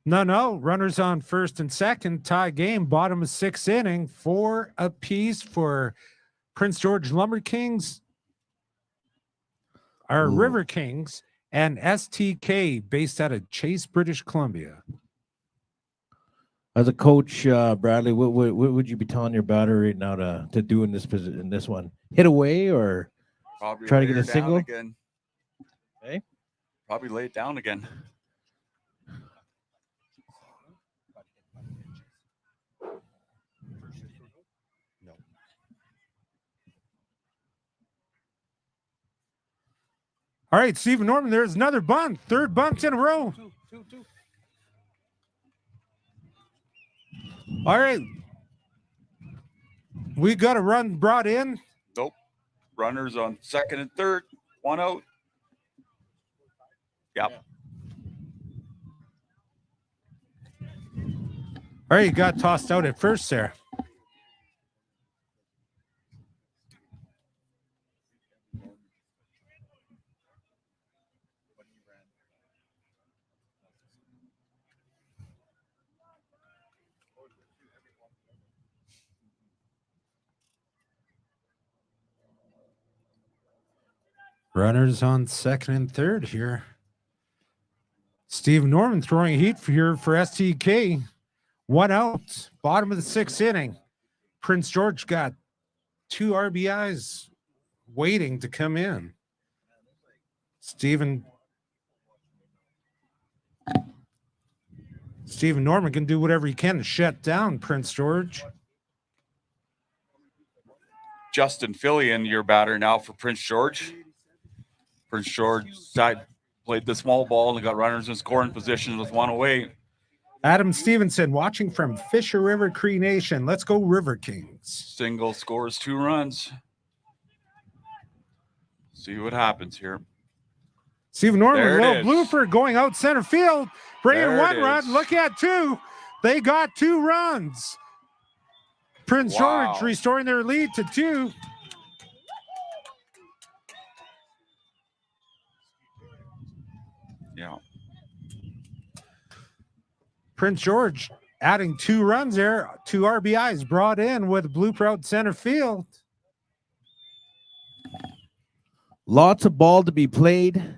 No. Runners on first and second. Tie game, bottom of 6th inning. 4 apiece for Prince George Lumber Kings. Our River Kings and STK based out of Chase, British Columbia. As a coach, Bradley, what would you be telling your batter right now to do in this one? Hit away or Probably try to lay get a her down single? again. Okay. Probably lay it down again. All right, Stephen Norman, there's another bunt. Third bunt in a row. All right. We got a run brought in. Nope. Runners on second and third. 1 out. Yep. All right, you got tossed out at first there. Runners on second and third here. Steve Norman throwing heat here for STK. 1 out, bottom of the 6th inning. Prince George got 2 RBIs waiting to come in. Stephen Norman can do whatever he can to shut down Prince George. Justin Fillion, your batter now for Prince George. Prince George played the small ball and got runners in scoring position with 1 away. Adam Stevenson watching from Fisher River Cree Nation. Let's go River Kings. Single scores 2 runs. See what happens here. Stephen Norman, There it little is. blooper going out center field, bringing There 1 it run. is. Look at 2. They got 2 runs. Prince George Wow. restoring their lead to 2. Yeah. Prince George adding 2 runs there, 2 RBIs brought in with blooper out center field. Lots of ball to be played.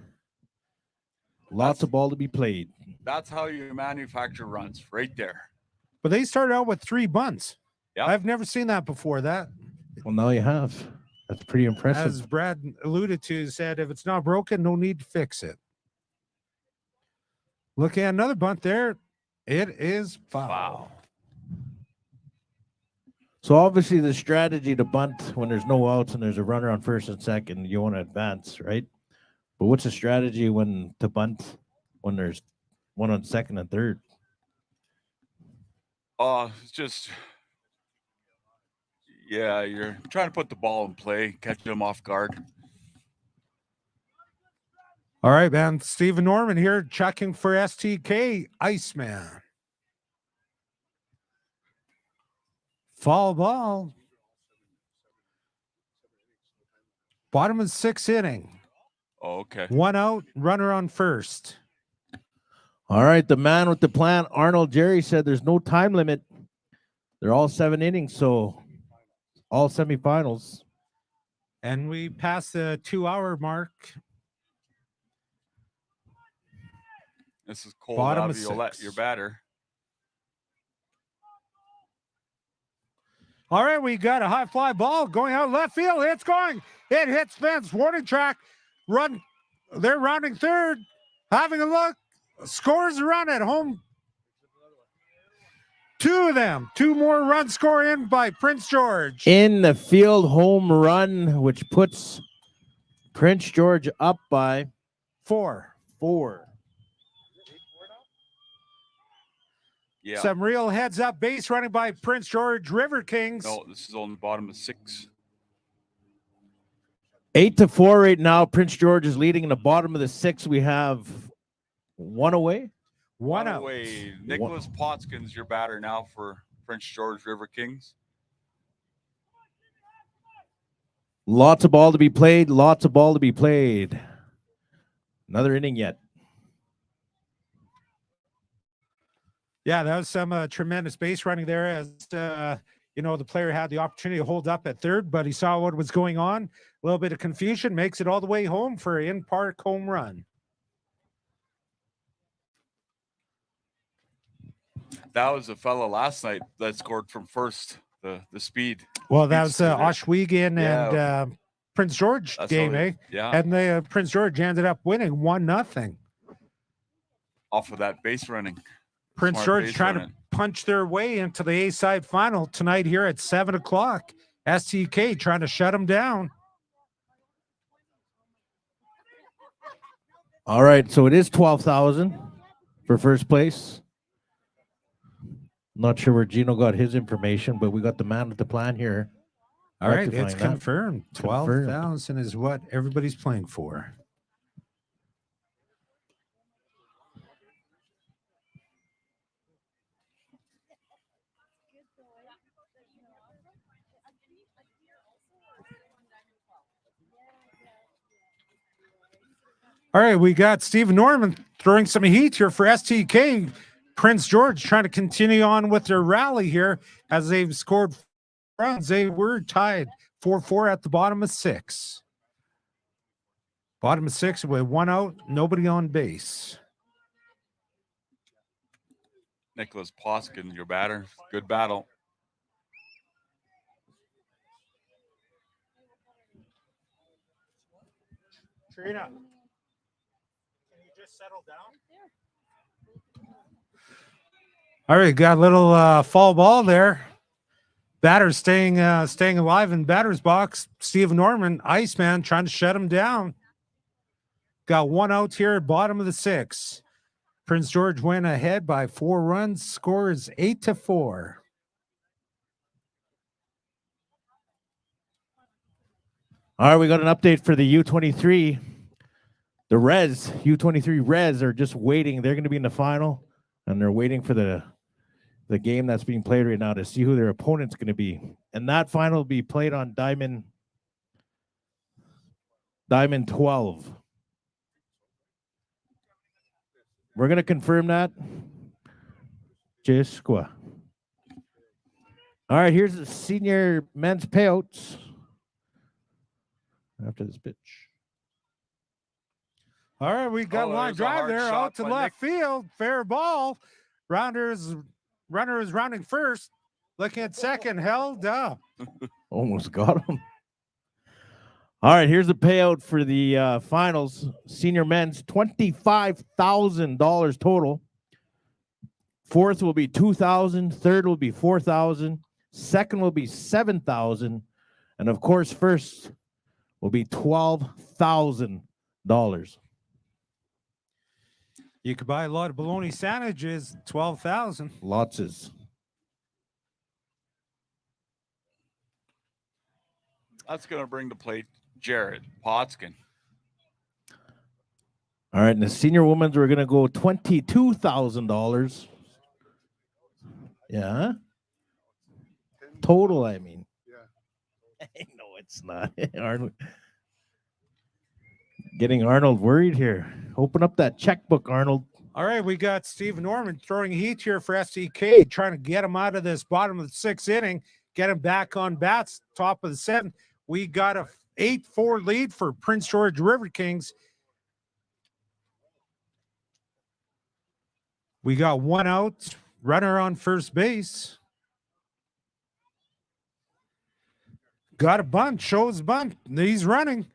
Lots of ball to be played. That's how you manufacture runs, right there. But they started out with 3 bunts. Yep. I've never seen that before. That, Well, now you have. That's pretty impressive. as Brad alluded to, said if it's not broken, no need to fix it. Look at another bunt there. It is foul. Wow. So obviously the strategy to bunt when there's no outs and there's a runner on first and second, you want to advance, right? But what's the strategy when to bunt when there's one on second and third? It's just, yeah, you're trying to put the ball in play, catch them off guard. All right, man. Stephen Norman here checking for STK Iceman. Foul ball. Bottom of the 6th inning. Oh, okay. 1 out, runner on first. All right, the man with the plan, Arnold Jerry, said there's no time limit. They're all 7 innings, so all semifinals. And we passed the 2-hour mark. This is Cole Bottom of Laviolette, 6. your batter. All right, we got a high fly ball going out left field. It's going. It hits fence. Warning track. Run. They're rounding third. Having a look. Scores a run at home. 2 of them. 2 more runs score in by Prince George. In the field home run, which puts Prince George up by 4. 4. Yeah. Some real heads up base running by Prince George River Kings. No, this is on the bottom of 6. 8-4 right now. Prince George is leading in the bottom of the 6th. We have 1 away. 1 out. away. Nicholas Potskins, your batter now for Prince George River Kings. Lots of ball to be played. Lots of ball to be played. Another inning yet. Yeah, that was some tremendous base running there as, you know, the player had the opportunity to hold up at third, but he saw what was going on. A little bit of confusion, makes it all the way home for an in-park home run. That was a fella last night that scored from first, the speed. Well, that was Speedster there. Oshwegan and Prince George That's game, how he- eh? Yeah, And the Prince George ended up winning 1-0. off of that base running. Prince Smart George base trying running. to punch their way into the A-side final tonight here at 7 o'clock. STK trying to shut them down. All right, so it is 12,000 for first place. Not sure where Gino got his information, but we got the man with the plan here. All right, rectifying it's that. confirmed. 12,000 is what everybody's playing for. All right, we got Stephen Norman throwing some heat here for STK. Prince George trying to continue on with their rally here as they've scored runs. They were tied 4-4 at the bottom of 6. Bottom of 6 with 1 out, nobody on base. Nicholas Poskin, your batter. Good battle. Trina, can you just settle down? All right, got a little fall ball there. Batter staying alive in batter's box. Steve Norman, Iceman, trying to shut him down. Got 1 out here at bottom of the 6. Prince George went ahead by 4 runs. Score is 8-4. All right, we got an update for the U23. The U23 Reds are just waiting. They're going to be in the final, and they're waiting for the the game that's being played right now to see who their opponent's going to be. And that final will be played on Diamond 12. We're going to confirm that. Jesqua. All right, here's the senior men's payouts after this pitch. All right, we got line there's a drive hard there shot out to by left field. Fair ball. Runner is rounding first. Looking at second, held up. Almost got him. All right, here's the payout for the finals. Senior men's $25,000 total. Fourth will be $2,000. Third will be $4,000. Second will be $7,000. And of course, first will be $12,000. You could buy a lot of bologna sandwiches, 12,000. Lots is. That's going to bring to plate Jared Potskin. All right, and the senior women's, we're going to go $22,000. Yeah. Total, I mean. Yeah. No, it's not. Arnold. Getting Arnold worried here. Open up that checkbook, Arnold. All right, we got Steve Norman throwing heat here for SDK, trying to get him out of this bottom of the sixth inning, get him back on bats, top of the seventh. We got a 8-4 lead for Prince George River Kings. We got one out, runner on first base. Got a bunt, shows bunt. He's running.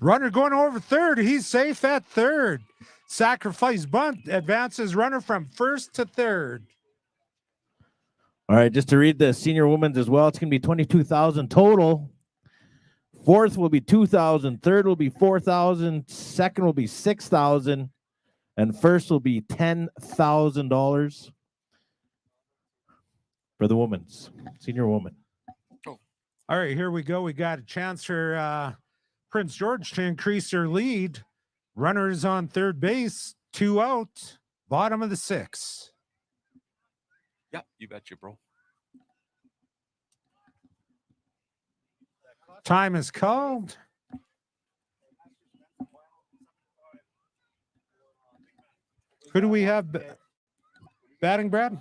Runner going over third. He's safe at third. Sacrifice bunt advances runner from first to third. All right, just to read the senior women's as well, it's going to be $22,000 total. Fourth will be $2,000. Third will be $4,000. Second will be $6,000. And first will be $10,000 for the women's, senior woman. All right, here we go. We got a chance for Prince George to increase their lead. Runners on third base, 2 out, bottom of the sixth. Yeah, you betcha, bro. Time is called. Who do we have batting, Brad?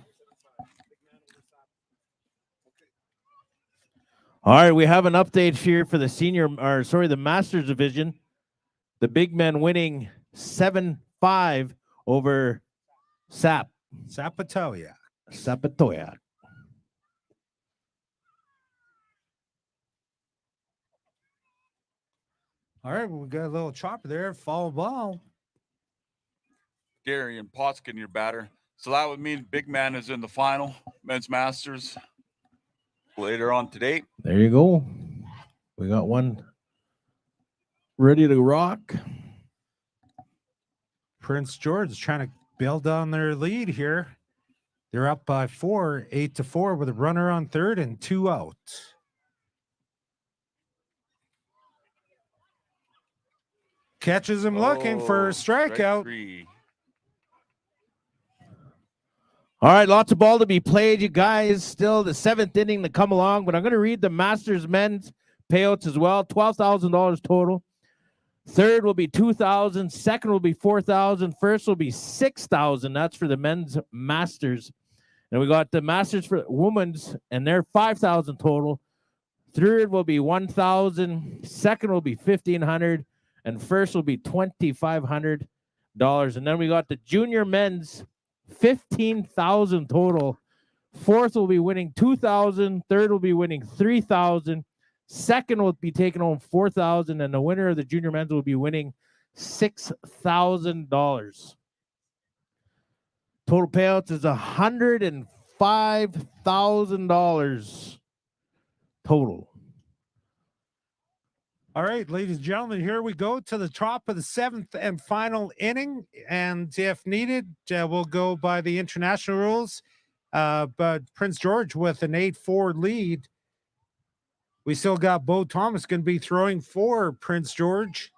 All right, we have an update here for the the Masters division. The big men winning 7-5 over Sapatoya. All right, we got a little chopper there, foul ball. Gary and Potskin, your batter. So that would mean Big Man is in the final, men's Masters, later on today. There you go. We got one ready to rock. Prince George is trying to build on their lead here. They're up by 4, 8-4 with a runner on third and 2 out. Catches him looking for a strikeout. Strike 3. All right, lots of ball to be played, you guys. Still the seventh inning to come along, but I'm going to read the Masters men's payouts as well. $12,000 total. Third will be $2,000. Second will be $4,000. First will be $6,000. That's for the men's Masters. And we got the Masters for women's, and they're $5,000 total. Third will be $1,000. Second will be $1,500, and first will be $2,500. And then we got the junior men's, $15,000 total. Fourth will be winning $2,000. Third will be winning $3,000. Second will be taking home $4,000, and the winner of the junior men's will be winning $6,000. Total payouts is $105,000 total. All right, ladies and gentlemen, here we go to the top of the seventh and final inning. And if needed, we'll go by the international rules. But Prince George with an 8-4 lead. We still got Bo Thomas going to be throwing for Prince George.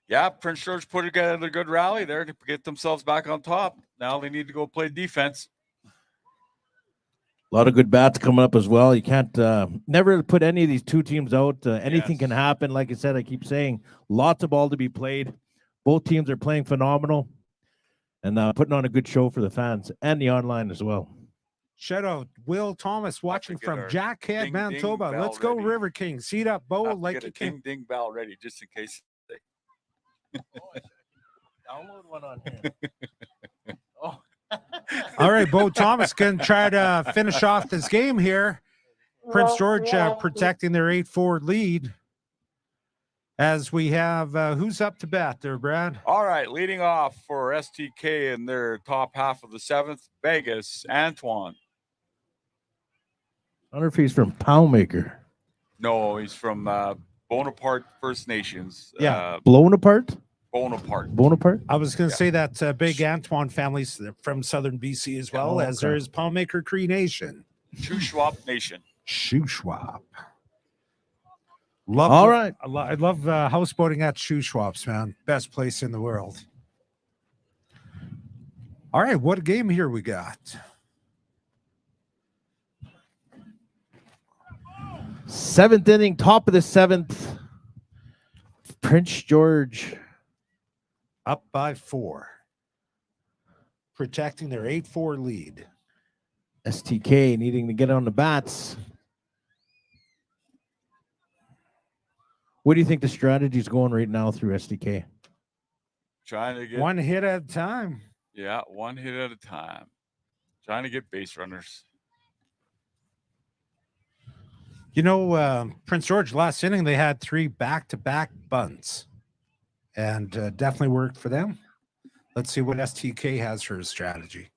Yeah, Prince George put together a good rally there to get themselves back on top. Now they need to go play defense. A lot of good bats coming up as well. You can't never put any of these two teams out. Anything Yes. can happen. Like I said, I keep saying lots of ball to be played. Both teams are playing phenomenal and putting on a good show for the fans and the online as well. Shout out Will Thomas watching get from our Jackhead, ding, Manitoba. ding Let's bell go ready. River Kings. Seat up, Bo, Have to like get you a can. ding ding bell ready just in case. Download one on here. Oh. All right, Bo Thomas can try to finish off this game here. Prince George protecting their 8-4 lead. As we have, who's up to bat there, Brad? All right, leading off for STK in their top half of the 7th, Vegas, Antoine. I wonder if he's from Poundmaker. No, he's from Bonaparte First Nations. Yeah. Blown apart? Bonaparte. I was going to say that big Antoine family's from southern BC as well, as there is Palmaker Cree Nation. Shuswap Nation. Shuswap. Love All right. I love houseboating at Shuswaps, man. Best place in the world. All right, what game here we got? Seventh inning, top of the 7th. Prince George up by 4. Protecting their 8-4 lead. STK needing to get on the bats. What do you think the strategy is going right now through STK? Trying to get one hit at a time. Yeah, one hit at a time. Trying to get base runners. You know, Prince George, last inning, they had 3 back-to-back bunts. And definitely worked for them. Let's see what STK has for his strategy.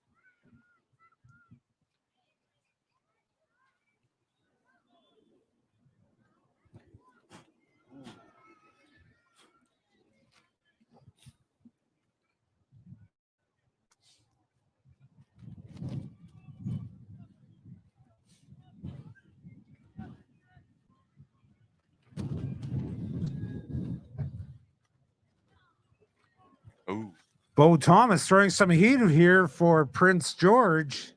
Ooh. Bo Thomas throwing some heat here for Prince George.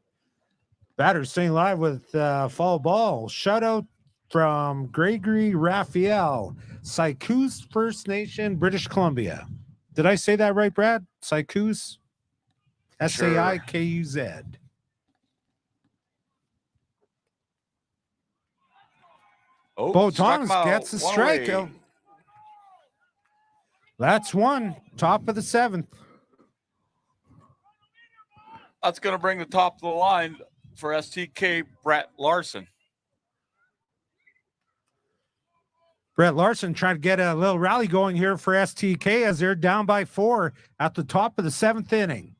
Batter staying live with foul ball. Shutout from Gregory Raphael, Saikous First Nation, British Columbia. Did I say that right, Brad? Saikous? S-A-I-K-U-Z. Oh, Bo Thomas gets the strikeout. That's one. Top of the 7th. That's going to bring the top of the line for STK, Brett Larson. Brett Larson trying to get a little rally going here for STK as they're down by 4 at the top of the 7th inning.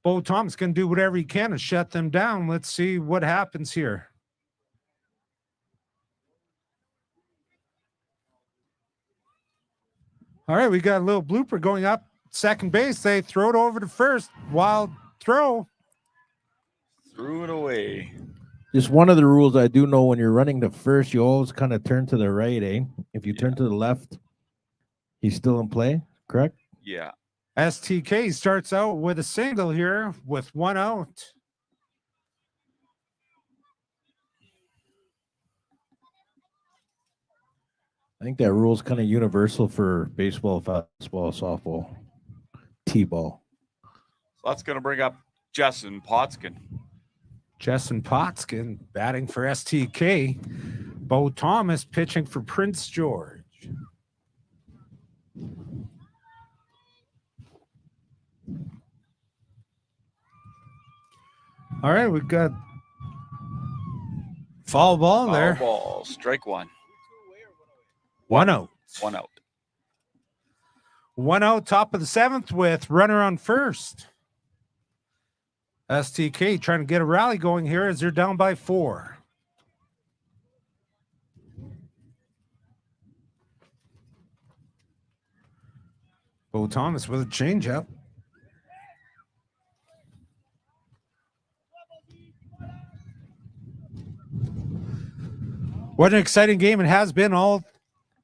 Bo Thomas can do whatever he can to shut them down. Let's see what happens here. All right, we got a little blooper going up second base. They throw it over to first. Wild throw. Threw it away. Just one of the rules I do know, when you're running to first, you always kind of turn to the right, eh? If you turn to the left, he's still in play, correct? Yeah. STK starts out with a single here with 1 out. I think that rule is kind of universal for baseball, fastball, softball, t-ball. So that's going to bring up Jessen Potskin. Jessen Potskin batting for STK. Bo Thomas pitching for Prince George. All right, we've got foul ball in there. Foul ball, strike 1. 1 out. 1 out. 1 out, top of the 7th with runner on first. STK trying to get a rally going here as they're down by 4. Bo Thomas with a changeup. What an exciting game it has been all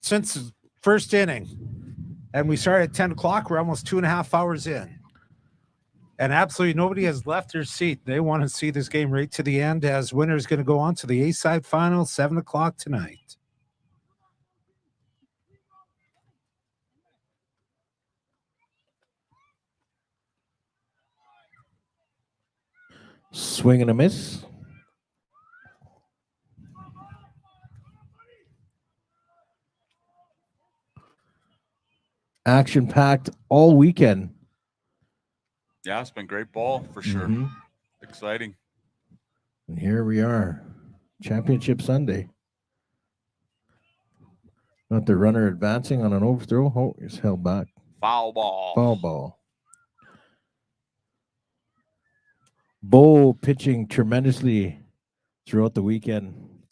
since the first inning. And we started at 10 o'clock. We're almost 2.5 hours in. And absolutely nobody has left their seat. They want to see this game right to the end, as winner is going to go on to the A-side final, 7 o'clock tonight. Swing and a miss. Action packed all weekend. Yeah, it's been great ball for sure. Mhm. Exciting. And here we are, Championship Sunday. Got the runner advancing on an overthrow. Oh, he's held back. Foul ball. Foul ball. Bo pitching tremendously throughout the weekend.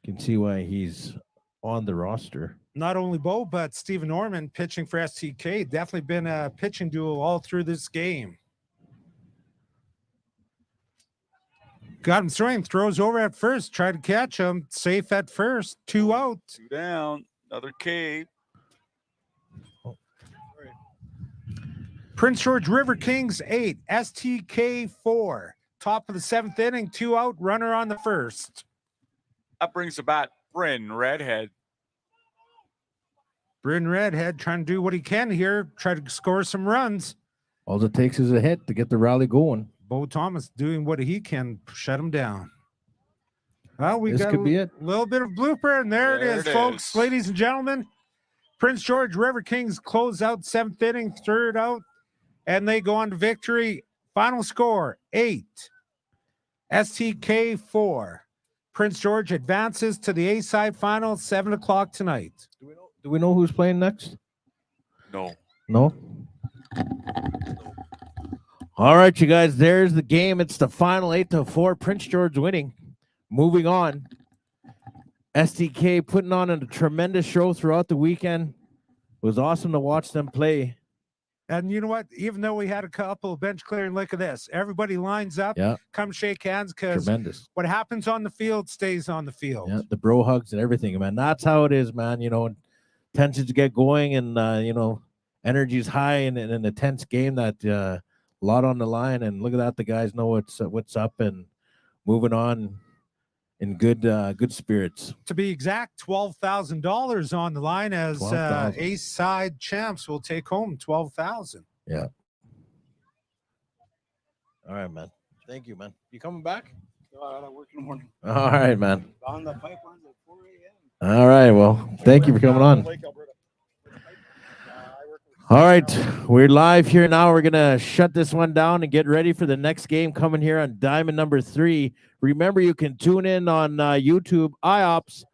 You can see why he's on the roster. Not only Bo, but Stephen Norman pitching for STK. Definitely been a pitching duel all through this game. Got him throwing, throws over at first, tried to catch him. Safe at first, 2 out. 2 down. Another K. Prince George River Kings 8, STK 4. Top of the 7th inning, 2 out, runner on the first. That brings the bat, Bryn Redhead. Bryn Redhead trying to do what he can here, try to score some runs. All it takes is a hit to get the rally going. Bo Thomas doing what he can, shut him down. Well, we This got could be it. a little bit of blooper, and there There it is, it folks. is. Ladies and gentlemen, Prince George River Kings close out 7th inning, 3rd out, and they go on to victory. Final score, 8. STK 4. Prince George advances to the A-side final, 7 o'clock tonight. Do we know who's playing next? No. No? All right, you guys, there's the game. It's the final 8-4. Prince George winning. Moving on. STK putting on a tremendous show throughout the weekend. It was awesome to watch them play. And you know what? Even though we had a couple of bench clearing, look at this. Everybody lines up, Yeah, come shake hands, because tremendous. what happens on the field stays on the field. Yeah, the bro hugs and everything, man. That's how it is, man. You know, tensions get going and, you know, energy's high in a tense game that a lot on the line. And look at that. The guys know what's up and moving on in good spirits. To be exact, $12,000 on the line, as $12,000. A-side champs will take home $12,000. Yeah. All right, man. Thank you, man. You coming back? I gotta work in the morning. All right, man. On the pipelines at 4 a.m. All right. Well, thank you for coming on. Lake Alberta. All right, we're live here now. We're gonna shut this one down and get ready for the next game coming here on Diamond number 3. Remember, you can tune in on YouTube, IOPS,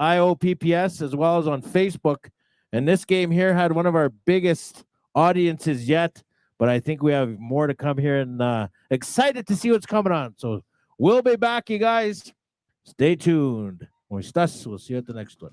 IOPPS, as well as on Facebook. And this game here had one of our biggest audiences yet, but I think we have more to come here, and excited to see what's coming on. So we'll be back, you guys. Stay tuned. We'll see you at the next one.